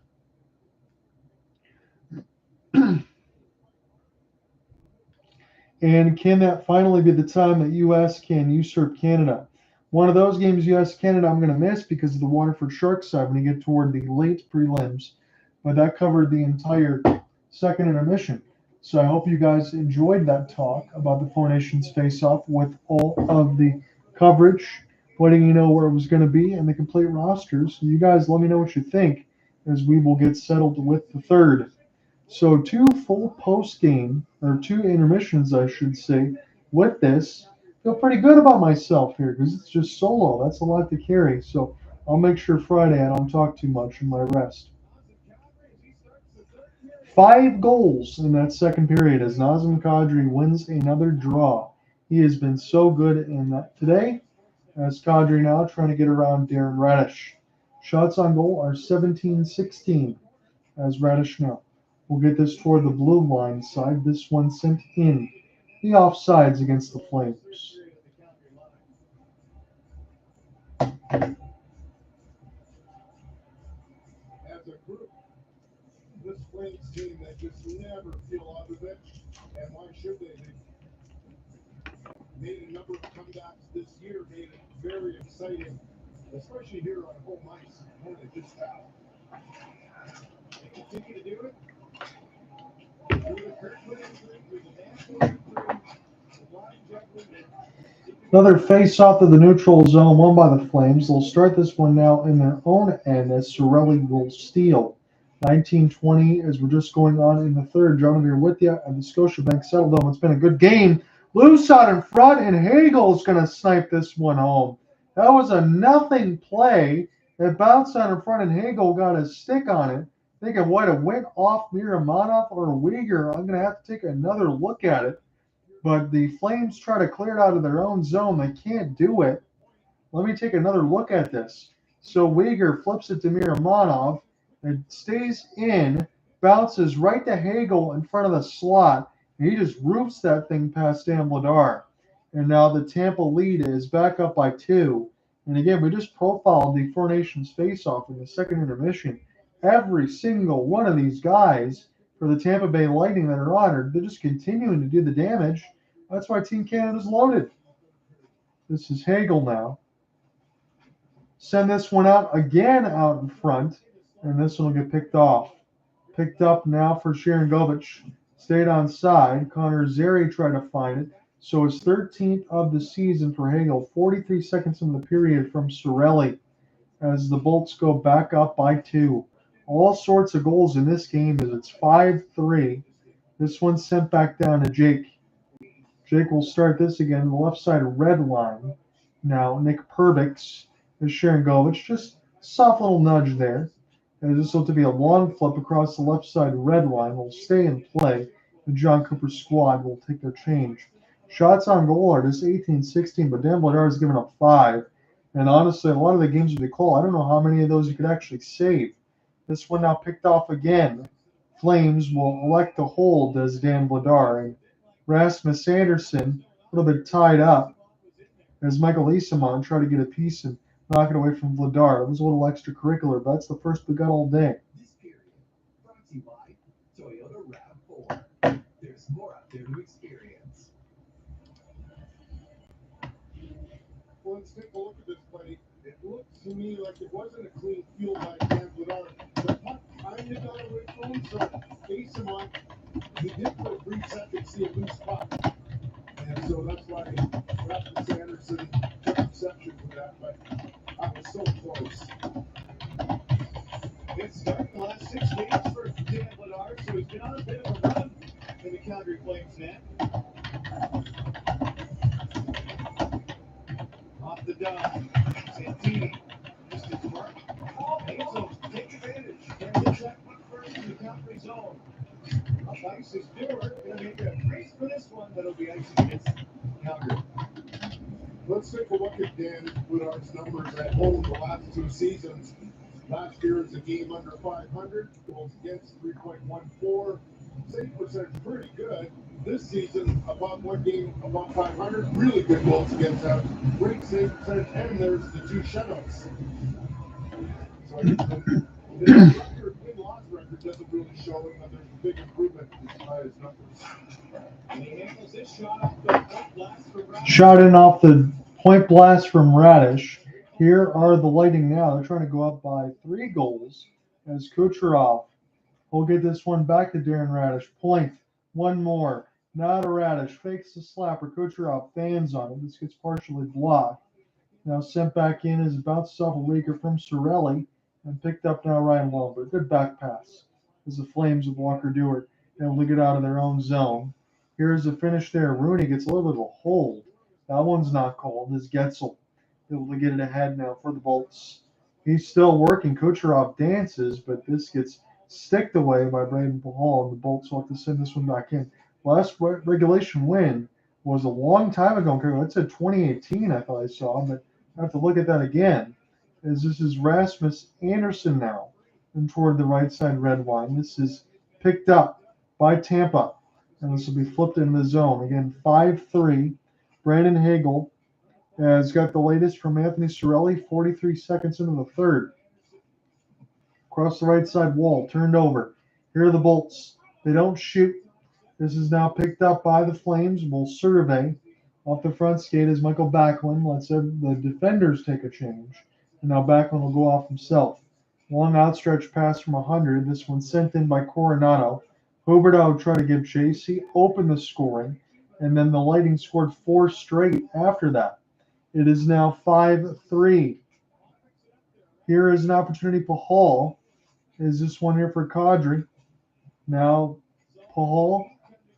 And can that finally be the time that U.S. can usurp Canada? One of those games, U.S.-Canada, I'm going to miss because of the Waterford Sharks side when you get toward the late prelims. But that covered the entire second intermission. So I hope you guys enjoyed that talk about the Four Nations face-off with all of the coverage, letting you know where it was going to be and the complete rosters. So you guys let me know what you think as we will get settled with the third. So 2 full post-game, or 2 intermissions, I should say, with this. Feel pretty good about myself here because it's just solo. That's a lot to carry. So I'll make sure Friday I don't talk too much in my rest. 5 goals in that second period as Nazem Kadri wins another draw. He has been so good in that today. As Kadri now trying to get around Darren Radish. Shots on goal are 17-16 as Radish now. We'll get this toward the blue line side. This one sent in the offsides against the Flames. As a group, this Flames team that just never feel out of it, and why should they? They made a number of comebacks this year, made it very exciting, especially here on home ice. And it just how they continue to do it. Another face-off to the neutral zone, won by the Flames. They'll start this one now in their own end as Cirelli will steal. 19-20 as we're just going on in the third. John here with you at the Scotiabank Saddledome. It's been a good game. Loose out in front, and Hagel's going to snipe this one home. That was a nothing play. It bounced out in front, and Hagel got a stick on it. Thinking what it went off Miramanov or Uyghur. I'm going to have to take another look at it. But the Flames try to clear it out of their own zone. They can't do it. Let me take another look at this. So Uyghur flips it to Miramanov. It stays in, bounces right to Hagel in front of the slot. And he just roofs that thing past Dan Vladar. And now the Tampa lead is back up by 2. And again, we just profiled the Four Nations face-off in the second intermission. Every single one of these guys for the Tampa Bay Lightning that are honored, they're just continuing to do the damage. That's why Team Canada's loaded. This is Hagel now. Send this one out again out in front, and this one will get picked off. Picked up now for Sharon Govich. stayed on side. Connor Zary tried to find it. So his 13th of the season for Hagel. 43 seconds in the period from Cirelli as the Bolts go back up by 2. All sorts of goals in this game as it's 5-3. This one's sent back down to Jake. Jake will start this again. The left side red line. Now Nick Perbix is Sharangovich. Just soft little nudge there. And this will to be a long flip across the left side red line. Will stay in play. The John Cooper squad will take their change. Shots on goal are just 18-16, but Dan Bladar has given up 5. And honestly, a lot of the games that they call, I don't know how many of those you could actually save. This one now picked off again. Flames will elect to hold as Dan Bladar. And Rasmus Anderson, a little bit tied up as Michael Esamon tried to get a piece and knock it away from Vladar. It was a little extracurricular, but that's the first we got all day. This period brought to you by Toyota RAV4. There's more out there to experience. Well, let's take a look at this play. It looked to me like it wasn't a clean field by Dan Bladar. The puck kind of got away from him, so Esamon, he did for a brief second see a loose puck. And so that's why Rasmus Anderson took exception to that, but I was so close. It's started the last 6 games for Dan Bladar, so he's been on a bit of a run in the Calgary Flames net. Off the dive, Santini, distance mark. Hagel, take advantage, and hits that one first in the Calgary zone. Up ice is Stewart, gonna make a race for this one, that'll be ice against Calgary. Let's take a look at Dan Bladar's numbers at home the last 2 seasons. Last year it's a game under 500, goals against 3.14. Save percentage pretty good. This season, above one game above 500, really good goals against that. Great save percentage, and there's the 2 shutouts. So the win-loss record doesn't really show it, but there's a big improvement by his numbers. And he handles this shot off the point blast for Brayden. Shot in off the point blast from Radish. Here are the Lightning now. They're trying to go up by 3 goals as Kucherov will get this one back to Darren Radish. Point. One more. Now to Radish. Fakes the slapper. Kucherov fans on it. This gets partially blocked. Now sent back in as it bounces off a leaker from Cirelli and picked up now Ryan Lomberg. Good back pass as the Flames of Walker Dewar able to get out of their own zone. Here's the finish there. Rooney gets a little bit of a hold. That one's not called. As Guentzel able to get it ahead now for the Bolts. He's still working. Kucherov dances, but this gets sticked away by Brayden Hall, and the Bolts will have to send this one back in. Last regulation win was a long time ago. It said 2018, I thought I saw, but I have to look at that again. As this is Rasmus Anderson now, and toward the right side red line. This is picked up by Tampa, and this will be flipped into the zone. Again, 5-3. Brandon Hagel has got the latest from Anthony Cirelli, 43 seconds into the third. Across the right side wall, turned over. Here are the Bolts. They don't shoot. This is now picked up by the Flames. We'll survey. Off the front skate is Michael Backlund. Let's have the defenders take a change. And now Backlund will go off himself. Long outstretched pass from 100. This one sent in by Coronado. Huberdeau tried to give chase. He opened the scoring. And then the Lightning scored 4 straight after that. It is now 5-3. Here is an opportunity for Hall. Is this one here for Kadri? Now Hall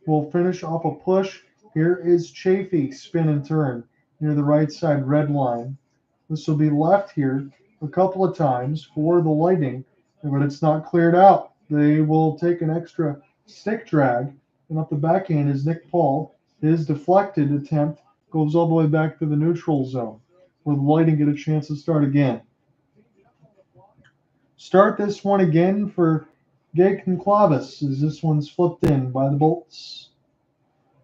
will finish off a push. Here is Chafee, spin and turn near the right side red line. This will be left here a couple of times for the Lightning, but it's not cleared out. They will take an extra stick drag, and up the backhand is Nick Paul. His deflected attempt goes all the way back to the neutral zone, where the Lightning get a chance to start again. Start this one again for Gake and Clavis, as this one's flipped in by the Bolts.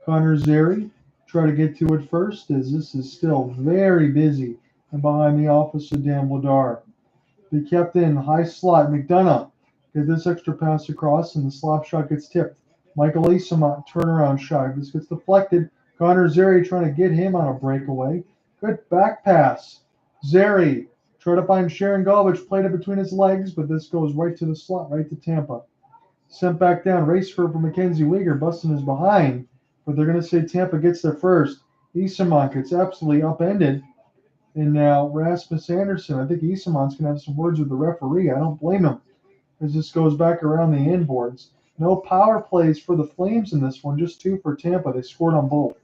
Connor Zary try to get to it first, as this is still very busy and behind the office of Dan Bladar. They kept in high slot. McDonough get this extra pass across, and the slap shot gets tipped. Michael Esamont turnaround shot. This gets deflected. Connor Zary trying to get him on a breakaway. Good back pass. Zary tried to find Sharangovich, played it between his legs, but this goes right to the slot, right to Tampa. Sent back down. Race for Mackenzie Weegar, busting his behind. But they're going to say Tampa gets there first. Easemont gets absolutely upended. And now Rasmus Anderson. I think Easemont's going to have some words with the referee. I don't blame him, as this goes back around the inboards. No power plays for the Flames in this one, just 2 for Tampa. They scored on both.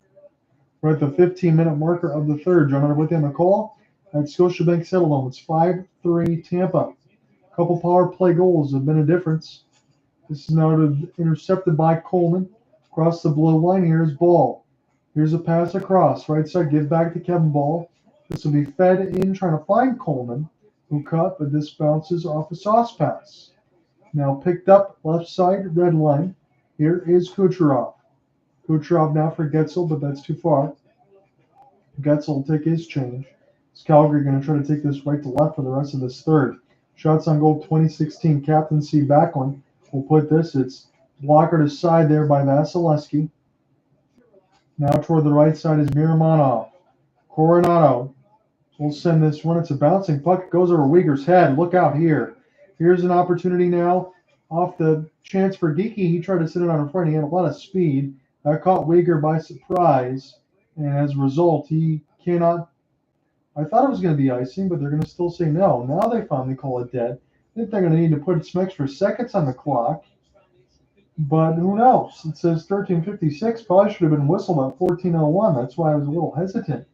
We're at the 15-minute marker of the third. John, with you on the call. At Scotiabank Saddledome, it's 5-3 Tampa. A couple power play goals have been a difference. This is now intercepted by Coleman. Across the blue line, here's Ball. Here's a pass across. Right side, give back to Kevin Ball. This will be fed in, trying to find Coleman, who cut, but this bounces off a sauce pass. Now picked up left side, red line. Here is Kucherov. Kucherov now for Guentzel, but that's too far. Guentzel will take his change. Is Calgary going to try to take this right to left for the rest of this third? Shots on goal 2016 captaincy Backlund. We'll put this. It's blocker to side there by Vasilevsky. Now toward the right side is Miramonov. Coronado will send this one. It's a bouncing puck. It goes over Weegar's head. Look out here. Here's an opportunity now. Off the chance for Geekie. He tried to sit it on in front. He had a lot of speed. That caught Weegar by surprise. And as a result, he cannot. I thought it was going to be icing, but they're going to still say no. Now they finally call it dead. I think they're going to need to put some extra seconds on the clock. But who knows? It says 13:56. Probably should have been whistled at 14:01. That's why I was a little hesitant.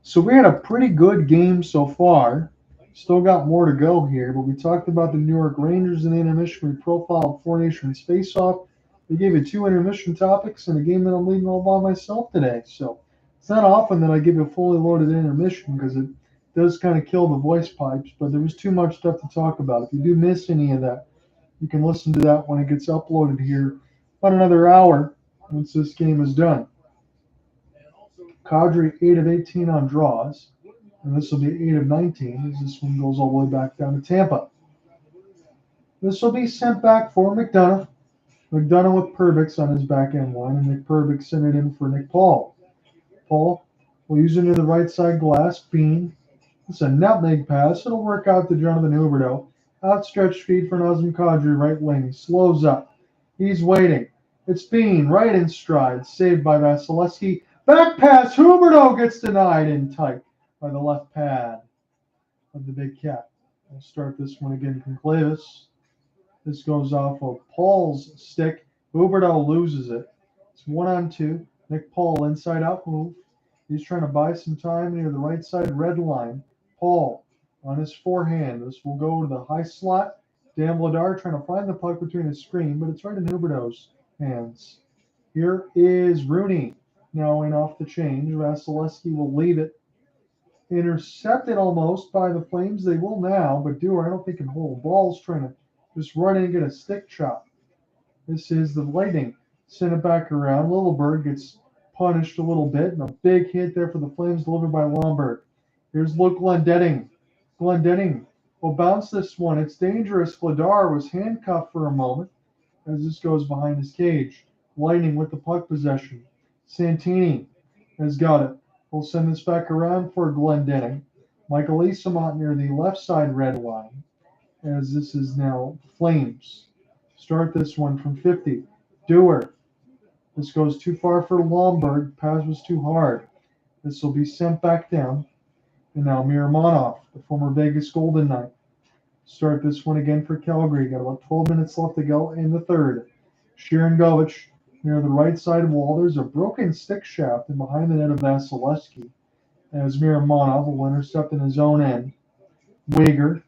So we had a pretty good game so far. Still got more to go here, but we talked about the New York Rangers in the intermission. We profiled Four Nations face-off. We gave you 2 intermission topics and a game that I'm leading all by myself today. So it's not often that I give you a fully loaded intermission because it does kind of kill the voice pipes, but there was too much stuff to talk about. If you do miss any of that, you can listen to that when it gets uploaded here about another hour once this game is done. Kadri 8 of 18 on draws, and this will be 8 of 19 as this one goes all the way back down to Tampa. This will be sent back for McDonough. McDonough with Perbix on his back end line, and Nick Perbix sent it in for Nick Paul. Paul will use it to the right side glass. Bean. It's a nutmeg pass. It'll work out to Jonathan Huberdeau. Outstretched feed for Nazem Kadri, right wing. Slows up. He's waiting. It's Bean, right in stride. Saved by Vasilevsky. Back pass. Huberdeau gets denied in tight by the left pad of the Big Cat. We'll start this one again from Clavis. This goes off of Paul's stick. Huberdeau loses it. It's 1-on-2. Nick Paul inside out move. He's trying to buy some time near the right side red line. Paul on his forehand. This will go to the high slot. Dan Vladar trying to find the puck between his screen, but it's right in Huberdeau's hands. Here is Rooney now in off the change. Vasilevsky will leave it. Intercepted almost by the Flames. They will now, but Dewar I don't think can hold. Ball's trying to just run in and get a stick chop. This is the Lightning. Send it back around. Littleberg gets punished a little bit, and a big hit there for the Flames delivered by Lomberg. Here's Luke Glendening. Glendening will bounce this one. It's dangerous. Vladar was handcuffed for a moment as this goes behind his cage. Lightning with the puck possession. Santini has got it. We'll send this back around for Glendening. Michael Easemont near the left side red line as this is now Flames. Start this one from 50. Dewar. This goes too far for Lomberg. Pass was too hard. This will be sent back down. And now Miramonov, the former Vegas Golden Knight. Start this one again for Calgary. Got about 12 minutes left to go in the third. Sharon Govich near the right side wall. There's a broken stick shaft and behind the net of Vasilevsky as Miramonov will intercept in his own end. Weegar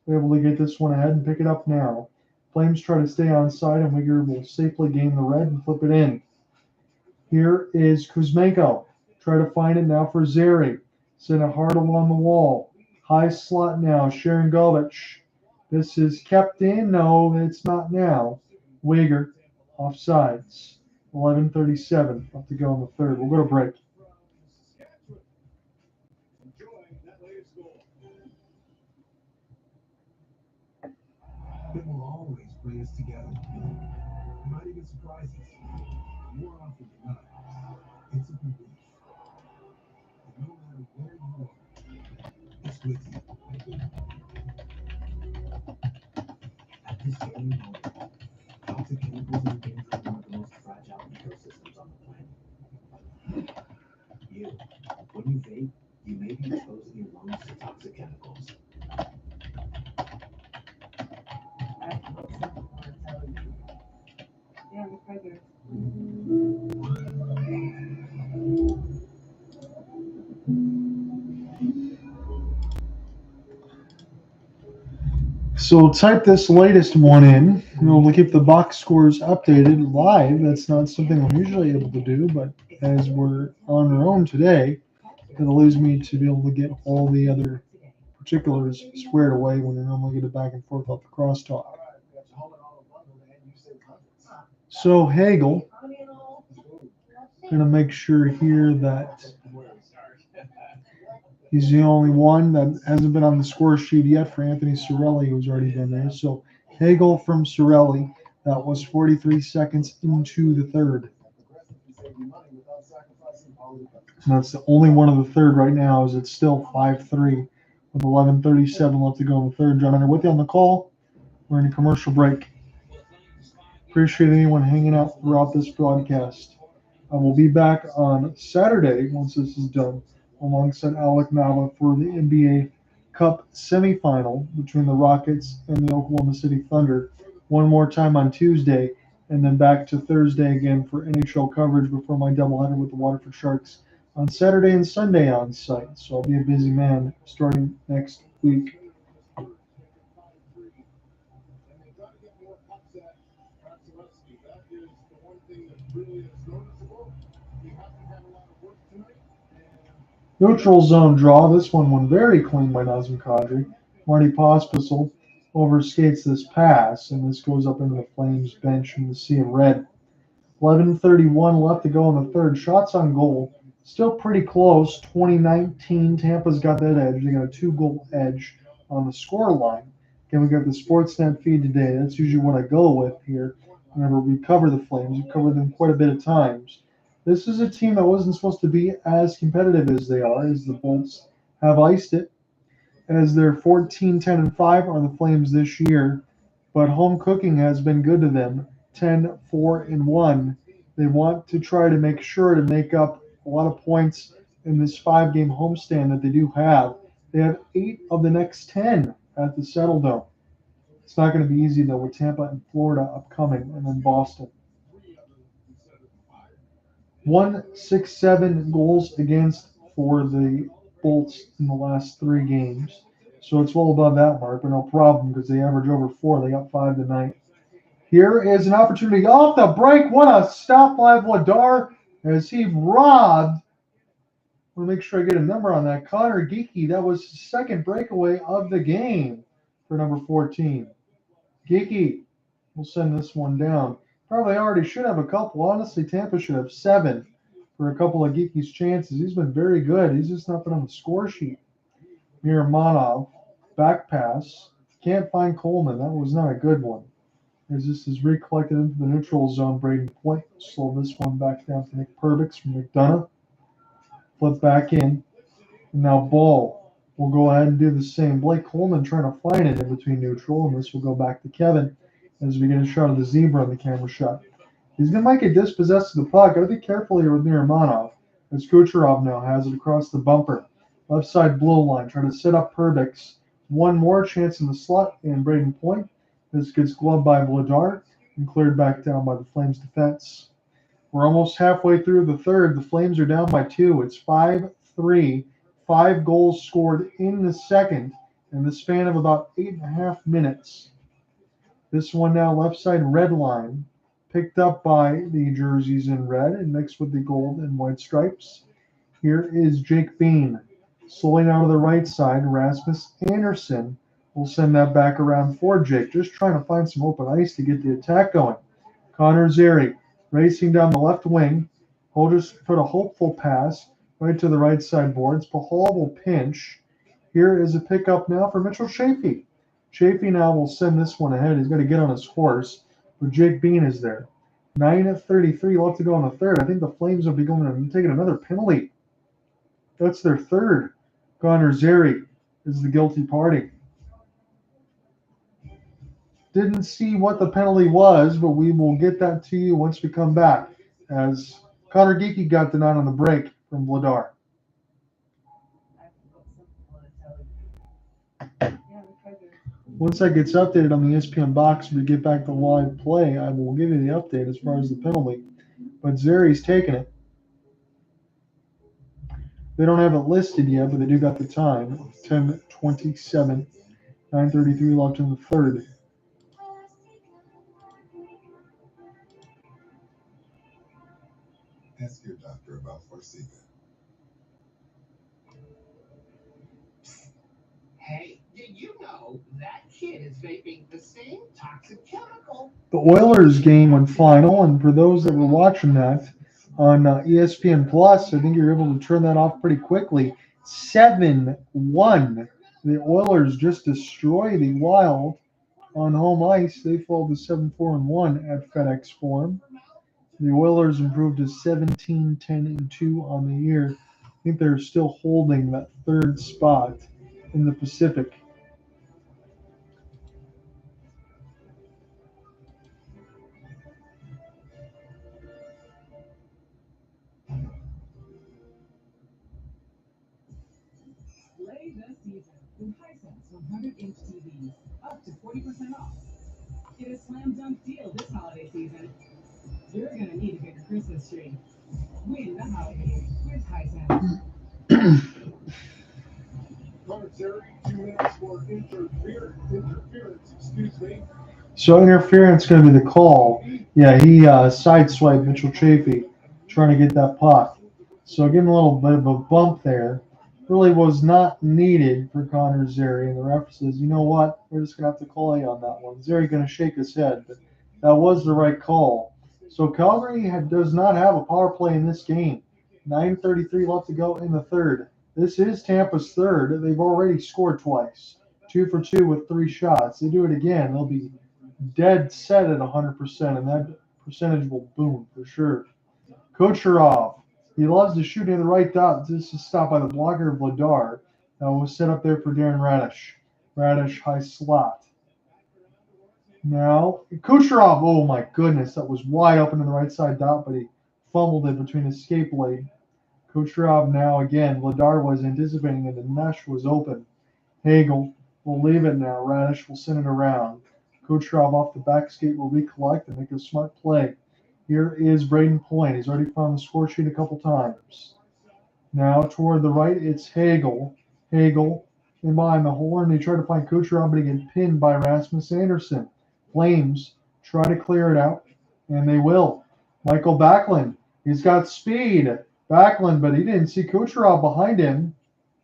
able to get this one ahead and pick it up now. Flames try to stay on side, and Weegar will safely gain the red and flip it in. Here is Kuzmenko. Try to find it now for Zary. Send it hard along the wall. High slot now. Sharon Govich. This is kept in. No, it's not now. Weegar offsides. 11:37 left to go in the third. We'll go to break. It will always bring us together. It might even surprise us. More often than not, it's a belief. And no matter where you are, it's with you. Toxic chemicals endanger one of the most fragile ecosystems on the planet. When you vape, you may be exposing your lungs to toxic chemicals. Yeah, I'm pregnant. So type this latest one in. We'll keep the box scores updated live. That's not something I'm usually able to do, but as we're on our own today, it allows me to be able to get all the other particulars squared away when I normally get it back and forth off the crosstalk. So Hagel, going to make sure here that he's the only one that hasn't been on the score sheet yet for Anthony Cirelli, who's already been there. So Hagel from Cirelli, that was 43 seconds into the third. And that's the only one of the third right now, as it's still 5-3 with 11:37 left to go in the third. John Hunter with you on the call. We're in a commercial break. Appreciate anyone hanging out throughout this broadcast. I will be back on Saturday once this is done, alongside Alec Nava for the NBA Cup semifinal between the Rockets and the Oklahoma City Thunder. One more time on Tuesday, and then back to Thursday again for NHL coverage before my doubleheader with the Waterford Sharks on Saturday and Sunday on site. So I'll be a busy man starting next week. Neutral zone draw. This one went very clean by Nazem Kadri. Marty Pospisil overskates this pass, and this goes up into the Flames bench in the sea of red. 11:31 left to go in the third. Shots on goal. Still pretty close. 2019. Tampa's got that edge. They got a 2-goal edge on the score line. Again, we got the Sportsnet feed today. That's usually what I go with here whenever we cover the Flames. We cover them quite a bit of times. This is a team that wasn't supposed to be as competitive as they are, as the Bolts have iced it. As they're 14-10-5 are the Flames this year, but home cooking has been good to them. 10-4-1. They want to try to make sure to make up a lot of points in this 5-game homestand that they do have. They have 8 of the next 10 at the Settle Dome. It's not going to be easy, though, with Tampa and Florida upcoming, and then Boston. 167 goals against for the Bolts in the last 3 games. So it's well above that mark, but no problem because they average over 4. They got 5 tonight. Here is an opportunity off the break. What a stop by Vladar as he robbed. I want to make sure I get a number on that. Connor Geeky, that was his second breakaway of the game for number 14. Geeky will send this one down. Probably already should have a couple. Honestly, Tampa should have 7 for a couple of Geeky's chances. He's been very good. He's just not been on the score sheet. Miramanov, back pass. Can't find Coleman. That was not a good one. As this is recollected into the neutral zone, Brayden Point. Slow this one back down to Nick Perbix from McDonough. Flip back in. And now Ball will go ahead and do the same. Blake Coleman trying to find it in between neutral, and this will go back to Kevin as we get a shot of the zebra on the camera shot. He's going to make it dispossessed of the puck. Got to be careful here with Miramanov, as Kucherov now has it across the bumper. Left side blue line, trying to set up Perbix. One more chance in the slot, and Brayden Point. This gets gloved by Vladar and cleared back down by the Flames defense. We're almost halfway through the third. The Flames are down by 2. It's 5-3. 5 goals scored in the second in the span of about 8.5 minutes. This one now left side red line, picked up by the jerseys in red and mixed with the gold and white stripes. Here is Jake Bean. Slowing out of the right side, Rasmus Anderson will send that back around for Jake, just trying to find some open ice to get the attack going. Connor Zary racing down the left wing. He'll just put a hopeful pass right to the right side boards. Pahal will pinch. Here is a pickup now for Mitchell Chaffee. Chaffee now will send this one ahead. He's got to get on his horse, but Jake Bean is there. 9:33 left to go in the third. I think the Flames will be going and taking another penalty. That's their third. Connor Zary is the guilty party. didn't see what the penalty was, but we will get that to you once we come back, as Connor Geeky got denied on the break from Vladar. Once that gets updated on the ESPN box, we get back to live play, I will give you the update as far as the penalty. But Zeri's taking it. They don't have it listed yet, but they do got the time. 10:27, 9:33 left in the third. Ask your doctor about Forxiga. Hey, did you know that kid is vaping the same toxic chemical? The Oilers game went final, and for those that were watching that on ESPN Plus, I think you're able to turn that off pretty quickly. 7-1. The Oilers just destroy the Wild on home ice. They fall to 7-4-1 at FedEx Forum. The Oilers improved to 17-10-2 on the year. I think they're still holding that third spot in the Pacific. Play this season with Hisense 100-inch TVs, up to 40% off. Get a slam dunk deal this holiday season. You're going to need a bigger Christmas tree. Win the holidays with Hisense. Connor Terry, 2 minutes for interference, excuse me. So interference going to be the call. Yeah, he sideswiped Mitchell Chafee trying to get that puck. So give him a little bit of a bump there. Really was not needed for Connor Zeri. And the ref says, you know what? We're just going to have to call you on that one. Zeri going to shake his head. But that was the right call. So Calgary does not have a power play in this game. 9:33 left to go in the third. This is Tampa's third. They've already scored twice. 2 for 2 with 3 shots. They do it again, they'll be dead set at 100%, and that percentage will boom for sure. Kucherov, he loves to shoot in the right dot. This is stopped by the blocker of Vladar. That was set up there for Darren Radish. Radish high slot. Now, Kucherov, oh my goodness, that was wide open in the right side dot, but he fumbled it between his skate blade. Kucherov now again. Vladar was anticipating and the mesh was open. Hagel will leave it now. Radish will send it around. Kucherov off the back skate will recollect and make a smart play. Here is Brayden Point. He's already found the score sheet a couple times. Now toward the right, it's Hagel. Hagel in behind the horn. They try to find Kucherov, but he gets pinned by Rasmus Anderson. Flames try to clear it out, and they will. Michael Backlund, he's got speed. Backlund, but he didn't see Kucherov behind him.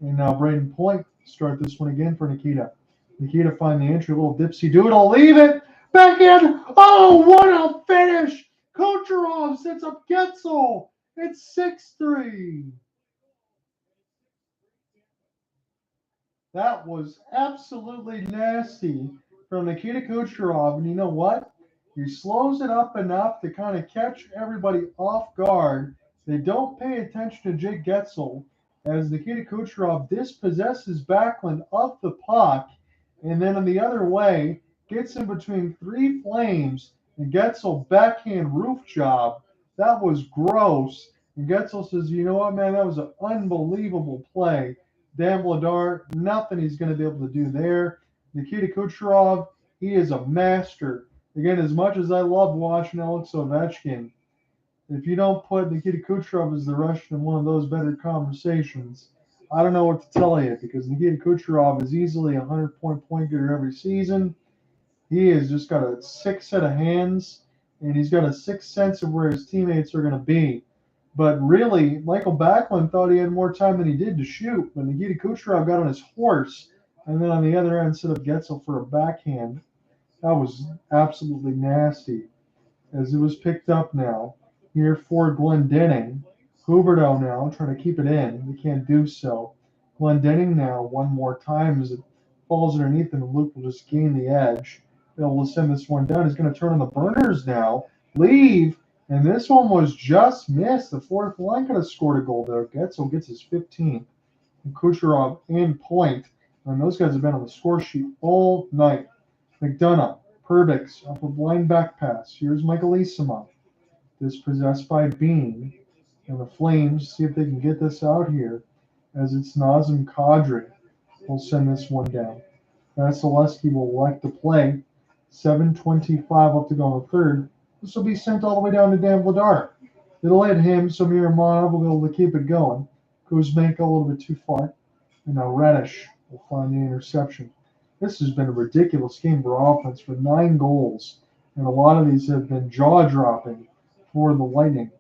And now Brayden Point start this one again for Nikita. Nikita find the entry, a little dipsy doodle, leave it, back in. Oh, what a finish! Kucherov sets up Guentzel. It's 6-3. That was absolutely nasty from Nikita Kucherov. And you know what? He slows it up enough to kind of catch everybody off guard. They don't pay attention to Jake Guentzel as Nikita Kucherov dispossesses Backlund of the puck, and then in the other way, gets in between 3 flames, and Guentzel backhand roof job. That was gross. And Guentzel says, you know what, man, that was an unbelievable play. Dan Vladar, nothing he's going to be able to do there. Nikita Kucherov, he is a master. Again, as much as I love watching Alex Ovechkin, if you don't put Nikita Kucherov as the Russian in one of those better conversations, I don't know what to tell you, because Nikita Kucherov is easily a 100-point point getter every season. He has just got a 6 set of hands, and he's got a 6th sense of where his teammates are going to be. But really, Michael Backlund thought he had more time than he did to shoot, but Nikita Kucherov got on his horse, and then on the other end set up Guentzel for a backhand. That was absolutely nasty. As it was picked up now, here for Glendening. Huberdeau now trying to keep it in. They can't do so. Glendening now one more time as it falls underneath him, and Luke will just gain the edge. They'll send this one down. He's going to turn on the burners now. Leave. And this one was just missed. The fourth line could have scored a goal there. Guentzel gets his 15th. And Kucherov and Point. And those guys have been on the score sheet all night. McDonough Perbix up a blind back pass. Here's Michael Easima. Dispossessed by Bean. And the Flames see if they can get this out here, as it's Nazem Kadri will send this one down. Vasilevsky will elect to play. 7:25 up to go in the third. This will be sent all the way down to Dan Vladar. It'll hit him, so Miramon will be able to keep it going. Kuzmenko a little bit too far. And now Reddish will find the interception. This has been a ridiculous game for offense for 9 goals. And a lot of these have been jaw-dropping for the Lightning.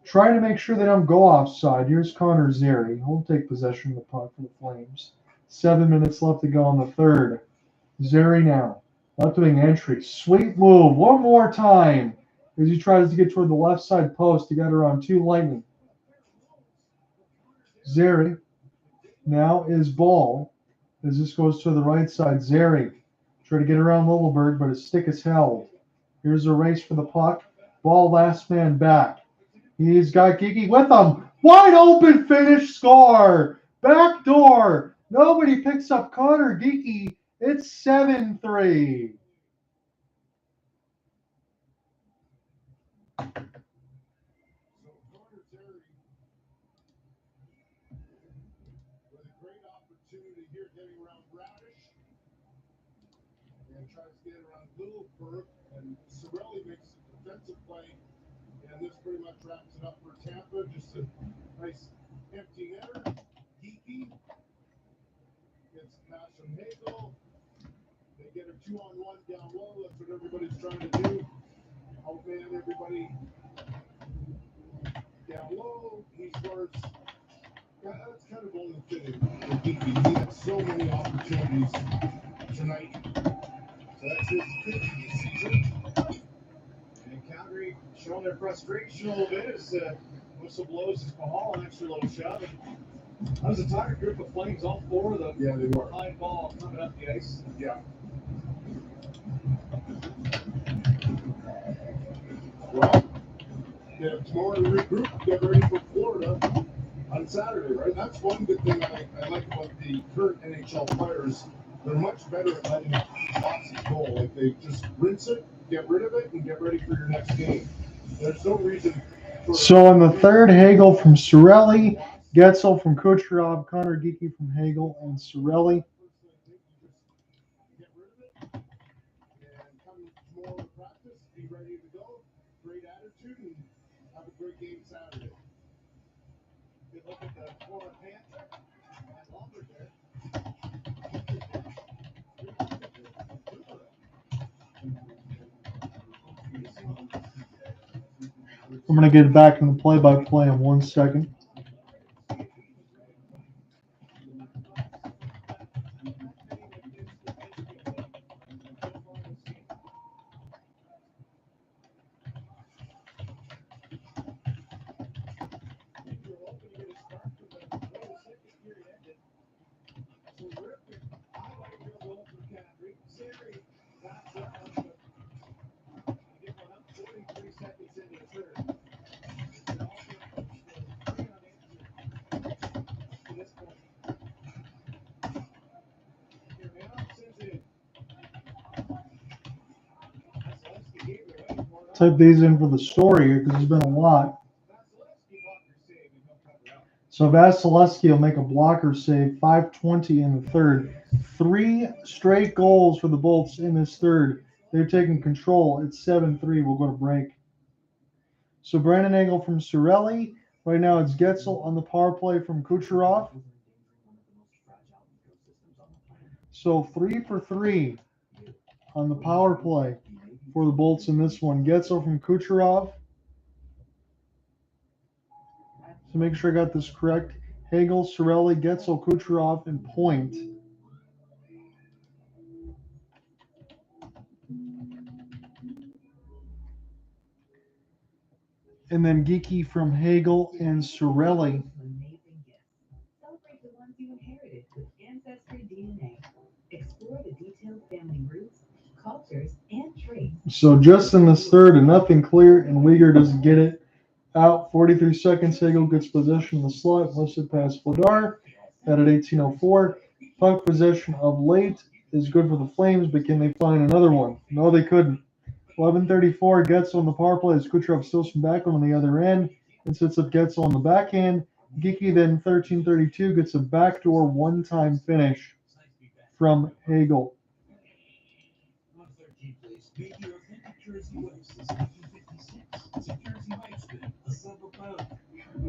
Trying to make sure they don't go offside. Here's Connor Zary. He'll take possession of the puck for the Flames. 7 minutes left to go in the third. Zary now. Left wing entry. Sweet move. One more time as he tries to get toward the left side post to get around 2 Lightning. Zary now is ball as this goes to the right side. Zary try to get around Lilleberg, but his stick is held. Here's a race for the puck. Ball last man back. He's got Geeky with him. Wide open finish, score. Back door. Nobody picks up Connor Geeky. It's 7-3. Tries to get around Littleburg, and Cirelli makes a defensive play, and this pretty much wraps it up for Tampa. Just a nice empty netter. Geeky gets a pass from Hagel. They get a 2-on-1 down low. That's what everybody's trying to do. Outman everybody down low. He scores. That's kind of only fitting for Geeky. He had so many opportunities tonight. That's his 50th season. And Calgary showing their frustration a little bit as whistle blows as Hall an extra little shove. That was a tired group of Flames, all 4 of them. Yeah, they were. High ball coming up the ice. Yeah. Well, they have tomorrow to regroup, get ready for Florida on Saturday, right? That's one good thing I like about the current NHL players. They're much better at letting boxes go. Like they just rinse it, get rid of it, and get ready for your next game. There's no reason. So in the third, Hagel from Cirelli, Guentzel from Kucherov, Connor Geeky from Hagel, and Cirelli. Get rid of it, and come tomorrow to practice, be ready to go. Great attitude, and have a great game Saturday. Good look at the former Panther and Lombard there. I'm going to get back in the play-by-play in 1 second. Type these in for the story here because there's been a lot. So Vasilevsky will make a blocker save, 5:20 in the third. 3 straight goals for the Bolts in this third. They're taking control. It's 7-3. We'll go to break. So Brandon Hagel from Cirelli. Right now it's Guentzel on the power play from Kucherov. So 3 for 3 on the power play for the Bolts in this one. Guentzel from Kucherov. So make sure I got this correct. Hagel, Cirelli, Guentzel, Kucherov, and Point. And then Geeky from Hagel and Cirelli. Celebrate the ones you inherited with Ancestry DNA. Explore the detailed family roots, cultures, and traits. So just in this third, and nothing clear, and Uyghur doesn't get it. Out 43 seconds, Hagel gets possession of the slot, lifts it past Vladar. At 18:04, puck possession of late is good for the Flames, but can they find another one? No, they couldn't. 11:34, Guentzel on the power play as Kucherov steals from Backlund on the other end and sets up Guentzel on the backhand. Geeky then 13:32 gets a backdoor one-time finish from Hagel.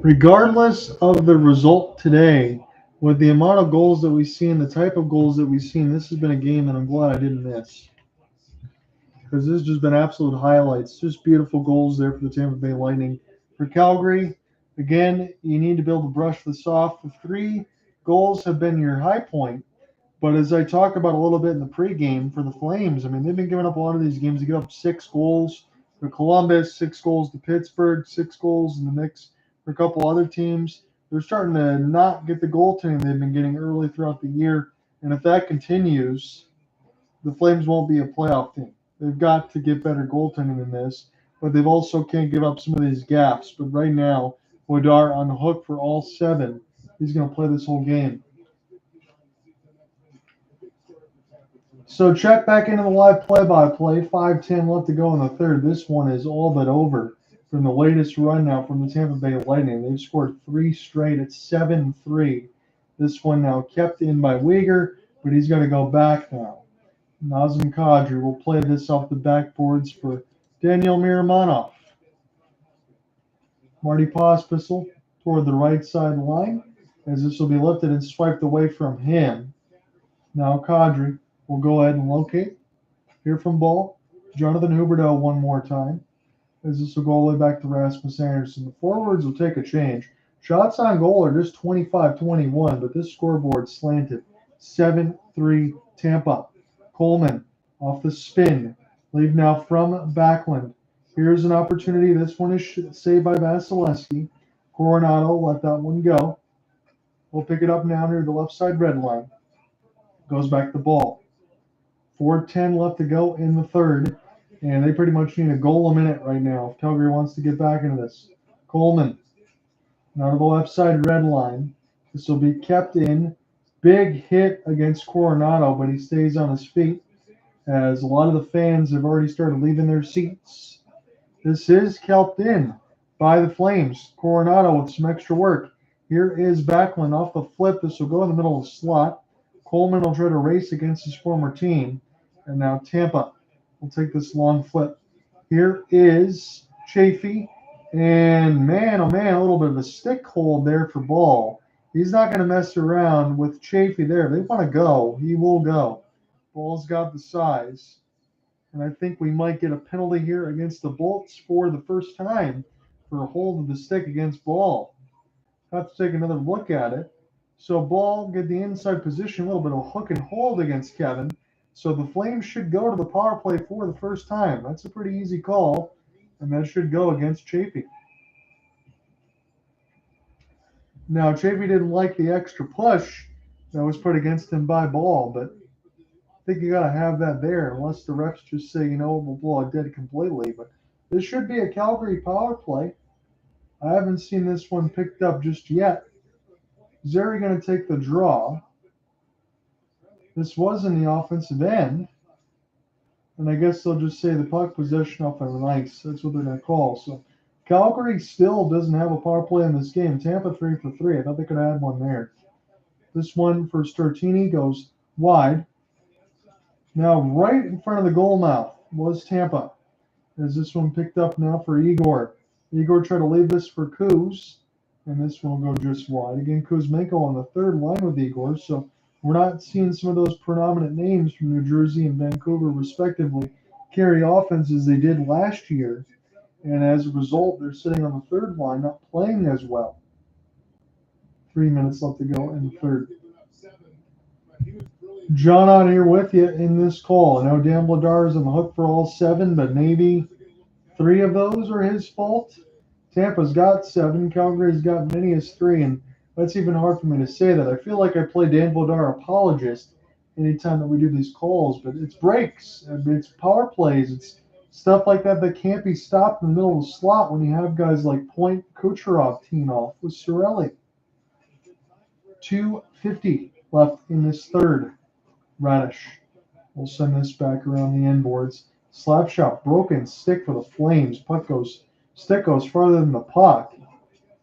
Regardless of the result today, with the amount of goals that we've seen, the type of goals that we've seen, this has been a game that I'm glad I didn't miss. Because this has just been absolute highlights. Just beautiful goals there for the Tampa Bay Lightning. For Calgary, again, you need to be able to brush this off. The 3 goals have been your high point. But as I talked about a little bit in the pregame for the Flames, I mean, they've been giving up a lot of these games. They give up 6 goals to Columbus, 6 goals to Pittsburgh, 6 goals in the mix for a couple other teams. They're starting to not get the goaltending they've been getting early throughout the year. And if that continues, the Flames won't be a playoff team. They've got to get better goaltending than this, but they've also can't give up some of these gaps. But right now, Woodar on the hook for all 7. He's going to play this whole game. So check back into the live play-by-play. 5:10 left to go in the third. This one is all but over from the latest run now from the Tampa Bay Lightning. They've scored 3 straight at 7-3. This one now kept in by Weegar, but he's going to go back now. Nazem Kadri will play this off the backboards for Daniel Miramonov. Marty Pospisil toward the right side line, as this will be lifted and swiped away from him. Now Kadri will go ahead and locate. Here from ball, Jonathan Huberdeau one more time, as this will go all the way back to Rasmus Anderson. The forwards will take a change. Shots on goal are just 25-21, but this scoreboard slanted. 7-3 Tampa. Coleman off the spin. Leave now from Backlund. Here's an opportunity. This one is saved by Vasilevsky. Coronado let that one go. We'll pick it up now near the left side red line. Goes back the ball. 4:10 left to go in the third. And they pretty much need a goal a minute right now if Calgary wants to get back into this. Coleman. Now to the left side red line. This will be kept in. Big hit against Coronado, but he stays on his feet as a lot of the fans have already started leaving their seats. This is kept in by the Flames. Coronado with some extra work. Here is Backlund off the flip. This will go in the middle of the slot. Coleman will try to race against his former team. And now Tampa will take this long flip. Here is Chaffee. And man, oh man, a little bit of a stick hold there for Ball. He's not going to mess around with Chaffee there. They want to go. He will go. Ball's got the size. And I think we might get a penalty here against the Bolts for the first time for a hold of the stick against Ball. Have to take another look at it. So Ball get the inside position, a little bit of a hook and hold against Kevin. So the Flames should go to the power play for the first time. That's a pretty easy call. And that should go against Chaffee. Now, Chaffee didn't like the extra push that was put against him by Ball, but I think you got to have that there unless the refs just say, you know, we'll blow it dead completely. But this should be a Calgary power play. I haven't seen this one picked up just yet. Zeri going to take the draw. This was in the offensive end. And I guess they'll just say the puck possession off on the ice. That's what they're going to call. So Calgary still doesn't have a power play in this game. Tampa 3 for 3. I thought they could have had one there. This one for Stortini goes wide. Now right in front of the goal mouth was Tampa. As this one picked up now for Igor. Igor tried to leave this for Kuz. And this one will go just wide. Again, Kuzmenko on the third line with Igor. So we're not seeing some of those predominant names from New Jersey and Vancouver, respectively, carry offense as they did last year. And as a result, they're sitting on the third line, not playing as well. 3 minutes left to go in the third. John out here with you in this call. I know Dan Vladar is on the hook for all 7, but maybe 3 of those are his fault. Tampa's got 7. Calgary's got many as 3, and that's even hard for me to say that. I feel like I play Dan Vladar apologist anytime that we do these calls, but it's breaks. It's power plays. It's stuff like that that can't be stopped in the middle of the slot when you have guys like Point Kucherov teeing off with Cirelli. 2:50 left in this third. Radish We'll send this back around the end boards. Slap shot, broken stick for the Flames. Stick goes farther than the puck.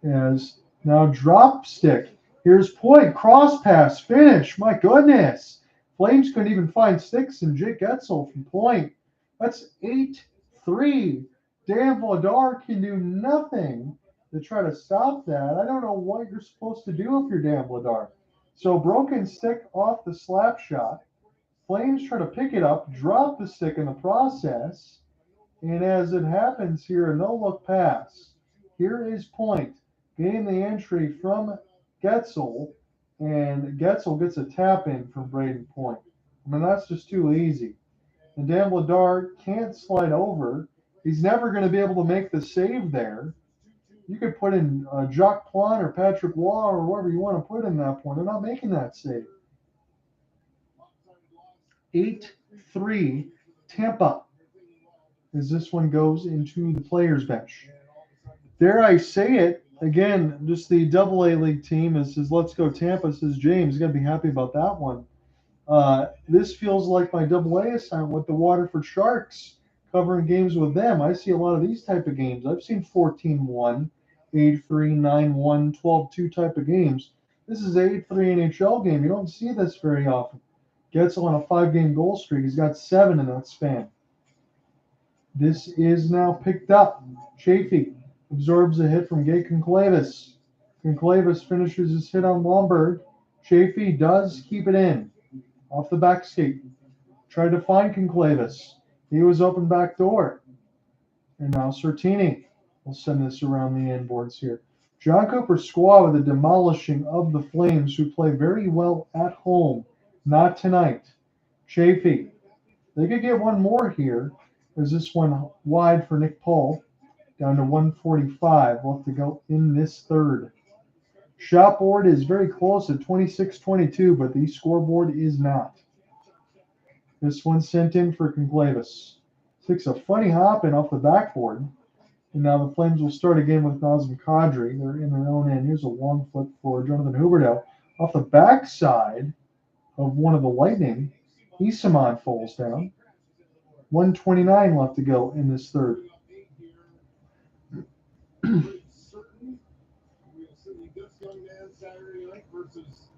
As now drop stick. Here's point, cross pass, finish. My goodness. Flames couldn't even find sticks, and Jake Guentzel from point. That's 8-3. Dan Vladar can do nothing to try to stop that. I don't know what you're supposed to do if you're Dan Vladar. So broken stick off the slap shot. Flames try to pick it up, drop the stick in the process, and as it happens here, a no-look pass. Here is point, getting the entry from Guentzel, and Guentzel gets a tap-in from Brayden point. I mean, that's just too easy. And Dan Vladar can't slide over. He's never going to be able to make the save there. You could put in Jacques Plante or Patrick Waugh or whoever you want to put in that point. They're not making that save. 8-3 Tampa as this one goes into the players bench. Dare I say it, again, just the AA League team says, let's go Tampa, says James. Going to be happy about that one. This feels like my AA assignment with the Waterford Sharks, covering games with them. I see a lot of these type of games. I've seen 14-1, 8-3, 9-1, 12-2 type of games. This is an 8-3 NHL game. You don't see this very often. Guentzel on a 5-game goal streak. He's got 7 in that span. This is now picked up. Chaffee absorbs a hit from Gay Conclavis. Conclavis finishes his hit on Lomberg. Chaffee does keep it in. Off the back skate. Tried to find Conclavis. He was open back door. And now Sertini will send this around the end boards here. John Cooper's squad with a demolishing of the Flames, who play very well at home. Not tonight. Chaffee. They could get one more here. There's this one wide for Nick Paul. Down to 145 left to go in this third. Shot board is very close at 26-22, but the scoreboard is not. This one sent in for Conclavis. Takes a funny hop in off the backboard. And now the Flames will start again with Nazem Kadri. They're in their own end. Here's a long flip for Jonathan Huberdeau. Off the backside of one of the Lightning, Isamon falls down. 1:29 left to go in this third. Young man Saturday night versus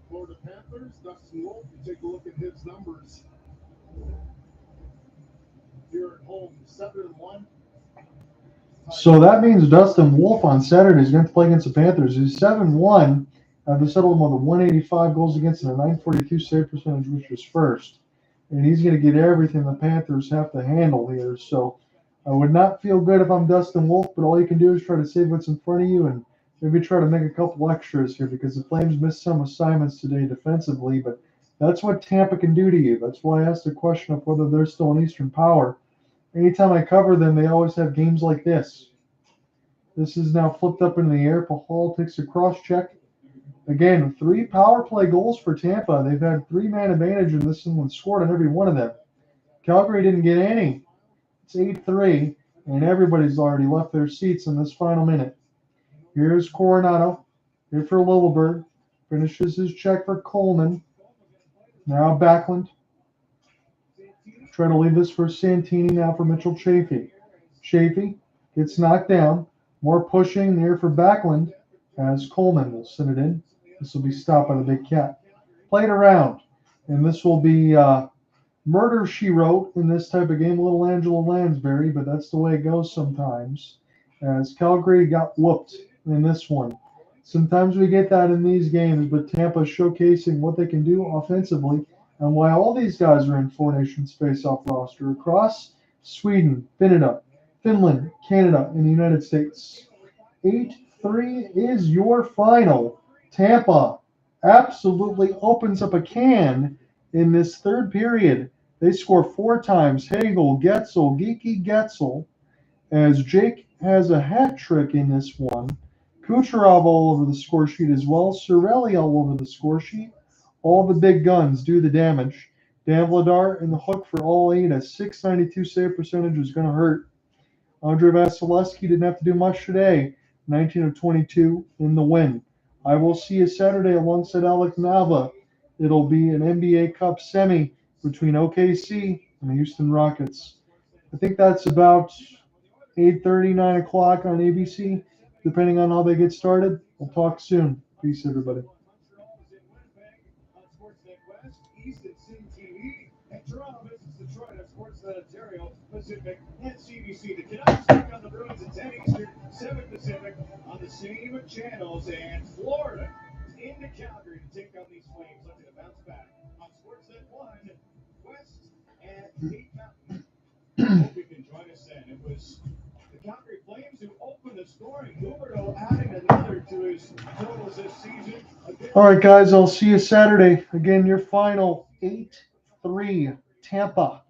Florida Panthers. Dustin Wolf, you take a look at his numbers here at home, 7-1. So that means Dustin Wolf on Saturday is going to play against the Panthers. He's 7-1. They settled him with a 185 goals against and a 942 save percentage, which was first. And he's going to get everything the Panthers have to handle here. So I would not feel good if I'm Dustin Wolf, but all you can do is try to save what's in front of you and maybe try to make a couple extras here, because the Flames missed some assignments today defensively, but that's what Tampa can do to you. That's why I asked the question of whether they're still an Eastern Power. Anytime I cover them, they always have games like this. This is now flipped up in the air. Pahal takes a cross check. Again, 3 power play goals for Tampa. They've had 3-man advantage, and this one scored on every one of them. Calgary didn't get any. It's 8-3, and everybody's already left their seats in this final minute. Here's Coronado. Here for Lilleberg. Finishes his check for Coleman. Now Backlund. Try to leave this for Santini, now for Mitchell Chaffee. Chaffee gets knocked down. More pushing there for Backlund as Coleman will send it in. This will be stopped by the Big Cat. Played around. And this will be murder, she wrote, in this type of game. A little Angela Lansbury, but that's the way it goes sometimes. As Calgary got whooped in this one. Sometimes we get that in these games, but Tampa showcasing what they can do offensively and why all these guys are in Four Nations face-off roster across Sweden, Finland, Canada, and the United States. 8-3 is your final. Tampa absolutely opens up a can in this third period. They score 4 times. Hagel, Guentzel, Geeky Guentzel, as Jake has a hat trick in this one. Kucherov all over the score sheet as well. Cirelli all over the score sheet. All the big guns do the damage. Dan Vladar in the hook for all 8. A 692 save percentage is going to hurt. Andre Vasilevsky didn't have to do much today. 19 of 22 in the win. I will see you Saturday alongside Alec Nava. It'll be an NBA Cup semi between OKC and the Houston Rockets. I think that's about 8:30, 9 o'clock on ABC, depending on how they get started. We'll talk soon. Peace, everybody. Sportsnet West, East and City TV, and Toronto visits Detroit on Sportsnet Ontario, Pacific, and CBC. The Canucks take on the Bruins at 10 Eastern, 7 Pacific on the same channels, and Florida is into Calgary to take on these Flames, looking to bounce back on Sportsnet 1, West at 8 Mountain. Hope you can join us then. It was the Calgary Flames who opened the scoring. Huberdeau adding another to his totals this season. All right, guys, I'll see you Saturday. Again, your final 8-3 Tampa